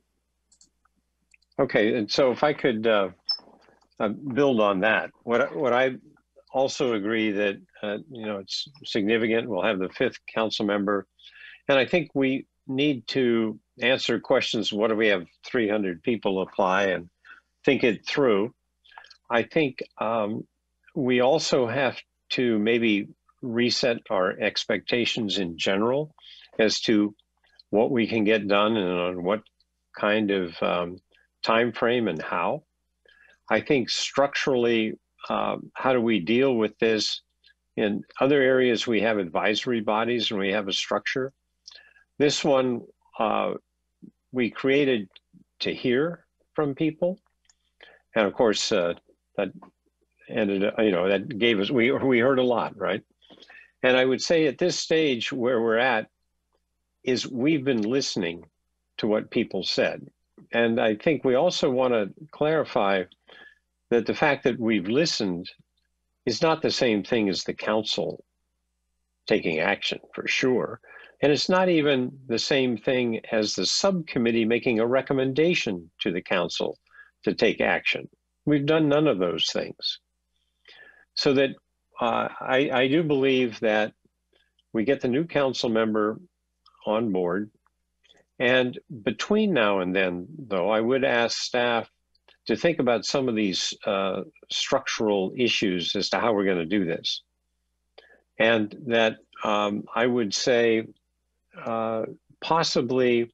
Okay, and so if I could build on that, what I also agree that it's significant. We'll have the 5th council member, and I think we need to answer questions. What do we have 300 people apply, and think it through. I think we also have to maybe reset our expectations in general as to what we can get done and on what kind of time frame and how. I think structurally, how do we deal with this? In other areas, we have advisory bodies and we have a structure. This one, we created to hear from people. And of course, that ended, that gave us, we heard a lot, right? And I would say at this stage where we're at is we've been listening to what people said. And I think we also want to clarify that the fact that we've listened is not the same thing as the council taking action, for sure. And it's not even the same thing as the subcommittee making a recommendation to the council to take action. We've done none of those things. So that I do believe that we get the new council member on board. And between now and then, though, I would ask staff to think about some of these structural issues as to how we're going to do this. And that I would say possibly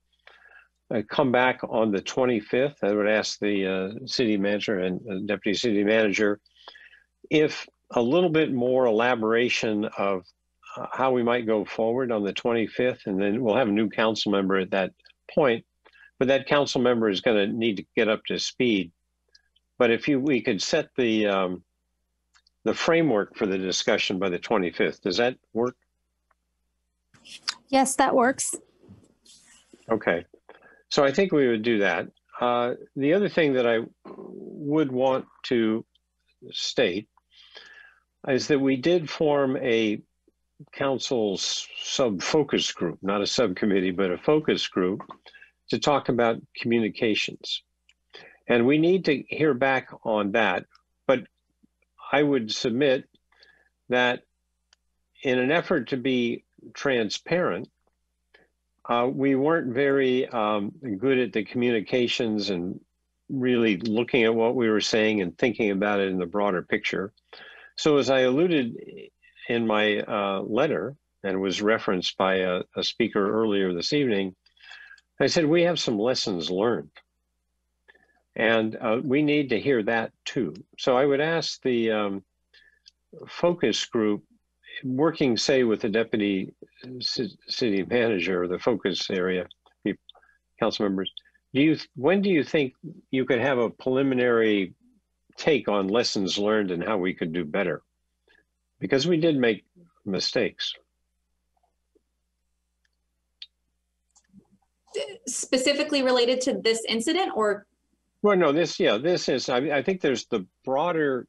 come back on the 25th. I would ask the city manager and deputy city manager if a little bit more elaboration of how we might go forward on the 25th, and then we'll have a new council member at that point. But that council member is going to need to get up to speed. But if we could set the framework for the discussion by the 25th, does that work? Yes, that works. Okay, so I think we would do that. The other thing that I would want to state is that we did form a council's sub-focus group, not a subcommittee, but a focus group to talk about communications. And we need to hear back on that. But I would submit that in an effort to be transparent, we weren't very good at the communications and really looking at what we were saying and thinking about it in the broader picture. So as I alluded in my letter and was referenced by a speaker earlier this evening, I said, we have some lessons learned. And we need to hear that too. So I would ask the focus group, working, say, with the deputy city manager or the focus area council members, when do you think you could have a preliminary take on lessons learned and how we could do better? Because we did make mistakes. Specifically related to this incident, or? Well, no, this is, I think there's the broader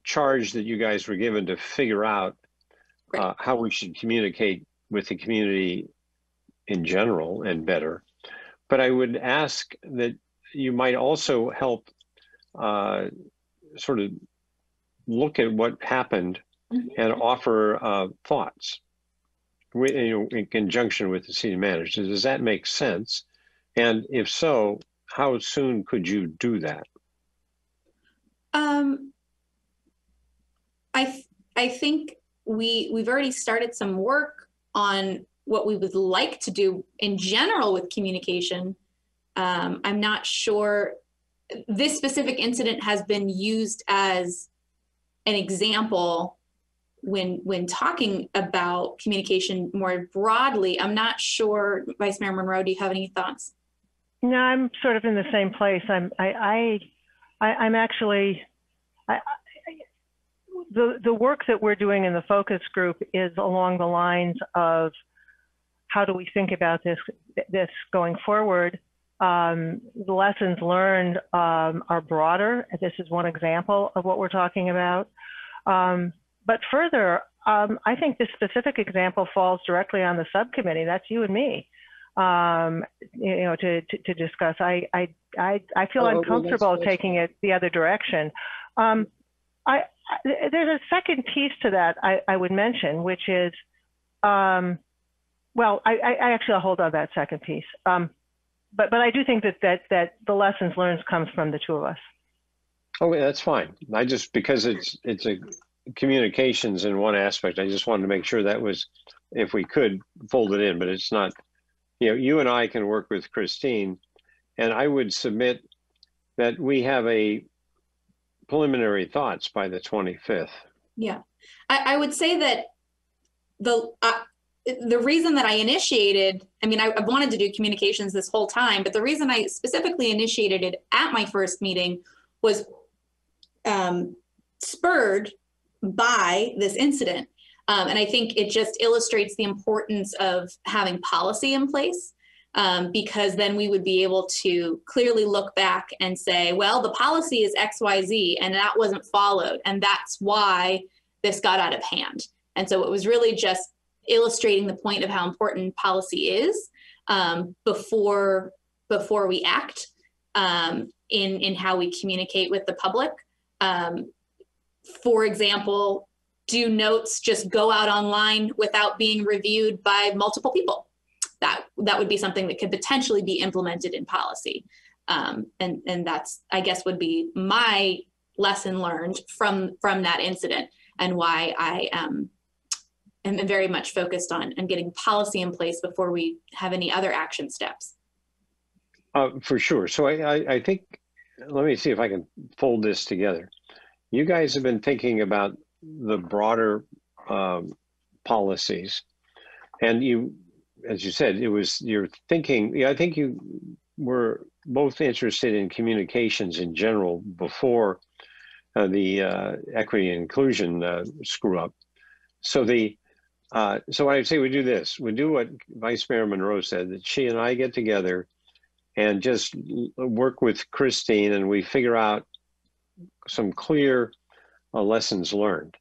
charge that you guys were given to figure out how we should communicate with the community in general and better. But I would ask that you might also help sort of look at what happened and offer thoughts in conjunction with the city manager. Does that make sense? And if so, how soon could you do that? I think we've already started some work on what we would like to do in general with communication. I'm not sure this specific incident has been used as an example when talking about communication more broadly, I'm not sure, Vice Mayor Monroe, do you have any thoughts? No, I'm sort of in the same place. I'm actually, the work that we're doing in the focus group is along the lines of how do we think about this going forward. The lessons learned are broader. This is one example of what we're talking about. But further, I think this specific example falls directly on the subcommittee. That's you and me, to discuss. I feel uncomfortable taking it the other direction. There's a second piece to that I would mention, which is, well, I'll hold on that second piece. But I do think that the lessons learned comes from the two of us. Oh, yeah, that's fine. Because it's a communications in one aspect, I just wanted to make sure that was, if we could, fold it in, but it's not. You and I can work with Christine, and I would submit that we have a preliminary thoughts by the 25th. Yeah, I would say that the reason that I initiated, I've wanted to do communications this whole time, but the reason I specifically initiated it at my first meeting was spurred by this incident. And I think it just illustrates the importance of having policy in place, because then we would be able to clearly look back and say, well, the policy is XYZ and that wasn't followed. And that's why this got out of hand. And so it was really just illustrating the point of how important policy is before we act in how we communicate with the public. For example, do notes just go out online without being reviewed by multiple people? That would be something that could potentially be implemented in policy. And that's, I guess, would be my lesson learned from that incident, and why I am very much focused on getting policy in place before we have any other action steps. For sure. So I think, let me see if I can fold this together. You guys have been thinking about the broader policies, and you, as you said, you're thinking, I think you were both interested in communications in general before the equity and inclusion screw up. So so I'd say we do this. We do what Vice Mayor Monroe said, that she and I get together and just work with Christine, and we figure out some clear lessons learned.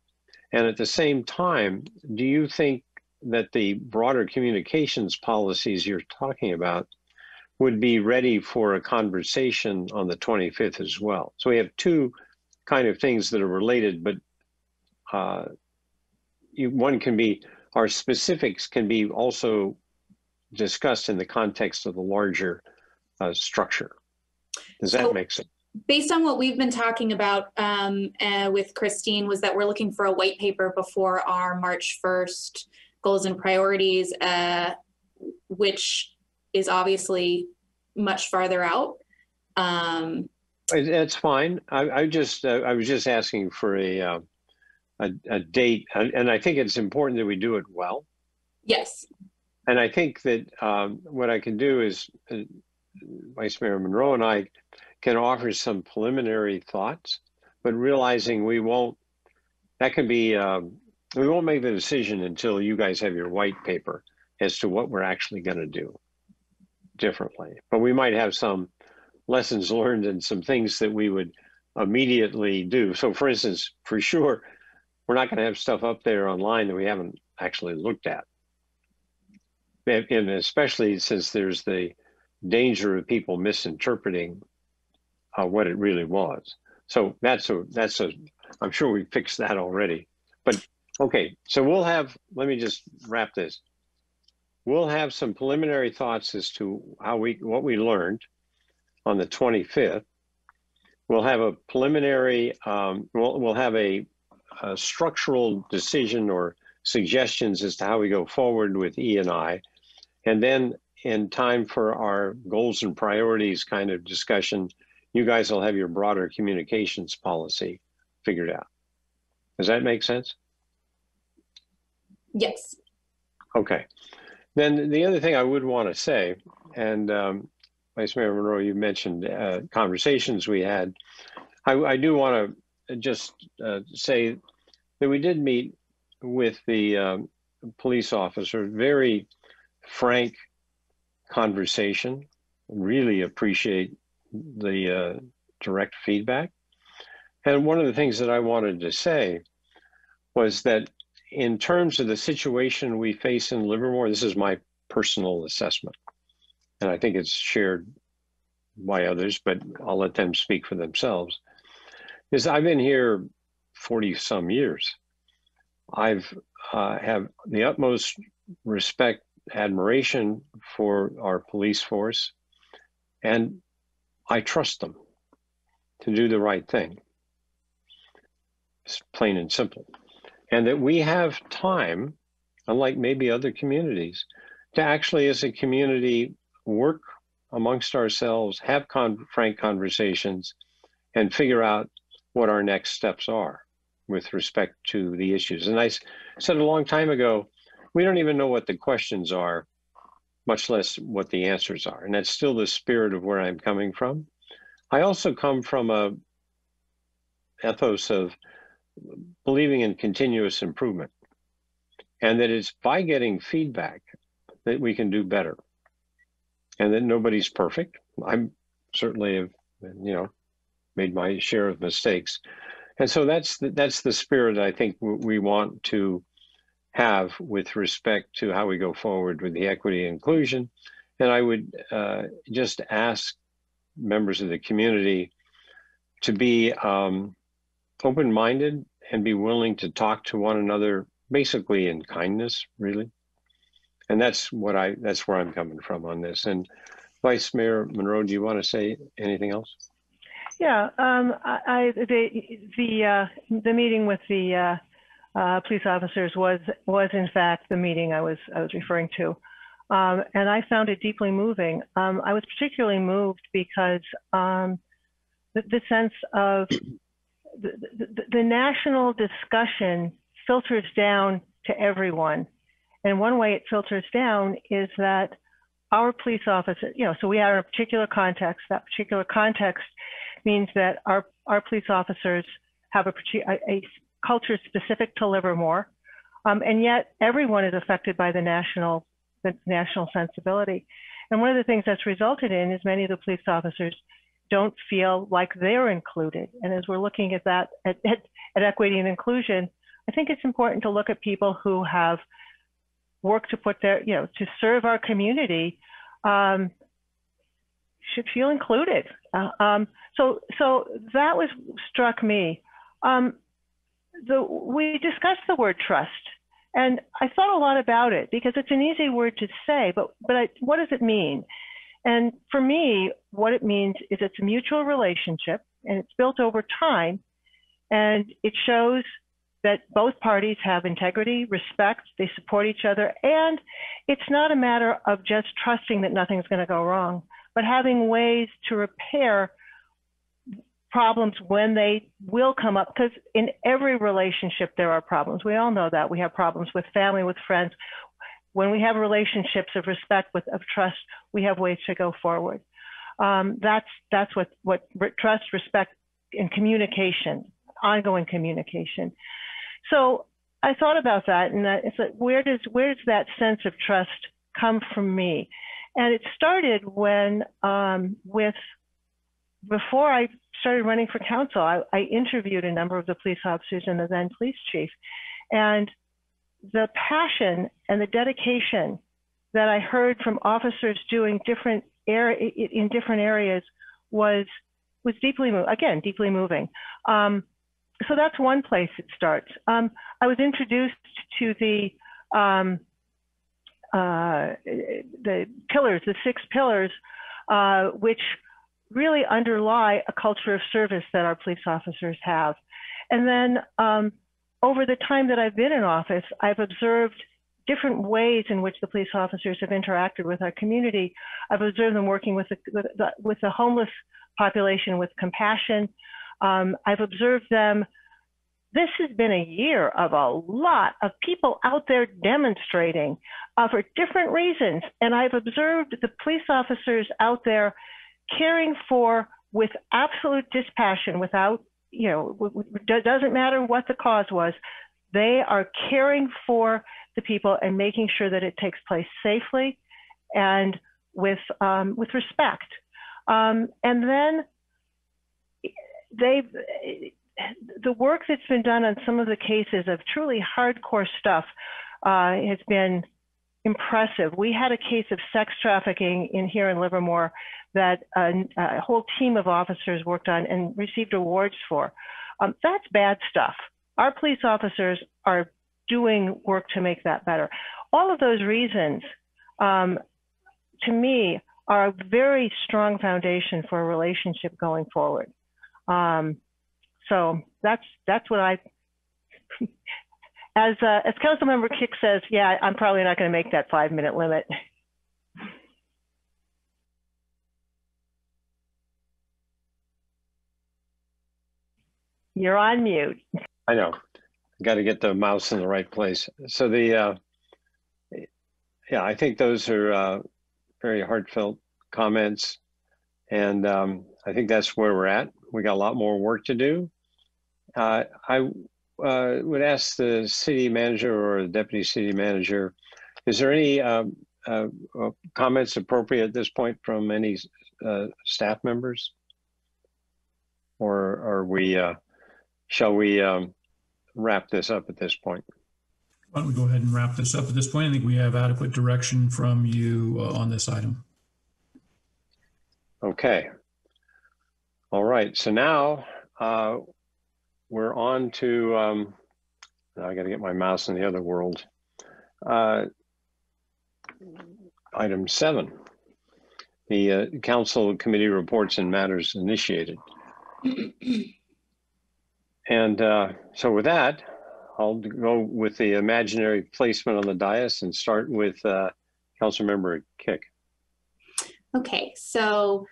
And at the same time, do you think that the broader communications policies you're talking about would be ready for a conversation on the 25th as well? So we have two kind of things that are related, but one can be, our specifics can be also discussed in the context of the larger structure. Does that make sense? Based on what we've been talking about with Christine, was that we're looking for a white paper before our March 1st goals and priorities, which is obviously much farther out. That's fine. I was just asking for a date, and I think it's important that we do it well. Yes. And I think that what I can do is, Vice Mayor Monroe and I can offer some preliminary thoughts, but realizing we won't make the decision until you guys have your white paper as to what we're actually going to do differently. But we might have some lessons learned and some things that we would immediately do. So for instance, for sure, we're not going to have stuff up there online that we haven't actually looked at. And especially since there's the danger of people misinterpreting what it really was. So I'm sure we fixed that already. But okay, so let me just wrap this. We'll have some preliminary thoughts as to what we learned on the 25th. We'll have a preliminary, we'll have a structural decision or suggestions as to how we go forward with E&I. And then in time for our goals and priorities kind of discussion, you guys will have your broader communications policy figured out. Does that make sense? Yes. Okay. Then the other thing I would want to say, and Vice Mayor Monroe, you mentioned conversations we had. I do want to just say that we did meet with the police officer, very frank conversation. Really appreciate the direct feedback. And one of the things that I wanted to say was that in terms of the situation we face in Livermore, this is my personal assessment, and I think it's shared by others, but I'll let them speak for themselves, is I've been here 40 some years. I've have the utmost respect, admiration for our police force, and I trust them to do the right thing. It's plain and simple. And that we have time, unlike maybe other communities, to actually as a community work amongst ourselves, have frank conversations, and figure out what our next steps are with respect to the issues. And I said a long time ago, we don't even know what the questions are, much less what the answers are. And that's still the spirit of where I'm coming from. I also come from a ethos of believing in continuous improvement, and that it's by getting feedback that we can do better, and that nobody's perfect. I'm certainly have, made my share of mistakes. And so that's the spirit I think we want to have with respect to how we go forward with the equity and inclusion. And I would just ask members of the community to be open-minded and be willing to talk to one another, basically in kindness, really. And that's where I'm coming from on this. And Vice Mayor Monroe, do you want to say anything else? Yeah, the meeting with the police officers was in fact the meeting I was referring to, and I found it deeply moving. I was particularly moved because the sense of the national discussion filters down to everyone, and one way it filters down is that our police officers, so we are in a particular context. That particular context means that our police officers have a culture specific to Livermore, and yet everyone is affected by the national sensibility. And one of the things that's resulted in is many of the police officers don't feel like they're included. And as we're looking at that, at equity and inclusion, I think it's important to look at people who have worked to put their, to serve our community, should feel included. So that struck me. We discussed the word trust, and I thought a lot about it because it's an easy word to say, but what does it mean? And for me, what it means is it's a mutual relationship, and it's built over time, and it shows that both parties have integrity, respect, they support each other, and it's not a matter of just trusting that nothing's going to go wrong, but having ways to repair problems when they will come up, because in every relationship there are problems. We all know that. We have problems with family, with friends. When we have relationships of respect, of trust, we have ways to go forward. That's what trust, respect, and communication, ongoing communication. So I thought about that, and it's like, where does that sense of trust come from me? And it started when, before I started running for council, I interviewed a number of the police officers and the then police chief, and the passion and the dedication that I heard from officers doing in different areas was deeply moving. So that's one place it starts. I was introduced to the pillars, the 6 pillars, which really underlie a culture of service that our police officers have. And then over the time that I've been in office, I've observed different ways in which the police officers have interacted with our community. I've observed them working with the homeless population with compassion. I've observed them this has been a year of a lot of people out there demonstrating for different reasons. And I've observed the police officers out there caring for, with absolute dispassion, without, you know, doesn't matter what the cause was, they are caring for the people and making sure that it takes place safely and with respect. And then the work that's been done on some of the cases of truly hardcore stuff has been impressive. We had a case of sex trafficking here in Livermore that a whole team of officers worked on and received awards for. That's bad stuff. Our police officers are doing work to make that better. All of those reasons, to me, are a very strong foundation for a relationship going forward. So that's what I, as Councilmember Kick says, yeah, I'm probably not going to make that 5-minute limit. You're on mute. I know. Got to get the mouse in the right place. So yeah, I think those are very heartfelt comments, and I think that's where we're at. We got a lot more work to do. I would ask the city manager or the deputy city manager, is there any comments appropriate at this point from any staff members? Or are we, shall we wrap this up at this point? Why don't we go ahead and wrap this up at this point? I think we have adequate direction from you on this item. Okay. All right. So now we're on to, now I got to get my mouse in the other world. Item 7, the council committee reports and matters initiated. And so with that, I'll go with the imaginary placement on the dais and start with Councilmember Kick. Okay, so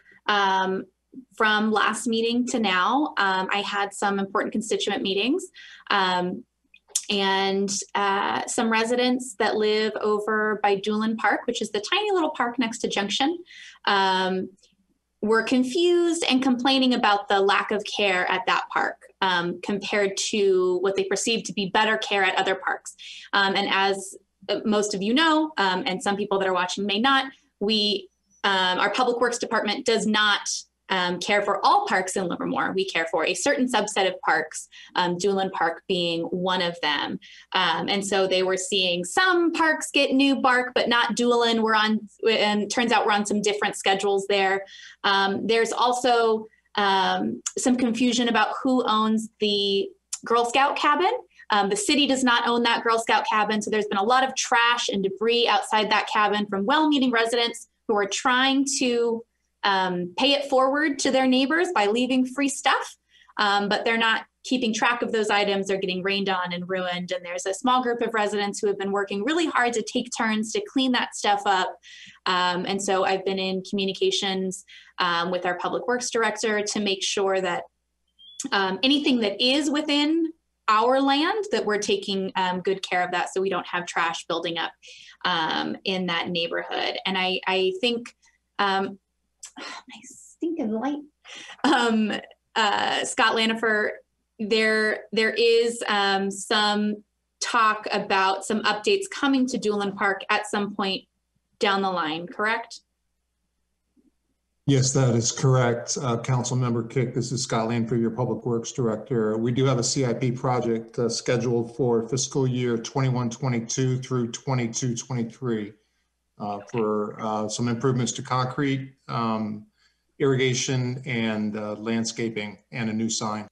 from last meeting to now, I had some important constituent meetings and some residents that live over by Doolin Park, which is the tiny little park next to Junction, were confused and complaining about the lack of care at that park compared to what they perceived to be better care at other parks. And as most of you know, and some people that are watching may not, our Public Works Department does not care for all parks in Livermore. We care for a certain subset of parks, Doolin Park being one of them. And so they were seeing some parks get new bark, but not Doolin. And turns out we're on some different schedules there. There's also some confusion about who owns the Girl Scout cabin. The city does not own that Girl Scout cabin. So there's been a lot of trash and debris outside that cabin from well-meaning residents who are trying to pay it forward to their neighbors by leaving free stuff, but they're not keeping track of those items. They're getting rained on and ruined. And there's a small group of residents who have been working really hard to take turns to clean that stuff up. And so I've been in communications with our Public Works Director to make sure that anything that is within our land, that we're taking good care of that so we don't have trash building up in that neighborhood. And I think, my stinking light. Scott Lanifer, there is some talk about some updates coming to Doolin Park at some point down the line, correct? Yes, that is correct. Councilmember Kick, this is Scott Lanifer, your Public Works Director. We do have a CIP project scheduled for fiscal year 21-22 through 22-23. For some improvements to concrete, irrigation, and landscaping, and a new sign.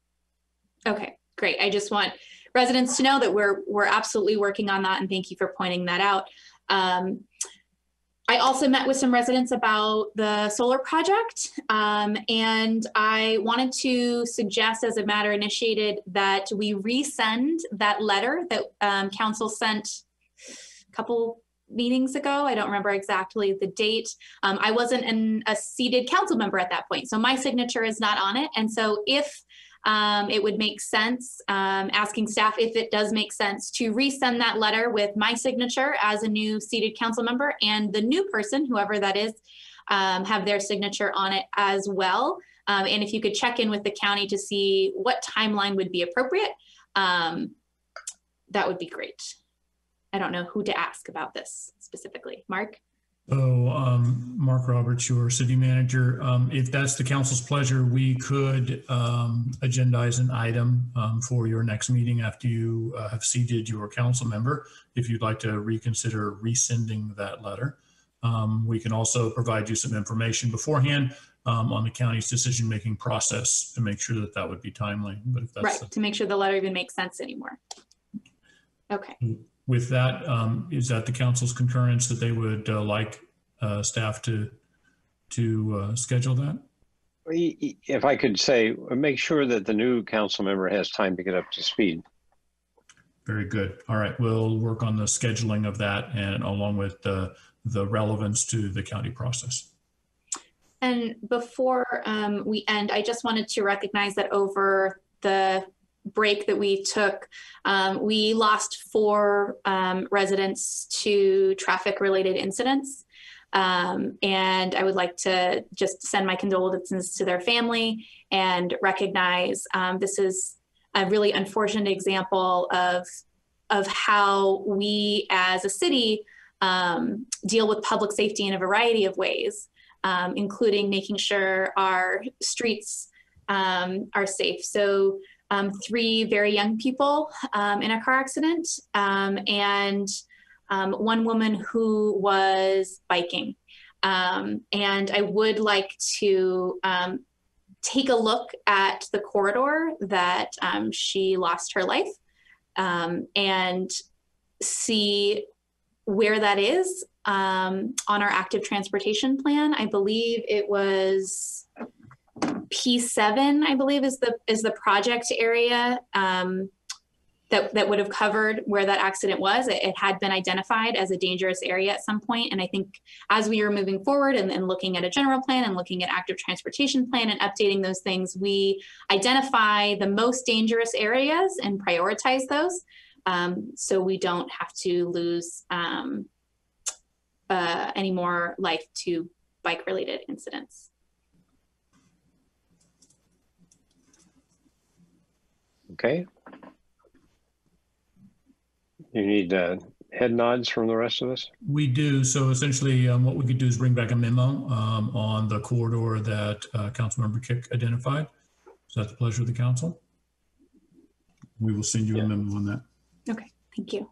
Okay, great. I just want residents to know that we're absolutely working on that, and thank you for pointing that out. I also met with some residents about the solar project, and I wanted to suggest, as a matter initiated, that we resend that letter that council sent a couple meetings ago. I don't remember exactly the date. I wasn't a seated council member at that point, so my signature is not on it. And so if it would make sense, asking staff if it does make sense to resend that letter with my signature as a new seated council member, and the new person, whoever that is, have their signature on it as well. And if you could check in with the county to see what timeline would be appropriate, that would be great. I don't know who to ask about this specifically. Mark? Mark Roberts, your city manager. If that's the council's pleasure, we could agendize an item for your next meeting after you have seated your council member, if you'd like to reconsider resending that letter. We can also provide you some information beforehand on the county's decision-making process to make sure that that would be timely. But if that's right, to make sure the letter even makes sense anymore. Okay. With that, is that the council's concurrence that they would like staff to schedule that? If I could say, make sure that the new council member has time to get up to speed. Very good. All right, we'll work on the scheduling of that and along with the relevance to the county process. And before we end, I just wanted to recognize that over the break that we took, we lost 4 residents to traffic-related incidents. And I would like to just send my condolences to their family and recognize this is a really unfortunate example of how we as a city deal with public safety in a variety of ways, including making sure our streets are safe. So 3 very young people in a car accident, and 1 woman who was biking. And I would like to take a look at the corridor that she lost her life and see where that is on our active transportation plan. I believe it was P7, I believe is the project area that would have covered where that accident was. It had been identified as a dangerous area at some point. And I think as we are moving forward and looking at a general plan and looking at active transportation plan and updating those things, we identify the most dangerous areas and prioritize those so we don't have to lose any more life to bike-related incidents. Okay. You need head nods from the rest of us? We do. So essentially what we could do is bring back a memo on the corridor that Councilmember Kick identified. Is that the pleasure of the council? We will send you a memo on that. Okay, thank you.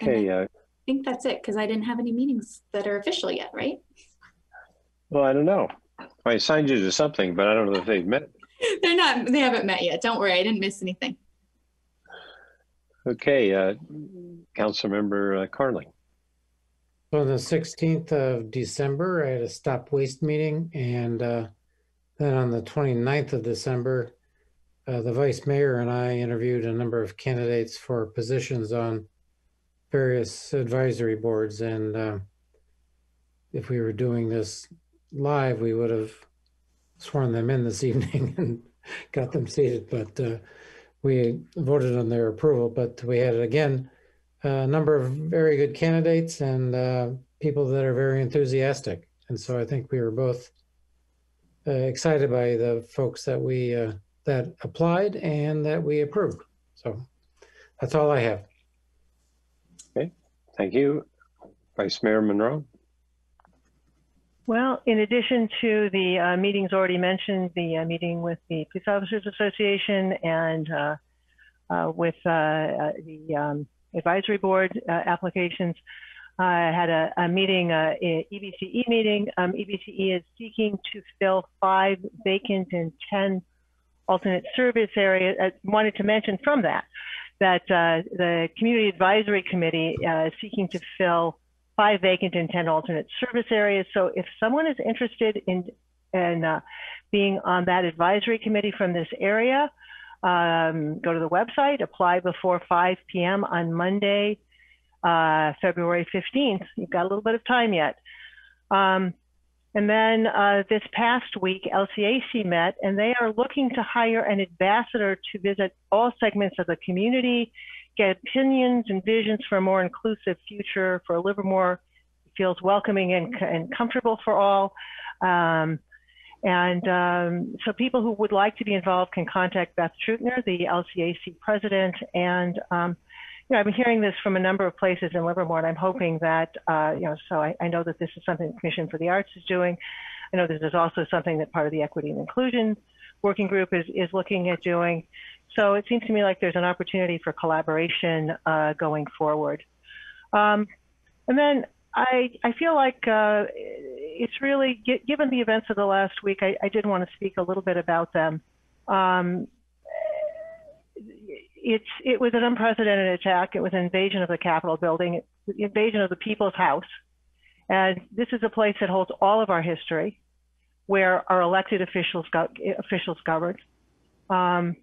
Okay. I think that's it because I didn't have any meetings that are official yet, right? Well, I don't know. I assigned you to something, but I don't know if they've met. They haven't met yet. Don't worry, I didn't miss anything. Okay, Councilmember Carling. So on the 16th of December, I had a stop waste meeting, and then on the 29th of December, the vice mayor and I interviewed a number of candidates for positions on various advisory boards. And if we were doing this live, we would have sworn them in this evening and got them seated, but we voted on their approval. But we had, again, a number of very good candidates and people that are very enthusiastic. And so I think we were both excited by the folks that we that applied and that we approved. So that's all I have. Okay, thank you. Vice Mayor Monroe. Well, in addition to the meetings already mentioned, the meeting with the Police Officers Association and with the advisory board applications, I had a meeting, EBCE meeting. EBCE is seeking to fill 5 vacant and 10 alternate service areas. I wanted to mention from that the Community Advisory Committee is seeking to fill 5 vacant and 10 alternate service areas. So if someone is interested in being on that advisory committee from this area, go to the website, apply before 5 p.m. on Monday, February 15th. You've got a little bit of time yet. And then this past week, LCAC met, and they are looking to hire an ambassador to visit all segments of the community, get opinions and visions for a more inclusive future for Livermore. It feels welcoming and comfortable for all. So people who would like to be involved can contact Beth Trutner, the LCAC president. And I've been hearing this from a number of places in Livermore, and I'm hoping that, so I know that this is something the Commission for the Arts is doing. I know this is also something that part of the Equity and Inclusion Working Group is looking at doing. So it seems to me like there's an opportunity for collaboration going forward. And then I feel like it's really, given the events of the last week, I did want to speak a little bit about them. It was an unprecedented attack. It was an invasion of the Capitol building, the invasion of the People's House. And this is a place that holds all of our history, where our elected officials governed. That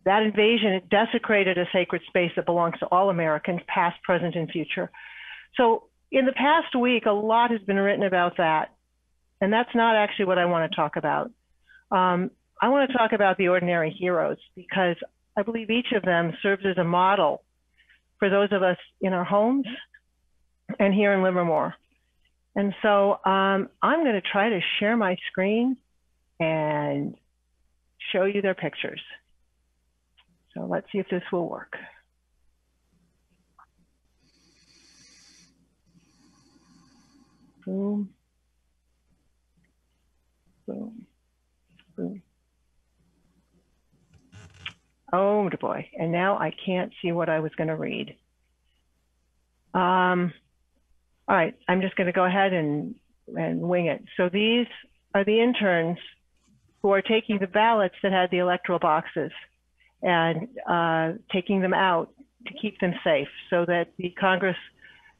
invasion, it desecrated a sacred space that belongs to all Americans, past, present, and future. So in the past week, a lot has been written about that. And that's not actually what I want to talk about. I want to talk about the ordinary heroes, because I believe each of them serves as a model for those of us in our homes and here in Livermore. And so I'm going to try to share my screen and show you their pictures. So let's see if this will work. Boom, boom, boom. Oh boy, and now I can't see what I was going to read. All right, I'm just going to go ahead and wing it. So these are the interns who are taking the ballots that had the electoral boxes and taking them out to keep them safe so that the Congress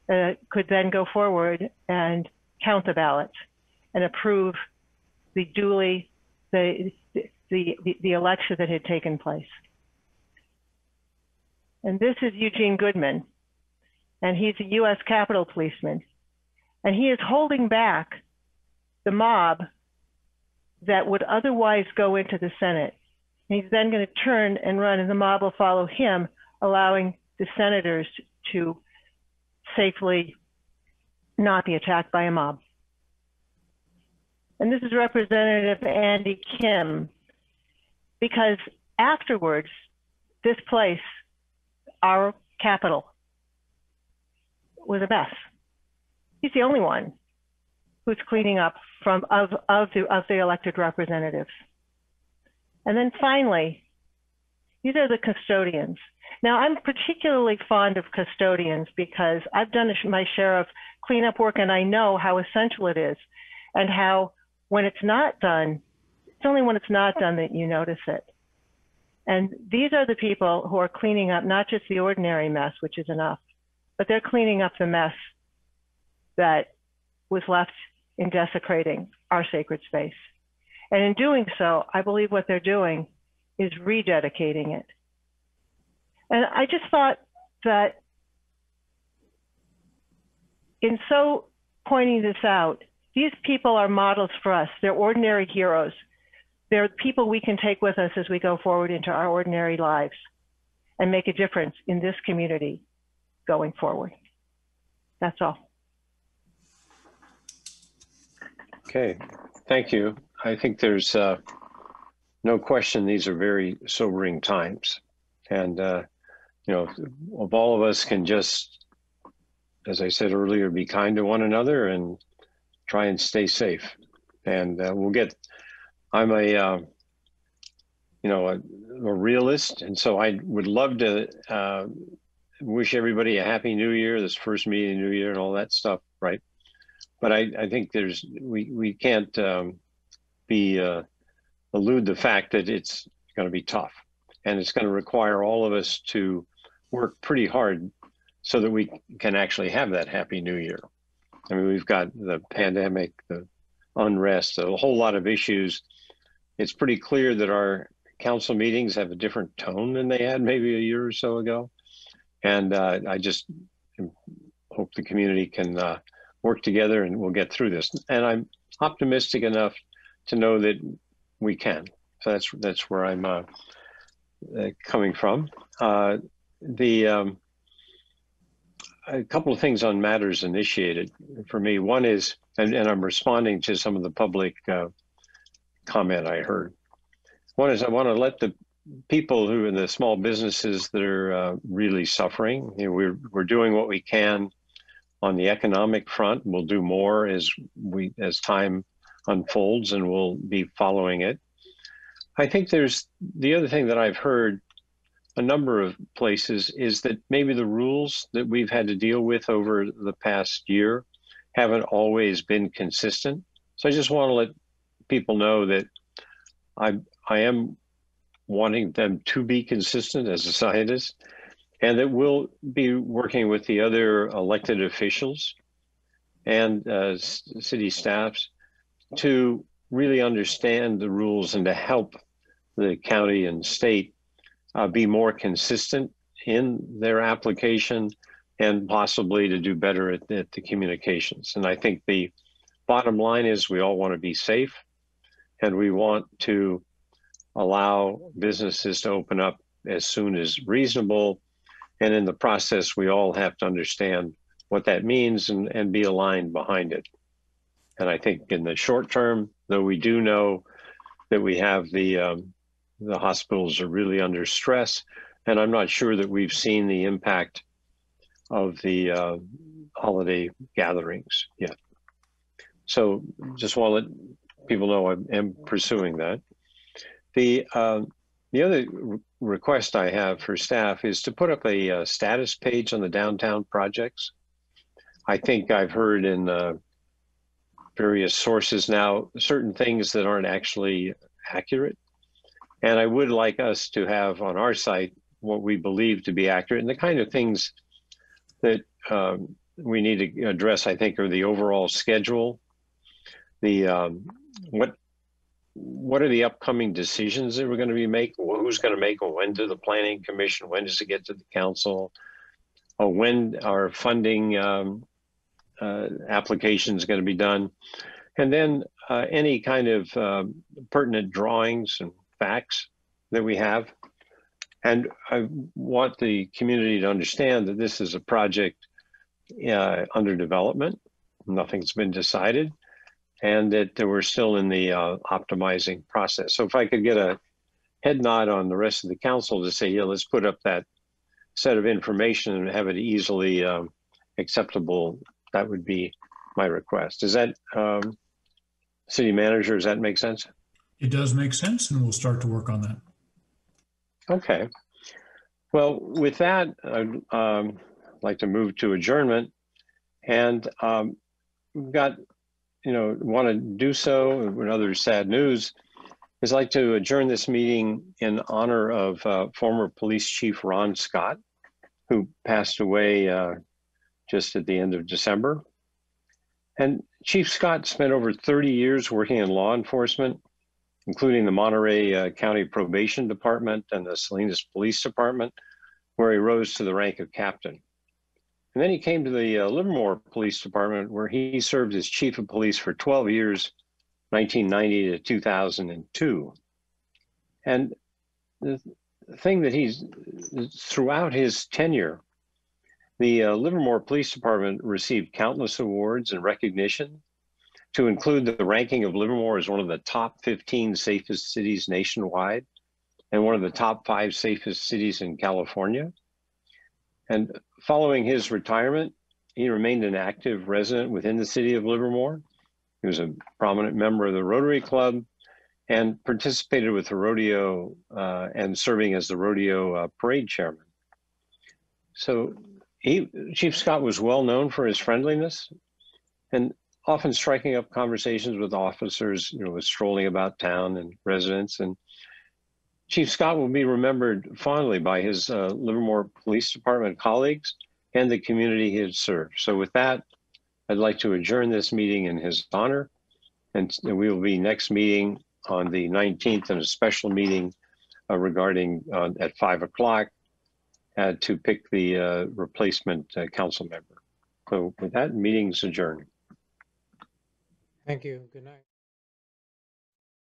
could then go forward and count the ballots and approve the election that had taken place. And this is Eugene Goodman, and he's a U.S. Capitol policeman. And he is holding back the mob that would otherwise go into the Senate. And he's then going to turn and run, and the mob will follow him, allowing the senators to safely not be attacked by a mob. And this is Representative Andy Kim, because afterwards, this place, our Capitol, was a mess. He's the only one who's cleaning up of the elected representatives. And then finally, these are the custodians. Now, I'm particularly fond of custodians because I've done my share of cleanup work, and I know how essential it is, and how when it's not done, it's only when it's not done that you notice it. And these are the people who are cleaning up not just the ordinary mess, which is enough, but they're cleaning up the mess that was left in desecrating our sacred space. And in doing so, I believe what they're doing is rededicating it. And I just thought that in so pointing this out, these people are models for us. They're ordinary heroes. They're people we can take with us as we go forward into our ordinary lives and make a difference in this community going forward. That's all. Okay, thank you. I think there's no question these are very sobering times. And, you know, if all of us can just, as I said earlier, be kind to one another and try and stay safe. And we'll get, I'm a realist. And so I would love to wish everybody a happy new year, this first meeting of the new year and all that stuff, right? But I think we can't elude the fact that it's going to be tough, and it's going to require all of us to work pretty hard so that we can actually have that happy new year. I mean, we've got the pandemic, the unrest, a whole lot of issues. It's pretty clear that our council meetings have a different tone than they had maybe a year or so ago. And I just hope the community can work together and we'll get through this. And I'm optimistic enough to know that we can. So that's where I'm coming from. A couple of things on matters initiated for me. One is, and I'm responding to some of the public comment I heard. One is I want to let the people who are in the small businesses that are really suffering, you know, we're doing what we can on the economic front. We'll do more as time unfolds, and we'll be following it. I think there's the other thing that I've heard a number of places is that maybe the rules that we've had to deal with over the past year haven't always been consistent. So I just want to let people know that I am wanting them to be consistent as a scientist, and that we'll be working with the other elected officials and city staffs to really understand the rules and to help the county and state be more consistent in their application and possibly to do better at the communications. And I think the bottom line is we all want to be safe, and we want to allow businesses to open up as soon as reasonable. And in the process, we all have to understand what that means and be aligned behind it. And I think in the short term, though we do know that we have the hospitals are really under stress, and I'm not sure that we've seen the impact of the holiday gatherings yet. So just want to let people know I am pursuing that. The other request I have for staff is to put up a status page on the downtown projects. I think I've heard in various sources now certain things that aren't actually accurate. And I would like us to have on our site what we believe to be accurate, and the kind of things that we need to address, I think, are the overall schedule, the what are the upcoming decisions that we're going to be making, who's going to make them, when to the Planning Commission, when does it get to the council, when our funding application is going to be done, and then any kind of pertinent drawings and facts that we have. And I want the community to understand that this is a project under development. Nothing's been decided, and that we're still in the optimizing process. So if I could get a head nod on the rest of the council to say, yeah, let's put up that set of information and have it easily acceptable, that would be my request. Is that, City Manager, does that make sense? It does make sense, and we'll start to work on that. Okay. Well, with that, I'd like to move to adjournment, and we've got, want to do so. Another sad news is I'd like to adjourn this meeting in honor of former Police Chief Ron Scott, who passed away just at the end of December. And Chief Scott spent over 30 years working in law enforcement, including the Monterey County Probation Department and the Salinas Police Department, where he rose to the rank of captain. And then he came to the Livermore Police Department, where he served as chief of police for 12 years, 1990 to 2002. And the thing that throughout his tenure, the Livermore Police Department received countless awards and recognition, to include the ranking of Livermore as one of the top 15 safest cities nationwide and one of the top 5 safest cities in California. And following his retirement, he remained an active resident within the city of Livermore. He was a prominent member of the Rotary Club and participated with the rodeo and serving as the rodeo parade chairman. So Chief Scott was well known for his friendliness and often striking up conversations with officers, with strolling about town and residents. And Chief Scott will be remembered fondly by his Livermore Police Department colleagues and the community he had served. So with that, I'd like to adjourn this meeting in his honor. And we will be next meeting on the 19th and a special meeting regarding at 5 o'clock to pick the replacement council member. So with that, meeting's adjourned. Thank you. Good night.